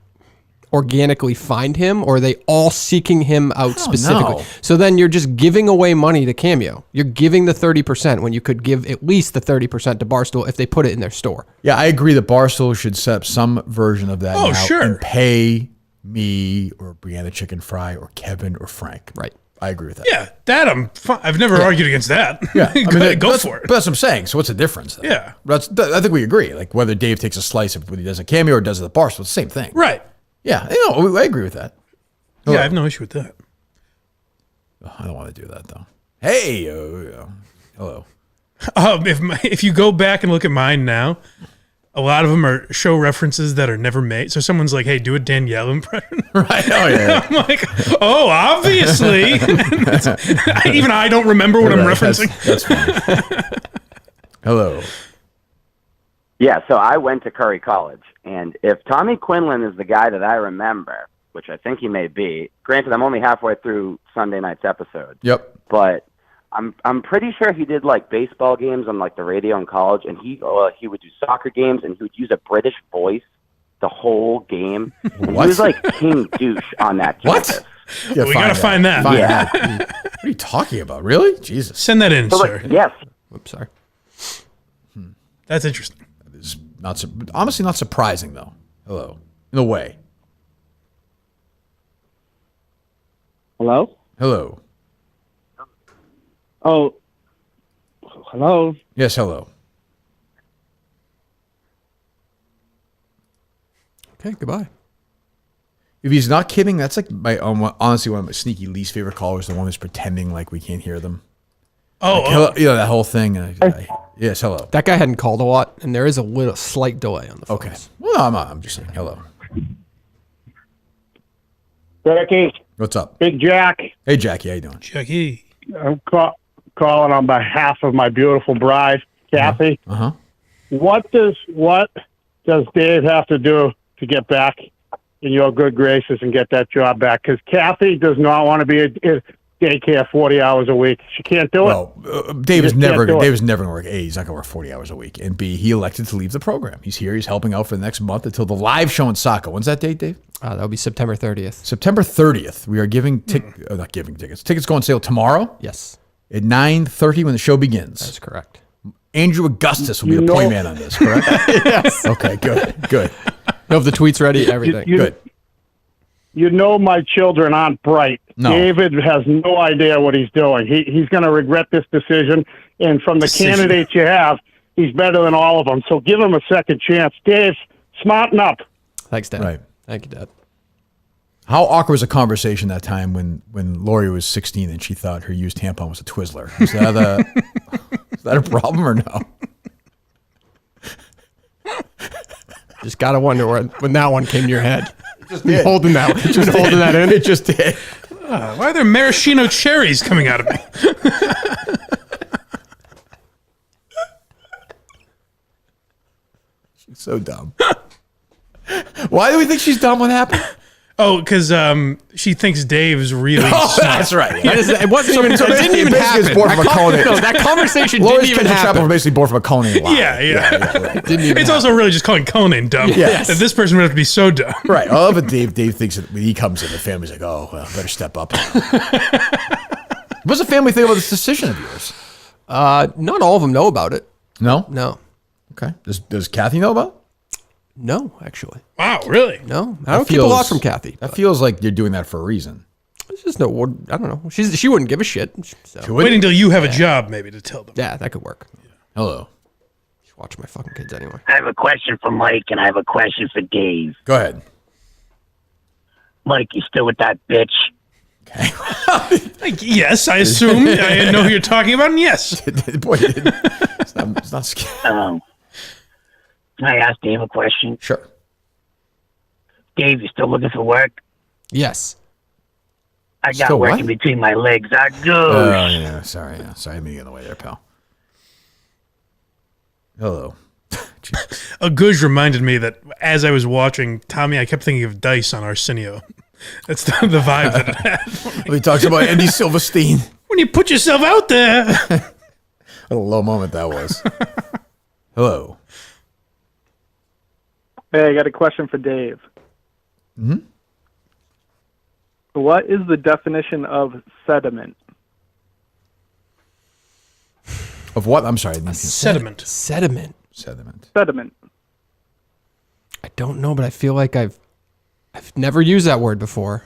organically find him, or are they all seeking him out specifically? know. So then you're just giving away money to Cameo. You're giving the 30% when you could give at least the 30% to Barstool if they put it in their store. Yeah, I agree that Barstool should set up some version of that Oh, now sure. and pay me or Brianna Chicken Fry or Kevin or Frank. Right. I agree with that. Yeah, that I'm fine. I've never argued against that. Yeah, Go that's, for it. But that's what I'm saying. So what's the difference? Though? Yeah. I think we agree. Like whether Dave takes a slice of when he does a Cameo or does it at the Barstool, it's the same thing. Right. Yeah, I agree with that. Yeah, I have no issue with that. Oh, I don't want to do that though. Hey, hello. If you go back and look at mine now, a lot of them are show references that are never made. So someone's like, "Hey, do a Danielle impression." Right. Oh yeah. I'm like, "Oh, obviously." Even I don't remember what I'm referencing. That's funny. Hello. Yeah, so I went to Curry College, and if Tommy Quinlan is the guy that I remember, which I think he may be, granted I'm only halfway through Sunday night's episode. Yep. But I'm pretty sure he did like baseball games on like the radio in college, and he would do soccer games, and he would use a British voice the whole game. And he was like King Douche on that campus. Yeah, we gotta find that. What are you talking about? Really? Jesus. Send that in, sir. Yes. Oops, sorry. That's interesting. That is not honestly not surprising though. Hello. In a way. Hello? Hello. Oh, hello? Yes, hello. Okay, goodbye. If he's not kidding, that's like honestly one of my sneaky least favorite callers, the one who's pretending like we can't hear them. Oh, like, hello, you know, that whole thing. Yes, hello. That guy hadn't called a lot, and there is a little slight delay on the phone. Okay. Well, no, I'm just saying hello. Becky. What's up? Big Jack. Hey, Jackie, how you doing? Jackie. I'm calling on behalf of my beautiful bride, Kathy. Uh-huh. What does Dave have to do to get back in your good graces and get that job back? Because Kathy does not want to be a daycare 40 hours a week. She can't do it. Dave is never going to work. A, he's not going to work 40 hours a week. And B, he elected to leave the program. He's here. He's helping out for the next month until the live show in Saco. When's that date, Dave? That'll be September 30th. September 30th. We are giving not giving tickets. Tickets go on sale tomorrow. Yes. At 9:30 when the show begins. That's correct. Andrew Augustus will be the point man on this, correct? Yes. Okay, good. You have the tweets ready, everything. Good. You know my children aren't bright. No. David has no idea what he's doing. He's going to regret this decision. And from the candidates you have, he's better than all of them. So give him a second chance. Dave, smarten up. Thanks, Dad. Right. Thank you, Dad. How awkward was the conversation that time when Lori was 16 and she thought her used tampon was a Twizzler? Is that a problem or no? Just gotta wonder when that one came to your head. Just been holding that. Just holding that in. It just did. Why are there maraschino cherries coming out of me? She's so dumb. Why do we think she's dumb? What happened? Oh, because she thinks Dave's really smart. That's right. Yeah. It wasn't even. It didn't even happen. That conversation didn't even happen. We're basically born from a Conan lie. Yeah. Right. Didn't even It's also really just calling Conan dumb. Yes. That this person would have to be so dumb. Right. All of it, Dave thinks that when he comes in, the family's like, oh, well, better step up. What's the family think about this decision of yours? Not all of them know about it. No? No. Okay. Does Kathy know about it? No, actually. Wow, really? No. I don't keep a lot from Kathy. That feels like you're doing that for a reason. It's just I don't know. She wouldn't give a shit. So. Wait until you have a job, maybe, to tell them. Yeah, that could work. Yeah. Hello. Just watch my fucking kids anyway. I have a question for Mike, and I have a question for Dave. Go ahead. Mike, you still with that bitch? Yes, I assumed. I know who you're talking about, and yes. Boy, it's not scary. Can I ask Dave a question? Sure. Dave, you still looking for work? Yes. I got Still work what? in between my legs. I go. Oh, yeah. Sorry. Yeah. Sorry. I'm getting in the way there, pal. Hello. A Guj reminded me that as I was watching Tommy, I kept thinking of Dice on Arsenio. That's the vibe that it had. He talks about Andy Silverstein. When you put yourself out there. What a low moment that was. Hello. Hey, I got a question for Dave. Hmm? What is the definition of sediment? Of what? I'm sorry. Sediment. Sediment. Sediment. I don't know, but I feel like I've never used that word before.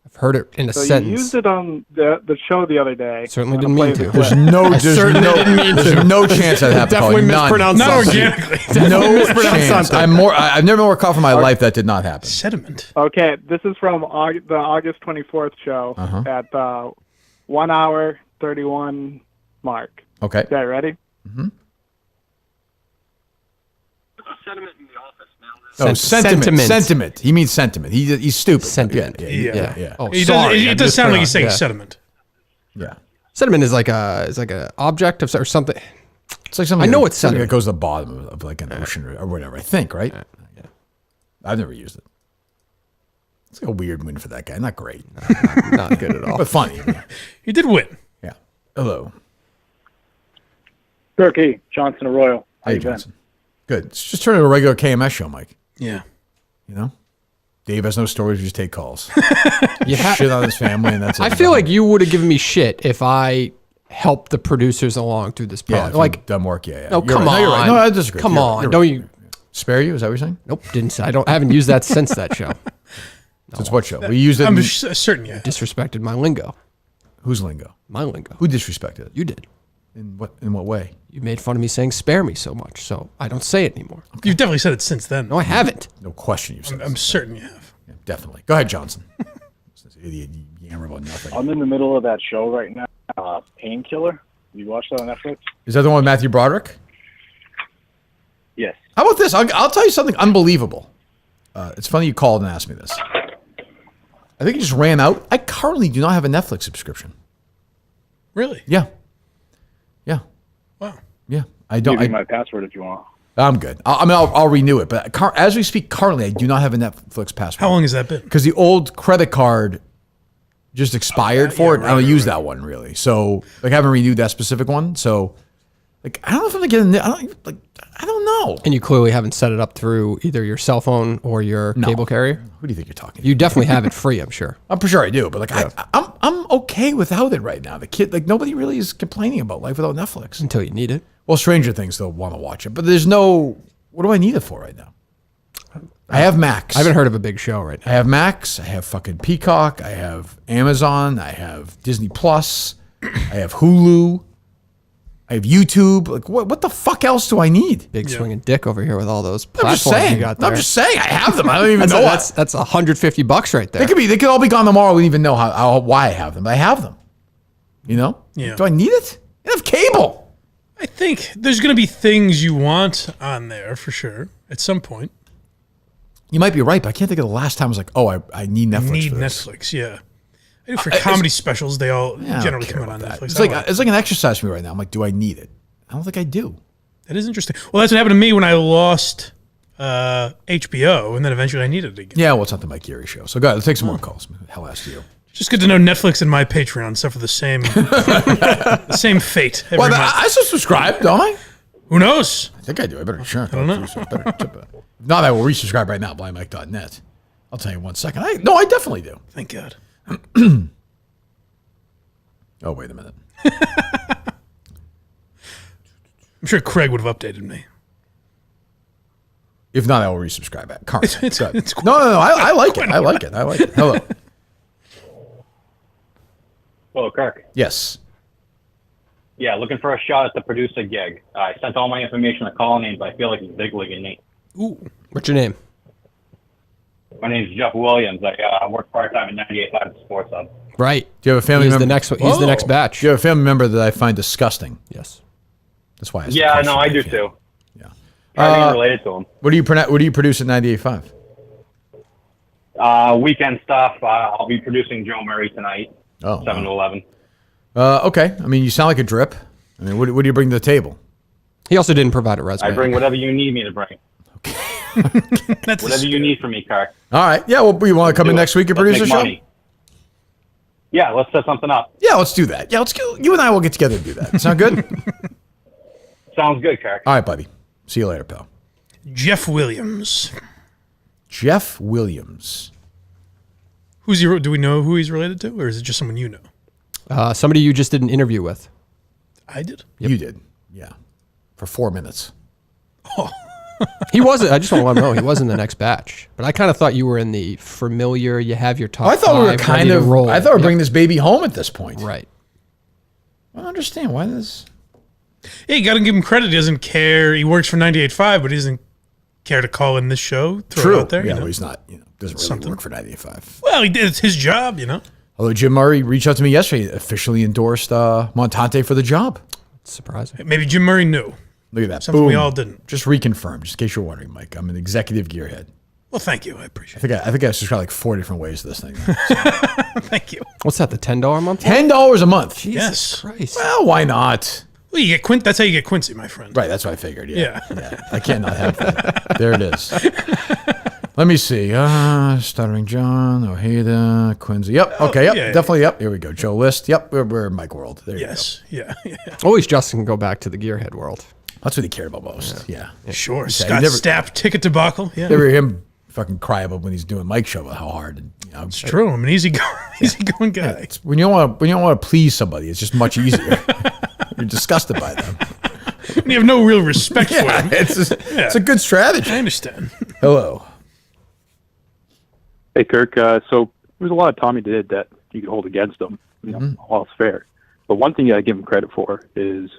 I've heard it in a So sentence. you used it on the show the other day. Certainly on didn't a mean play to. the There's clip. no, no chance that happened. Definitely mispronounced Not something. organically. No mispronounced chance. something. I've never been more confident in my life that did not happen. Sediment. Okay, this is from the August 24th show at the 1 hour 31 mark. Okay. Okay, ready? Mm-hmm. Sediment in the office now. Oh, sentiment. He means sentiment. He's stupid. Sentiment. Yeah. Oh, It sorry. does sound like he's saying mispronounced. sediment. Yeah. Sediment is like a object of or something. It's like something. I know it's something that sediment. goes to the bottom of like an ocean or whatever. I think, right? Yeah. I've never used it. It's like a weird win for that guy. Not great. Not good at all. But funny. You did win. Yeah. Hello. Turkey, Johnson Arroyo. How Hey, you been? Johnson. Good. It's just turning into a regular KMS show, Mike. Yeah. You know? Dave has no stories. We just take calls. You ha- Shit on his family, and that's it. I feel like you would have given me shit if I helped the producers along through this Yeah, process. if like, you done work, yeah. No, You're come right. on. No, you're right. No, I disagree. Come You're- on. you're Don't right. you? Spare you? Is that what you're saying? Nope, didn't say. I haven't used that since that show. Since what show? We used it. I'm in- certain, yeah. Disrespected my lingo. Whose lingo? My lingo. Who disrespected it? You did. In what way? You made fun of me saying "spare me" so much, so I don't say it anymore. You've definitely said it since then. No, I haven't. No question you've said I'm certain you have. Yeah, definitely. Go ahead, Johnson. This idiot yammer about nothing. I'm in the middle of that show right now, Painkiller. You watch that on Netflix? Is that the one with Matthew Broderick? Yes. How about this? I'll tell you something unbelievable. It's funny you called and asked me this. I think it just ran out. I currently do not have a Netflix subscription. Really? Yeah. Yeah. Wow. Yeah. I don't. Give you my password if you want. I'm good. I'll renew it. But as we speak, currently, I do not have a Netflix password. How long has that been? Because the old credit card just expired for it. I don't use that one really. So like, I haven't renewed that specific one. So like, I don't know if I'm gonna get in. I don't know. And you clearly haven't set it up through either your cell phone or your cable carrier. Who do you think you're talking You definitely have it free, I'm sure. I'm pretty sure I do, but like I'm okay without it right now. The kid, like nobody really is complaining about life without Netflix until you need it. Well, Stranger Things they'll want to watch it, but there's no. What do I need it for right now? I have Max. I haven't heard of a big show right now. I have Max. I have fucking Peacock. I have Amazon. I have Disney Plus. I have Hulu. I have YouTube. Like what the fuck else do I need? Big swinging dick over here with all those I'm just platforms saying. you got there. I'm just saying. I have them. I don't even know. That's $150 right there. They could all be gone tomorrow. We don't even know why I have them. But I have them. You know? Yeah. Do I need it? I have cable. I think there's going to be things you want on there for sure at some point. You might be right, but I can't think of the last time I was like, oh, I need Netflix. Need for this. Netflix, yeah. I do for comedy specials, they all Yeah, I don't generally care come out on about that. Netflix. It's like an exercise for me right now. I'm like, do I need it? I don't think I do. That is interesting. Well, that's what happened to me when I lost HBO, and then eventually I needed it again. Yeah, well, it's not the Mike Geary show. So go ahead, let's take some more calls. Hell asked you. Just good to know Netflix and my Patreon suffer the same the same fate every Well, month. I still subscribe, don't I? Who knows? I think I do. I better sure. I don't know. Not I will resubscribe right now, blindmike.net. I'll tell you 1 second. I definitely do. Thank God. Oh, wait a minute. I'm sure Craig would have updated me. If not, I will resubscribe back. Currently. It's Go ahead. No, I like it. I like it. I like it. Hello. Hello, Kirk. Yes. Yeah, looking for a shot at the producer gig. I sent all my information to Colonnade, but I feel like it's bigwigging me. Ooh. What's your name? My name's Jeff Williams. I work part-time at 98.5 Sports Hub. Right. Do you have a family He's member? the next one. He's the next batch. Do you have a family member that I find disgusting? Yes. That's why I Yeah, no, I do too. Yeah. I'm related to him. What do you produce at 98.5? Weekend stuff. I'll be producing Joe Murray tonight. Oh, 7 to 11. Okay. I mean, you sound like a drip. I mean, what do you bring to the table? He also didn't provide a resume. I bring whatever you need me to bring. Whatever you need from me, Kirk. All right. Yeah. Well, you want to come in next week and Let's produce a make show? money. Yeah, let's set something up. Yeah, let's do that. Yeah, you and I will get together and do that. Sound good? Sounds good, Kirk. All right, buddy. See you later, pal. Jeff Williams. Jeff Williams. Who's he? Do we know who he's related to, or is it just someone you know? Somebody you just did an interview with. I did. Yep. You did. Yeah. For 4 minutes. He wasn't. I just want to let him know he was in the next batch. But I kind of thought you were in the familiar. You have your top. I thought we were five kind ready to of. roll. I thought we were Yep. bringing this baby home at this point. Right. I don't understand why this. Yeah, you got to give him credit. He doesn't care. He works for 98.5, but he doesn't care to call in this show. Throw True. it out there. Yeah, you know? well, he's not. Doesn't really work for 98.5. Well, he did. It's his job, you know. Although Jim Murray reached out to me yesterday, officially endorsed Montante for the job. It's surprising. Maybe Jim Murray knew. Look at that. Something we Boom. all didn't. Just reconfirmed, just in case you're wondering, Mike. I'm an executive gearhead. Well, thank you. I appreciate I think I subscribe like 4 different ways to this thing. it. Thank you. What's that? The $10 a month? $10 a month. Jesus Yes. Christ. Well, why not? Well, you get That's how you get Quincy, my friend. Right, that's what I figured. Yeah. Yeah. I can't not have that. There it is. Let me see. Stuttering John, Ojeda, Quincy. Yep. Okay. Yep. yeah, Definitely. Yep. Here we go. Joe List. Yep. We're in Mike World. There you go. Yeah. Always Justin can go back to the Gearhead world. That's what he cared about most. Yeah. Sure. Okay, Scott Stapp ticket debacle. Yeah. Never hear him fucking cry about when he's doing Mike's show about how hard. And, it's true. I'm an easygoing guy. Yeah, when you don't want to please somebody, it's just much easier. You're disgusted by them. You have no real respect for him. It's a good strategy. I understand. Hello. Hey, Kirk. So there's a lot of Tommy did that you could hold against him. You know, all is fair. But one thing I give him credit for is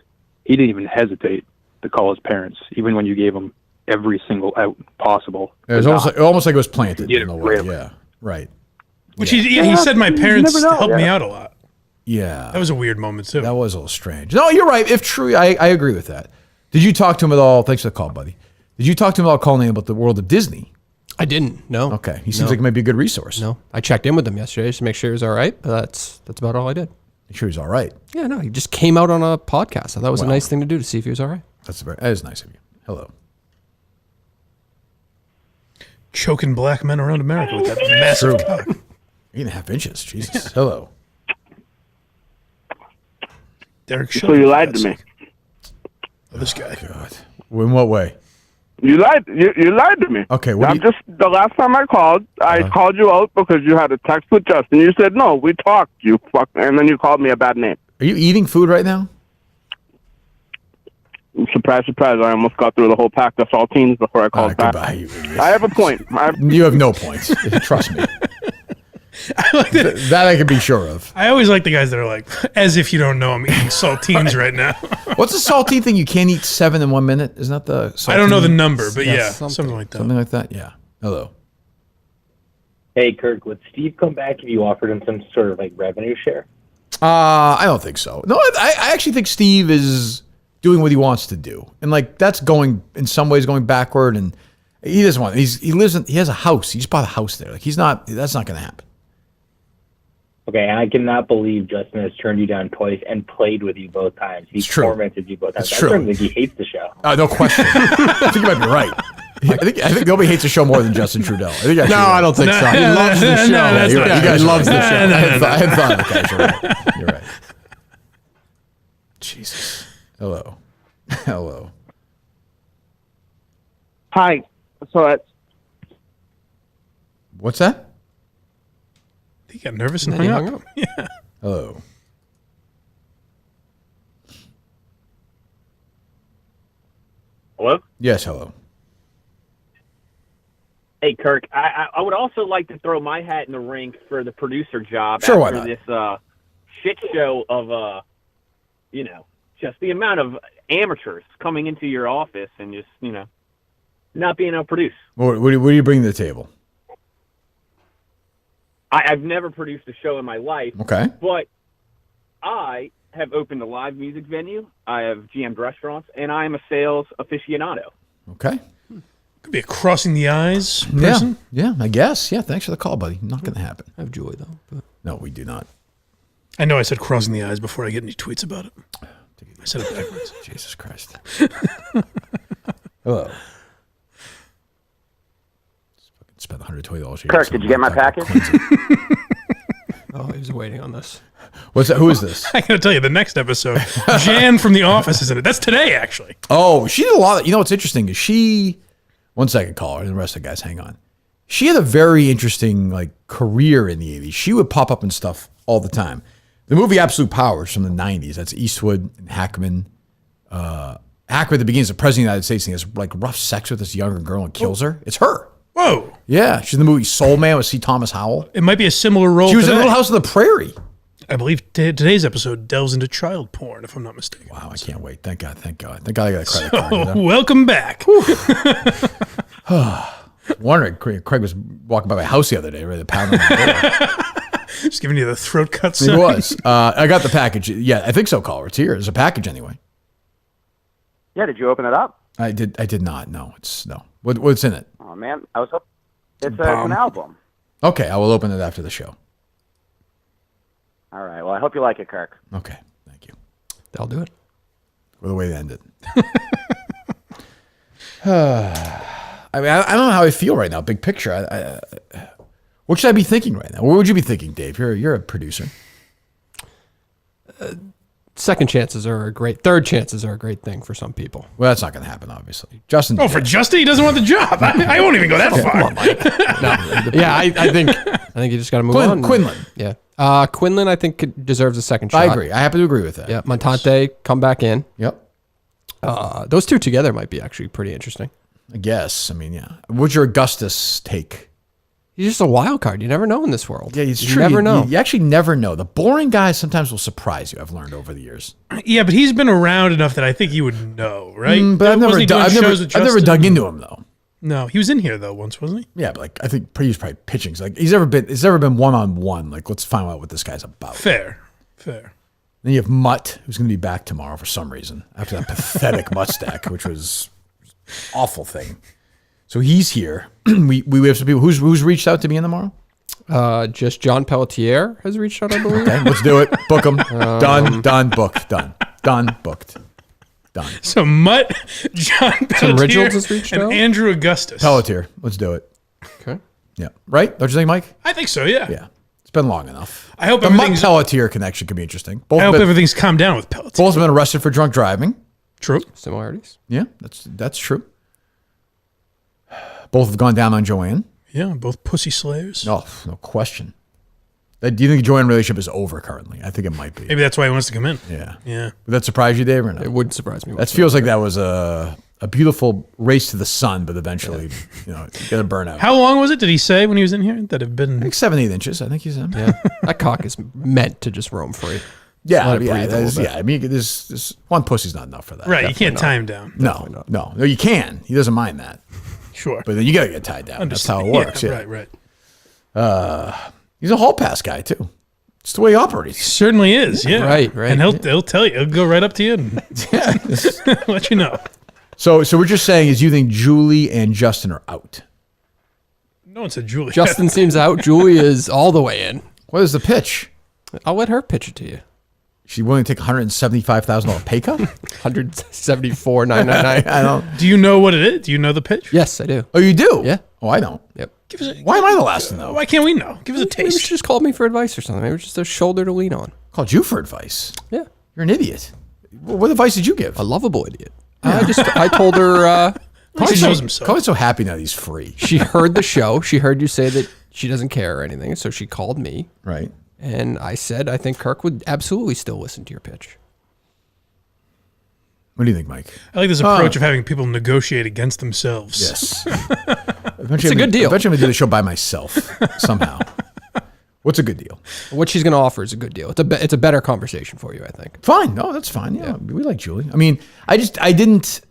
he didn't even hesitate to call his parents, even when you gave him every single out possible. It was almost like it was planted. He did in it a way. really. Yeah. Right. Which he said my parents helped me out a lot. Yeah. That was a weird moment, too. That was a little strange. No, you're right. If true, I agree with that. Did you talk to him at all? Thanks for the call, buddy. Did you talk to him at all, calling about the world of Disney? I didn't. No. Okay. He seems like he might be a good resource. No. I checked in with him yesterday just to make sure he was all right. But that's about all I did. Make sure he's all right. Yeah, no. He just came out on a podcast. I thought it was a nice thing to do to see if he was all right. That is nice of you. Hello. Choking black men around America with that massive cock. 8.5 inches. Jesus. Hello. Derek So you lied to me. Oh, this guy. God. In what way? You lied. You lied to me. Okay. The last time I called you out because you had a text with Justin. You said no. We talked. You fuck, and then you called me a bad name. Are you eating food right now? Surprise, surprise! I almost got through the whole pack of saltines before I called back. Goodbye, I have a point. You have no points. Trust me. That I can be sure of. I always like the guys that are like, as if you don't know I'm eating saltines right now. What's the saltine thing? You can't eat 7 in 1 minute. Isn't that the saltine? I don't know the number, but yeah, something like that. Something like that, yeah. Hello. Hey, Kirk, would Steve come back if you offered him some sort of like revenue share? I don't think so. No, I actually think Steve is doing what he wants to do. And like that's going in some ways going backward, and he doesn't want he has a house. He just bought a house there. Like that's not gonna happen. Okay, I cannot believe Justin has turned you down twice and played with you both times. He tormented you both times. It's true. I think he hates the show. No question. I think you might be right. I think nobody hates the show more than Justin Trudeau. I don't think so. He loves the show. He loves the show. I hadn't thought of it, guys. You're right. Jesus. Hello. Hello. Hi. So what's that? He got nervous and hung up. Yeah. Hello. Hello? Yes, hello. Hey, Kirk. I would also like to throw my hat in the ring for the producer job Sure, why after not? this shit show of, just the amount of amateurs coming into your office and just, not being able to produce. What do you bring to the table? I've never produced a show in my life. Okay. But I have opened a live music venue. I have GM'd restaurants, and I am a sales aficionado. Okay. Could be a crossing the eyes person. Yeah, I guess. Yeah, thanks for the call, buddy. Not going to happen. I have joy, though. But... No, we do not. I know I said crossing the eyes before I get any tweets about it. I said it backwards. Jesus Christ. Hello. Spent $120. Kirk, did you get my package? Oh, he was waiting on this. What's that? Who is this? I gotta tell you, the next episode, Jan from The Office is in it. That's today, actually. Oh, she did a lot. You know what's interesting is one second, caller, and the rest of the guys, hang on. She had a very interesting career in the 80s. She would pop up in stuff all the time. The movie Absolute Power is from the 90s. That's Eastwood and Hackman. Hackman at the beginning is the president of the United States, and he has rough sex with this younger girl and kills her. It's her. Whoa. Yeah, she's in the movie Soul Man with C. Thomas Howell. It might be a similar role. She was today. in Little House on the Prairie. I believe today's episode delves into child porn, if I'm not mistaken. Wow, I can't wait. Thank God. Thank God I got a credit card. You know? Welcome back. Wondering, Craig was walking by my house the other day, ready to pound on the door. Just giving you the throat cut He sign. was. I got the package. Yeah, I think so, caller. It's here. It's a package anyway. Yeah, did you open it up? I did not. No, no. What's in it? Oh man, I was hoping it's an album. Okay, I will open it after the show. All right. Well, I hope you like it, Kirk. Okay, thank you. I'll do it. What a way to end it. I I mean, I don't know how I feel right now. Big picture. What should I be thinking right now? What would you be thinking, Dave? You're a producer. Second chances are third chances are a great thing for some people. Well, that's not going to happen, obviously. Justin. Oh, for Justin, he doesn't want the job. I won't even go that far. Come on, Mike. No. Yeah, I think you just got to move on. Quinlan. Yeah. Quinlan, I think deserves a second shot. I agree. I happen to agree with that. Yeah. Montante, come back in. Yep. Those two together might be actually pretty interesting. I guess. I mean, yeah. What's your Augustus take? He's just a wild card. You never know in this world. Yeah, it's you true. Never know. You actually never know. The boring guys sometimes will surprise you. I've learned over the years. Yeah, but he's been around enough that I think you would know, right? But I've never dug into him though. No, he was in here though once, wasn't he? Yeah, but like I think he was probably pitching. So like he's never been one-on-one. Like let's find out what this guy's about. Fair. Then you have Mutt, who's going to be back tomorrow for some reason after that pathetic Mutt stack, which was an awful thing. So he's here. we have some people who's reached out to me in tomorrow. Just John Pelletier has reached out, I believe. Okay, let's do it. Book him. Done. Booked. Done. Booked. Done. So Mutt, John Pelletier, has reached and out? Andrew Augustus. Pelletier. Let's do it. Okay. Yeah. Right? Don't you think, Mike? I think so. Yeah. Yeah. It's been long enough. I hope the Mutt everything's. Pelletier connection could be interesting. I hope everything's calmed down with Pelletier. Both have been arrested for drunk driving. True. Similarities. Yeah, that's true. Both have gone down on Joanne. Yeah, both pussy slayers. No question. Do you think the Joanne relationship is over currently? I think it might be. Maybe that's why he wants to come in. Yeah. Yeah. Would that surprise you, Dave, or no? It wouldn't surprise me. That feels like that was a beautiful race to the sun, but eventually, you get a burnout. How long was it? Did he say when he was in here that have been like 7-8 inches? I think he said. Yeah, that cock is meant to just roam free. Yeah, Let it breathe a little bit. I mean, this one pussy's not enough for that. Right? You can't tie him down. No, you can. He doesn't mind that. Sure. But then you got to get tied down. That's how it works. Yeah, Right. He's a hall pass guy too. It's the way he operates. He certainly is. Yeah. Right. And he'll tell you. He'll go right up to you and let you know. So we're just saying is you think Julie and Justin are out? No one said Julie. Justin seems out. Julie is all the way in. What is the pitch? I'll let her pitch it to you. She's willing to take $175,000 pay cut? $174,999. I don't. Do you know what it is? Do you know the pitch? Yes, I do. Oh, you do? Yeah. Oh, I don't. Yep. Why am I the last to know? Why can't we know? Give us a Maybe taste. she just called me for advice or something. Maybe just a shoulder to lean on. Called you for advice. Yeah. You're an idiot. What advice did you give? A lovable idiot. I told her. He knows himself. Colin's so happy now that he's free. She heard the show. She heard you say that she doesn't care or anything. So she called me. Right. And I said, I think Kirk would absolutely still listen to your pitch. What do you think, Mike? I like this approach of having people negotiate against themselves. Yes. It's a good deal. Eventually I'm going to do the show by myself somehow. What's a good deal? What she's going to offer is a good deal. It's a better conversation for you, I think. Fine. No, that's fine. Yeah. We like Julie. I mean, I didn't.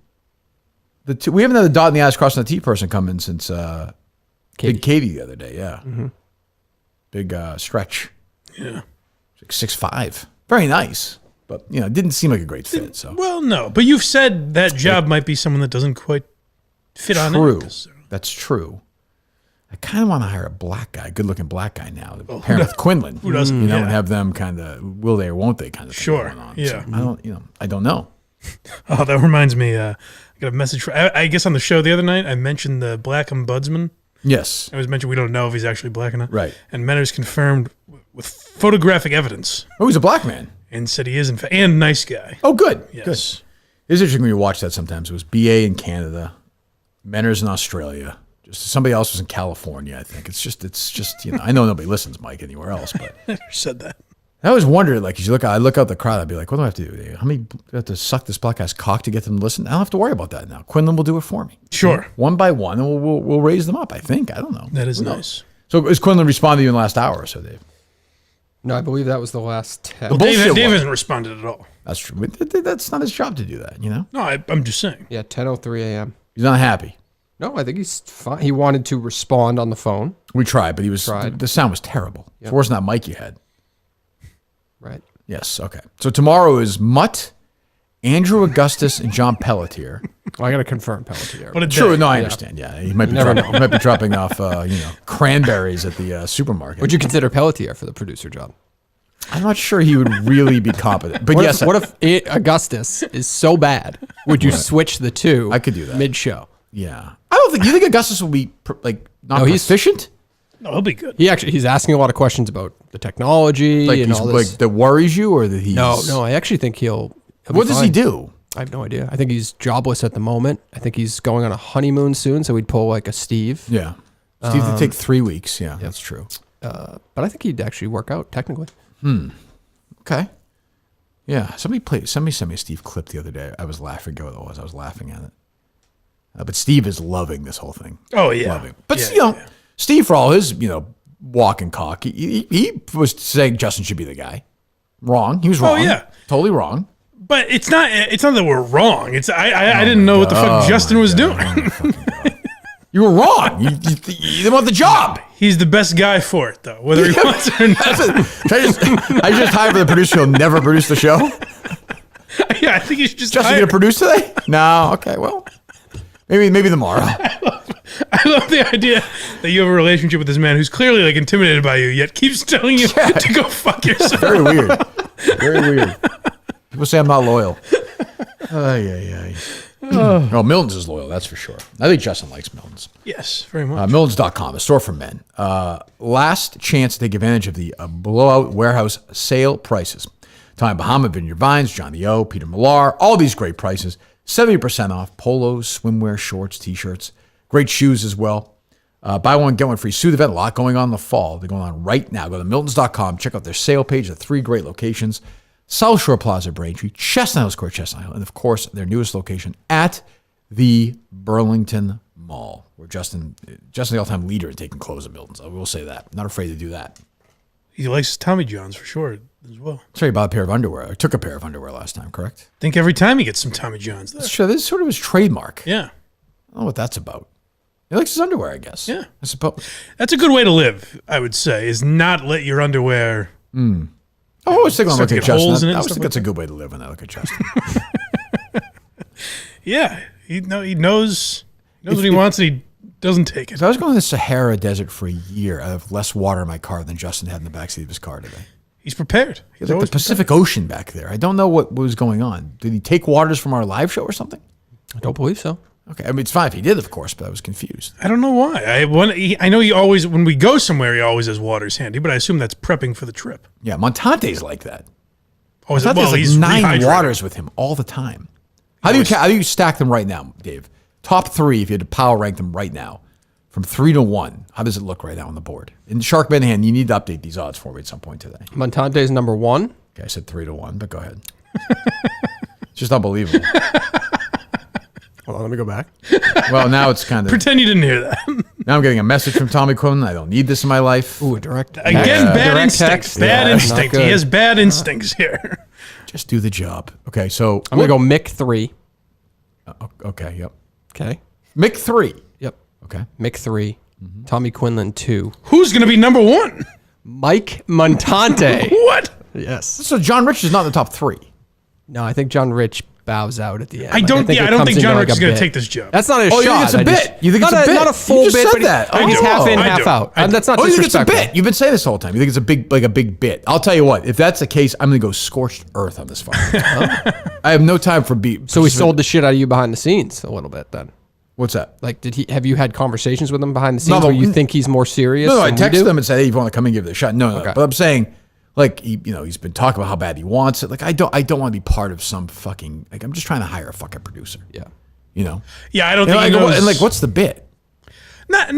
We haven't had the dot in the i's crossing the T person come in since Big Katie the other day. Yeah. Mm-hmm. Big stretch. Yeah. Like 6'5". Very nice. But, it didn't seem like a great fit. So Well, no. But you've said that job might be someone that doesn't quite fit on True. it. That's true. I kind of want to hire a black guy, good-looking black guy now. Pair with Quinlan. Who doesn't? And have them kind of will they or won't they kind of thing Sure. going on. Yeah. So I don't know. Oh, that reminds me. I got a message I guess on the show the other night. I mentioned the black ombudsman. Yes. I was mentioned we don't know if he's actually black or not. Right. And Menner's confirmed with photographic evidence. Oh, he's a black man. And said he is, in fact, and nice guy. Oh, good. Yes. Good. It's interesting when you watch that sometimes. It was BA in Canada, Menner's in Australia. Just somebody else was in California, I think. It's just I know nobody listens, Mike, anywhere else, but I never said that. I always wondered, like, as I look out the crowd, I'd be like, what do I have to do? How many do I have to suck this black guy's cock to get them to listen? I don't have to worry about that now. Quinlan will do it for me. Sure. One by one, and we'll raise them up, I think. I don't know. That is Who knows? nice. So is Quinlan responding to you in the last hour or so, Dave? No, I believe that was the last 10. The Dave bullshit one. hasn't responded at all. That's true. That's not his job to do that, No, I'm just saying. Yeah, 10:03 a.m. He's not happy. No, I think he's fine. He wanted to respond on the phone. We tried, but the sound was terrible. It's worse than that mic you had. Right. Yes, okay. So tomorrow is Mutt, Andrew Augustus, and John Pelletier. I got to confirm Pelletier. What a True, day. no, I understand. Yeah, he might be dropping off, cranberries at the supermarket. Would you consider Pelletier for the producer job? I'm not sure he would really be competent. But what if Augustus is so bad? Would you switch the two? I could do that mid-show. Yeah, I don't think. You think Augustus will be not proficient? No, he'll be good. He's asking a lot of questions about the technology and all this. Like that worries you, or that he's No, I actually think he'll be What does he fine. do? I have no idea. I think he's jobless at the moment. I think he's going on a honeymoon soon, so we'd pull like a Steve. Yeah, Steve would take 3 weeks. Yeah, that's true. But I think he'd actually work out technically. Okay. Yeah, somebody sent me a Steve clip the other day. I was laughing. Go what it was. I was laughing at it. But Steve is loving this whole thing. Oh yeah, loving. But Steve, for all his walk and cock, he was saying Justin should be the guy. Wrong. He was wrong. Oh yeah, totally wrong. But it's not that we're wrong. It's I didn't know what the fuck Justin was doing. You were wrong. You didn't want the job. He's the best guy for it, though, whether he wants it or not. I just hired for the producer who'll never produce the show. Yeah, I think you should just Justin hire. gonna produce today? No. Okay. Well, maybe tomorrow. I love the idea that you have a relationship with this man who's clearly like intimidated by you, yet keeps telling you to go fuck yourself. Very weird. Very weird. People say I'm not loyal. Oh, Miltons is loyal, that's for sure. I think Justin likes Miltons. Yes, very much. Miltons.com, a store for men. Last chance to take advantage of the blowout warehouse sale prices. Tommy Bahama, Vineyard Vines, Johnny O, Peter Millar, all these great prices. 70% off polos, swimwear, shorts, t-shirts. Great shoes as well. Buy one, get one free. Sue the event, a lot going on in the fall. They're going on right now. Go to Miltons.com, check out their sale page, the 3 great locations. South Shore Plaza, Braintree, Chestnut Hill Square, Chestnut Hill, and of course, their newest location at the Burlington Mall, where Justin, the all-time leader in taking clothes at Miltons. I will say that. Not afraid to do that. He likes Tommy Johns for sure as well. Sorry, bought a pair of underwear. I took a pair of underwear last time, correct? I think every time he gets some Tommy Johns there. That's true. This is sort of his trademark. Yeah. I don't know what that's about. He likes his underwear, I guess. Yeah. I suppose. That's a good way to live, I would say, is not let your underwear... I always think when I look at Justin, I always stuff think that's a good way to live when I look at Justin. Yeah, he knows what he wants and he doesn't take it. If I was going to the Sahara Desert for a year, I'd have less water in my car than Justin had in the backseat of his car today. He's prepared. He's like the Pacific Ocean back there. I don't know what was going on. Did he take waters from our live show or something? I don't believe so. Okay, I mean, it's fine if he did, of course, but I was confused. I don't know why. I know he always, when we go somewhere, he always has waters handy, but I assume that's prepping for the trip. Yeah, Montante's like that. Oh, is it? Montante's Well, like he's 9 rehydrated. waters with him all the time. How do you stack them right now, Dave? Top 3, if you had to power rank them right now, from 3 to 1, how does it look right now on the board? In Shark Minahan, you need to update these odds for me at some point today. Montante's number 1. Okay, I said 3 to 1, but go ahead. It's just unbelievable. Hold on, let me go back. Well, now it's kind of... Pretend you didn't hear that. Now I'm getting a message from Tommy Quinlan. I don't need this in my life. Ooh, a direct... Again, bad direct instinct. text. Bad Yeah, instinct. not He good. has bad instincts here. Just do the job. Okay, so... I'm going to go Mick 3. Okay, yep. Okay. Mick 3. Yep. Okay. Mick 3. Tommy Quinlan 2. Who's going to be number 1? Mike Montante. What? Yes. So John Rich is not in the top 3. No, I think John Rich bows out at the end. I don't think it John comes Rich into is a going to bit. take this job. That's not a Oh, shot. you think it's a I bit? just- You think it's not a bit? Not a full You just bit, said but that. he's half in, I half do. out. I do. That's not Oh, you think it's a disrespectful. bit? You've been saying this the whole time. You think it's a big bit. I'll tell you what. If that's the case, I'm going to go scorched earth on this fire. I have no time for beat. So he sold the shit out of you behind the scenes a little bit then. What's that? Like, have you had conversations with him behind the scenes No, where you think he's more serious? No, I than you texted do? him and said, "Hey, if you want to come and give it a shot." No. Okay. But I'm saying, like, he's been talking about how bad he wants it. Like, I don't want to be part of some fucking. Like, I'm just trying to hire a fucking producer. Yeah. Yeah, I don't think he like, knows. and like, what's the bit? Not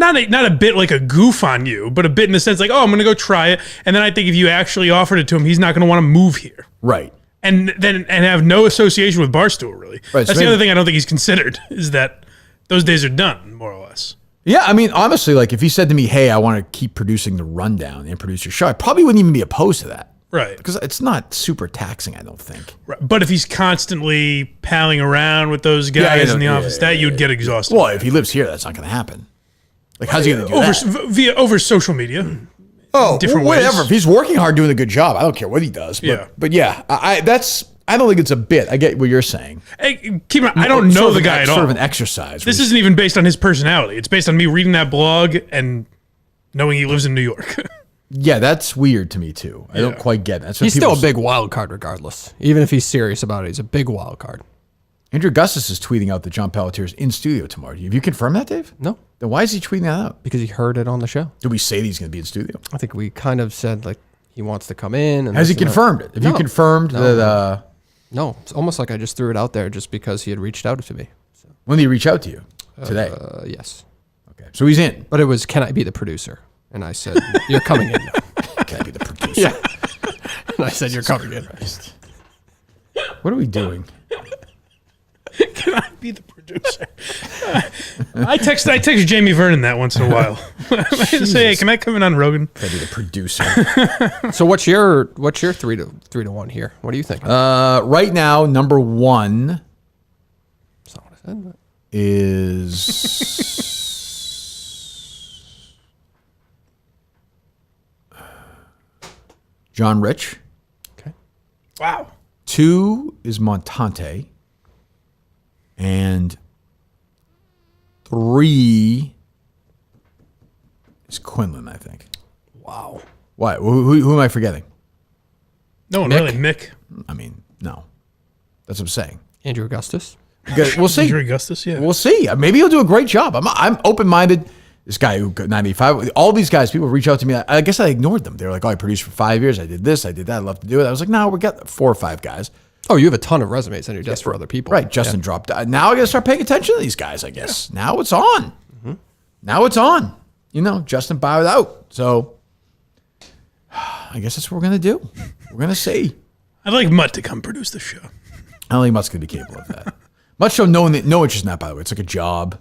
a bit like a goof on you, but a bit in the sense like, oh, I'm going to go try it. And then I think if you actually offered it to him, he's not going to want to move here. Right. And have no association with Barstool, really. Right, That's so the other thing I don't think he's considered, is that those days are done, more or less. Yeah, I mean, honestly, like, if he said to me, "Hey, I want to keep producing the rundown and produce your show," I probably wouldn't even be opposed to that. Right. Because it's not super taxing, I don't think. Right. But if he's constantly palling around with those Yeah, guys I know. in the office, that you'd get exhausted. Well, if he lives here, that's not going to happen. Like, how's he going to do that? Over social media. Oh, different whatever. ways. If he's working hard doing a good job, I don't care what he does. But yeah, I don't think it's a bit. I get what you're saying. Hey, keep in mind, I don't know the guy at all. Sort of an exercise. This isn't even based on his personality. It's based on me reading that blog and knowing he lives in New York. Yeah, that's weird to me too. I don't quite get it. That's what He's still a people big wild card regardless. Even if he's serious about it, he's a big wild card. Andrew Augustus is tweeting out that John Pelletier is in studio tomorrow. Have you confirmed that, Dave? No. Then why is he tweeting that out? Because he heard it on the show. Did we say that he's going to be in studio? I think we kind of said like he wants to come in. And Has he confirmed it? Have you confirmed that? No, it's almost like I just threw it out there just because he had reached out to me. So. When did he reach out to you? Today? Yes. Okay, so he's in. But it was, can I be the producer? And I said, you're coming in now. Can I be the producer? Yeah. And I said, you're coming in. What are we doing? Can I be the producer? I text Jamie Vernon that once in a while. I say, hey, can I come in on Rogan? Can I be the producer? So what's your 3 to 1 here? What do you think? Right now, number one That's not what I said. But. is John Rich. Okay. Wow. 2 is Montante. And 3 is Quinlan, I think. Wow. Why? Who am I forgetting? No one really. Mick. I mean, no. That's what I'm saying. Andrew Augustus. We'll see. Andrew Augustus, yeah. We'll see. Maybe he'll do a great job. I'm open-minded. This guy who got 95, all these guys, people reach out to me. I guess I ignored them. They were like, oh, I produced for 5 years. I did this. I did that. I'd love to do it. I was like, no, we got 4 or 5 guys. Oh, you have a ton of resumes on your desk for other people. Right. Justin dropped. Now I got to start paying attention to these guys, I guess. Yeah. Now it's on. Mm-hmm. Now it's on. You know, Justin bowed out. So I guess that's what we're going to do. We're going to see. I'd like Mutt to come produce the show. I don't think Mutt's going to be capable of that. Mutt showed no interest in that, by the way. It's like a job.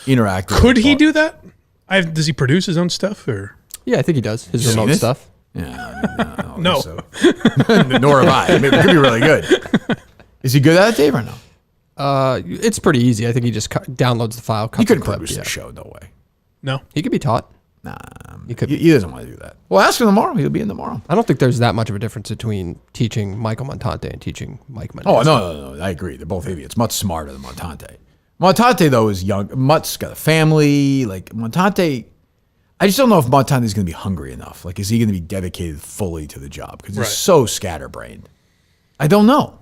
Interactive. Could he do that? Does he produce his own stuff? Or yeah, I think he does. His remote stuff. Yeah. I don't no. So. Nor have I. Maybe it could be really good. Is he good at it, Dave, or no? It's pretty easy. I think he just downloads the file. He couldn't produce the show, no way. No. He could be taught. Nah. He could. He doesn't want to do that. Well, ask him tomorrow. He'll be in tomorrow. I don't think there's that much of a difference between teaching Michael Montante and teaching Mike Mendoza. Oh, no. I agree. They're both idiots. Mutt's smarter than Montante. Montante, though, is young. Mutt's got a family. Like, Montante, I just don't know if Montante's going to be hungry enough. Like, is he going to be dedicated fully to the job? Because he's so scatterbrained. I don't know.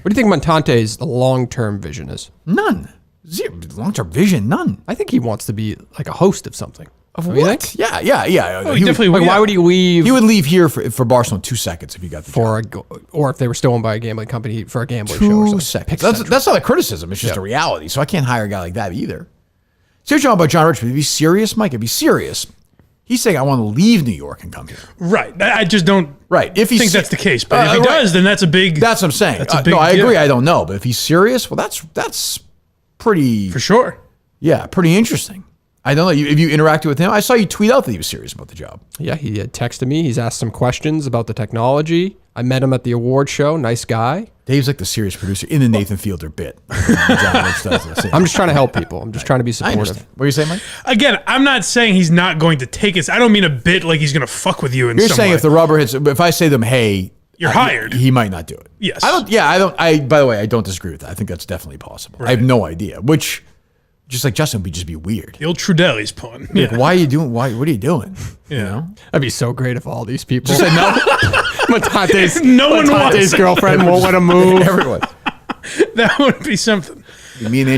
What do you think Montante's long-term vision is? None. Zero. Long-term vision, none. I think he wants to be like a host of something. Of what? Yeah. Oh, he definitely would. Why would he leave? He would leave here for Barcelona in 2 seconds if he got the job. Or if they were still owned by a gambling company for a gambling show. 2 seconds. That's not a criticism. It's just a reality. So I can't hire a guy like that either. So you're talking about John Richmond. If he's serious, Mike, if he's serious, he's saying, I want to leave New York and come here. Right. I just don't if he think that's the case. But if he does, then that's a big... That's what I'm saying. No, I agree. I don't know. But if he's serious, well, that's pretty... For sure. Yeah, pretty interesting. I don't know. If you interacted with him, I saw you tweet out that he was serious about the job. Yeah, he had texted me. He's asked some questions about the technology. I met him at the award show. Nice guy. Dave's like the serious producer in the Nathan Fielder bit. I'm just trying to help people. I'm just trying to be supportive. What are you saying, Mike? Again, I'm not saying he's not going to take it. I don't mean a bit like he's going to fuck with you in You're some saying way. if the rubber hits, if I say to them, hey, you're hired, he might not do it. Yes. By the way, I don't disagree with that. I think that's definitely possible. Right. I have no idea. Which, just like Justin, would just be weird. The old Trudelli's pun. Like, why are you doing? What are you doing? Yeah. You know? That'd be so great if all these people just say no. Montante's girlfriend won't let him move. Everyone. That would be something. Me and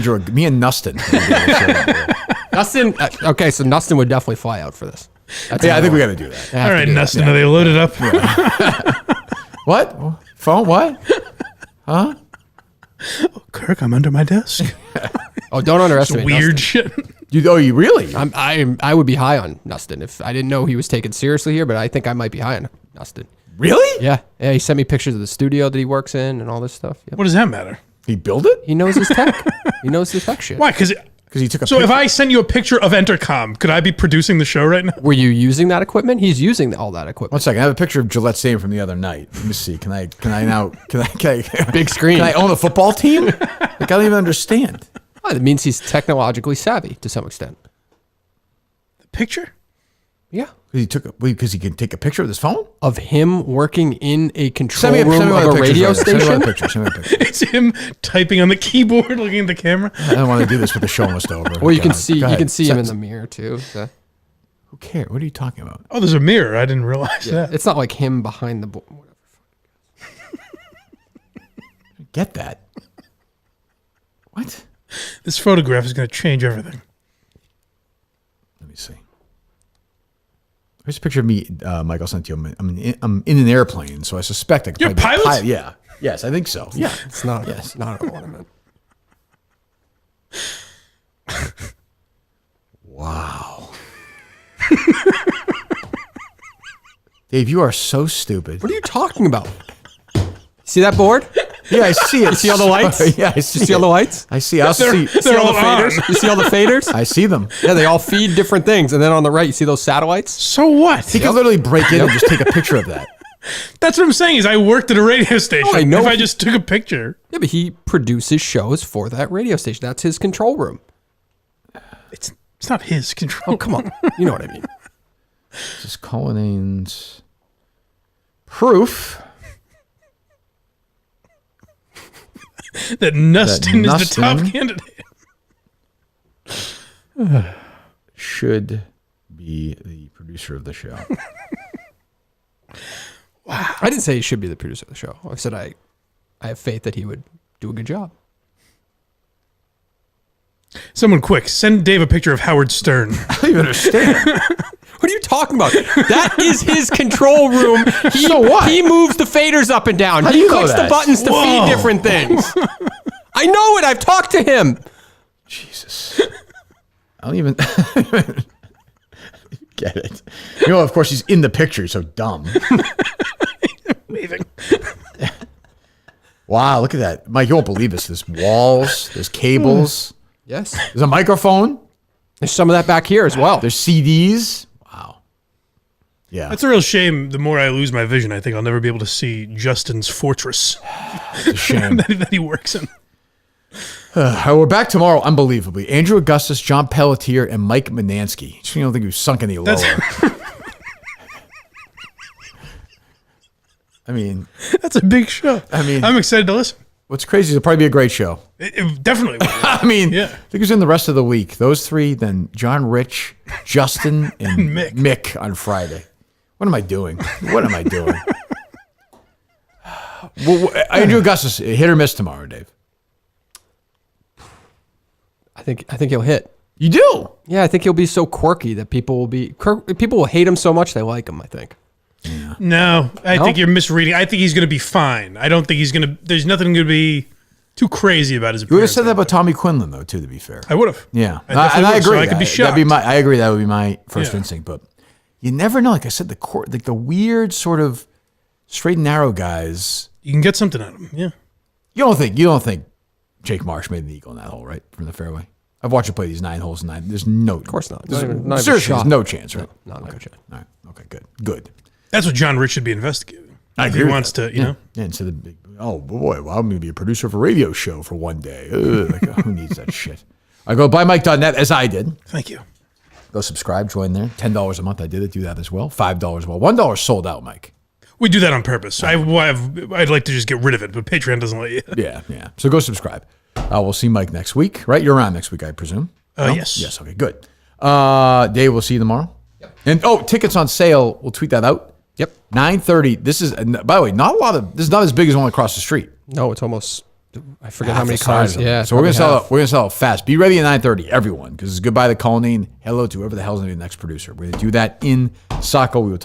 Nustin. Nustin. Okay, so Nustin would definitely fly out for this. I think we got to do that. All right, Nustin, are they loaded up? What? Phone? What? Huh? Oh, Kirk, I'm under my desk. Oh, don't underestimate weird Nustin. shit. You really? I would be high on Nustin if I didn't know he was taken seriously here, but I think I might be high on Nustin. Really? Yeah. He sent me pictures of the studio that he works in and all this stuff. Yep. What does that matter? He built it? He knows his tech. He knows his tech shit. Why? Because he took a So picture. if I send you a picture of Entercom, could I be producing the show right now? Were you using that equipment? He's using all that equipment. 1 second. I have a picture of Gillette Stadium from the other night. Let me see. Can I Big screen. Can I own a football team? Like, I don't even understand. Oh, that means he's technologically savvy to some extent. The picture? Yeah. Because he can take a picture with his phone? Of him working in a control room of a radio station? Send me a picture. It's him typing on the keyboard, looking at the camera. I don't want to do this with the show almost over. Well, you can see him in the mirror too. So. Who cares? What are you talking about? Oh, there's a mirror. I didn't realize that. It's not like him behind the board. Get that. This photograph is going to change everything. Let me see. Here's a picture of me, Mike. I'll send it to you. I'm in an airplane, so I suspect I could You're a probably be a pilot? Yeah. Yes, I think so. Yeah. It's not. Yes. It's not an ornament. Wow. Dave, you are so stupid. What are you talking about? See that board? Yeah, I see it. You see all the lights? Yeah, I see. You see all the lights? I see. I see. You see all the faders? You see all the faders? I see them. Yeah, they all feed different things. And then on the right, you see those satellites? So what? He could literally break in and just take a picture of that. That's what I'm saying. Is I worked at a radio station. I know. If I just took a picture, Yeah, but he produces shows for that radio station. That's his control room. it's not his control. Oh, come on. You know what I mean. This is Cullinan's proof that Nustin is the top Nustin candidate. should be the producer of the show. Wow. I didn't say he should be the producer of the show. I said I have faith that he would do a good job. Someone quick, send Dave a picture of Howard Stern. I don't even understand. What are you talking about? That is his control room. So what? He moves the faders up and down. How do He you know clicks the that? buttons to feed different things. I know it. I've talked to him. Jesus. I don't even get it. You know, of course, he's in the picture, so dumb. Waving. Wow, look at that. Mike, you won't believe this. There's walls, there's cables. Yes. There's a microphone. There's some of that back here as well. There's CDs. Wow. Yeah. That's a real shame. The more I lose my vision, I think I'll never be able to see Justin's fortress. It's a shame. that he works in. We're back tomorrow, unbelievably. Andrew Augustus, John Pelletier, and Mike Manansky. You don't think we've sunk any lower. I mean, that's a big show. I mean, I'm excited to listen. What's crazy is it'll probably be a great show. It definitely will. I mean, Yeah. I think who's in the rest of the week? Those three, then John Rich, Justin, and Mick on Friday. What am I doing? What am I doing? Well, Andrew Augustus, hit or miss tomorrow, Dave? I think he'll hit. You do? Yeah, I think he'll be so quirky that people will hate him so much they like him, I think. No, I think you're misreading. I think he's going to be fine. I don't think he's going to. There's nothing going to be too crazy about his You would have appearance. said that about Tommy Quinlan, though, too, to be fair. I would have. Yeah. I definitely and I would, so agree. I could be That'd shocked. I agree. That would be my first Yeah. instinct. But you never know. Like I said, the weird sort of straight and narrow guys. You can get something out of him. Yeah. You don't think Jake Marsh made an eagle in that hole, right? From the fairway. I've watched him play these 9 holes in 9. There's no. Of course not. There's, Not even seriously, a there's shot. no chance, right? No, not a chance. All right. Okay, good. That's what John Rich should be investigating. I If agree he with wants that. to, you know. Yeah, instead of oh boy, well, I'm going to be a producer of a radio show for one day. Ugh, like, who needs that shit? I go buymike.net as I did. Thank you. Go subscribe, join there. $10 a month. I did it. Do that as well. $5 well. $1 sold out, Mike. We do that on purpose. I'd like to just get rid of it, but Patreon doesn't let you. Yeah. So go subscribe. We'll see Mike next week, right? You're around next week, I presume. No? Yes. Yes. Okay. Good. Dave, we'll see you tomorrow. Yep. And tickets on sale. We'll tweet that out. Yep. 9:30. This is, by the way, this is not as big as one across the street. No, it's almost. I forget Half how many the size cars. of it. Yeah. So we're gonna sell it fast. Be ready at 9:30, everyone, because it's goodbye to Colleen. Hello to whoever the hell's gonna be the next producer. We're gonna do that in Saco. We will talk.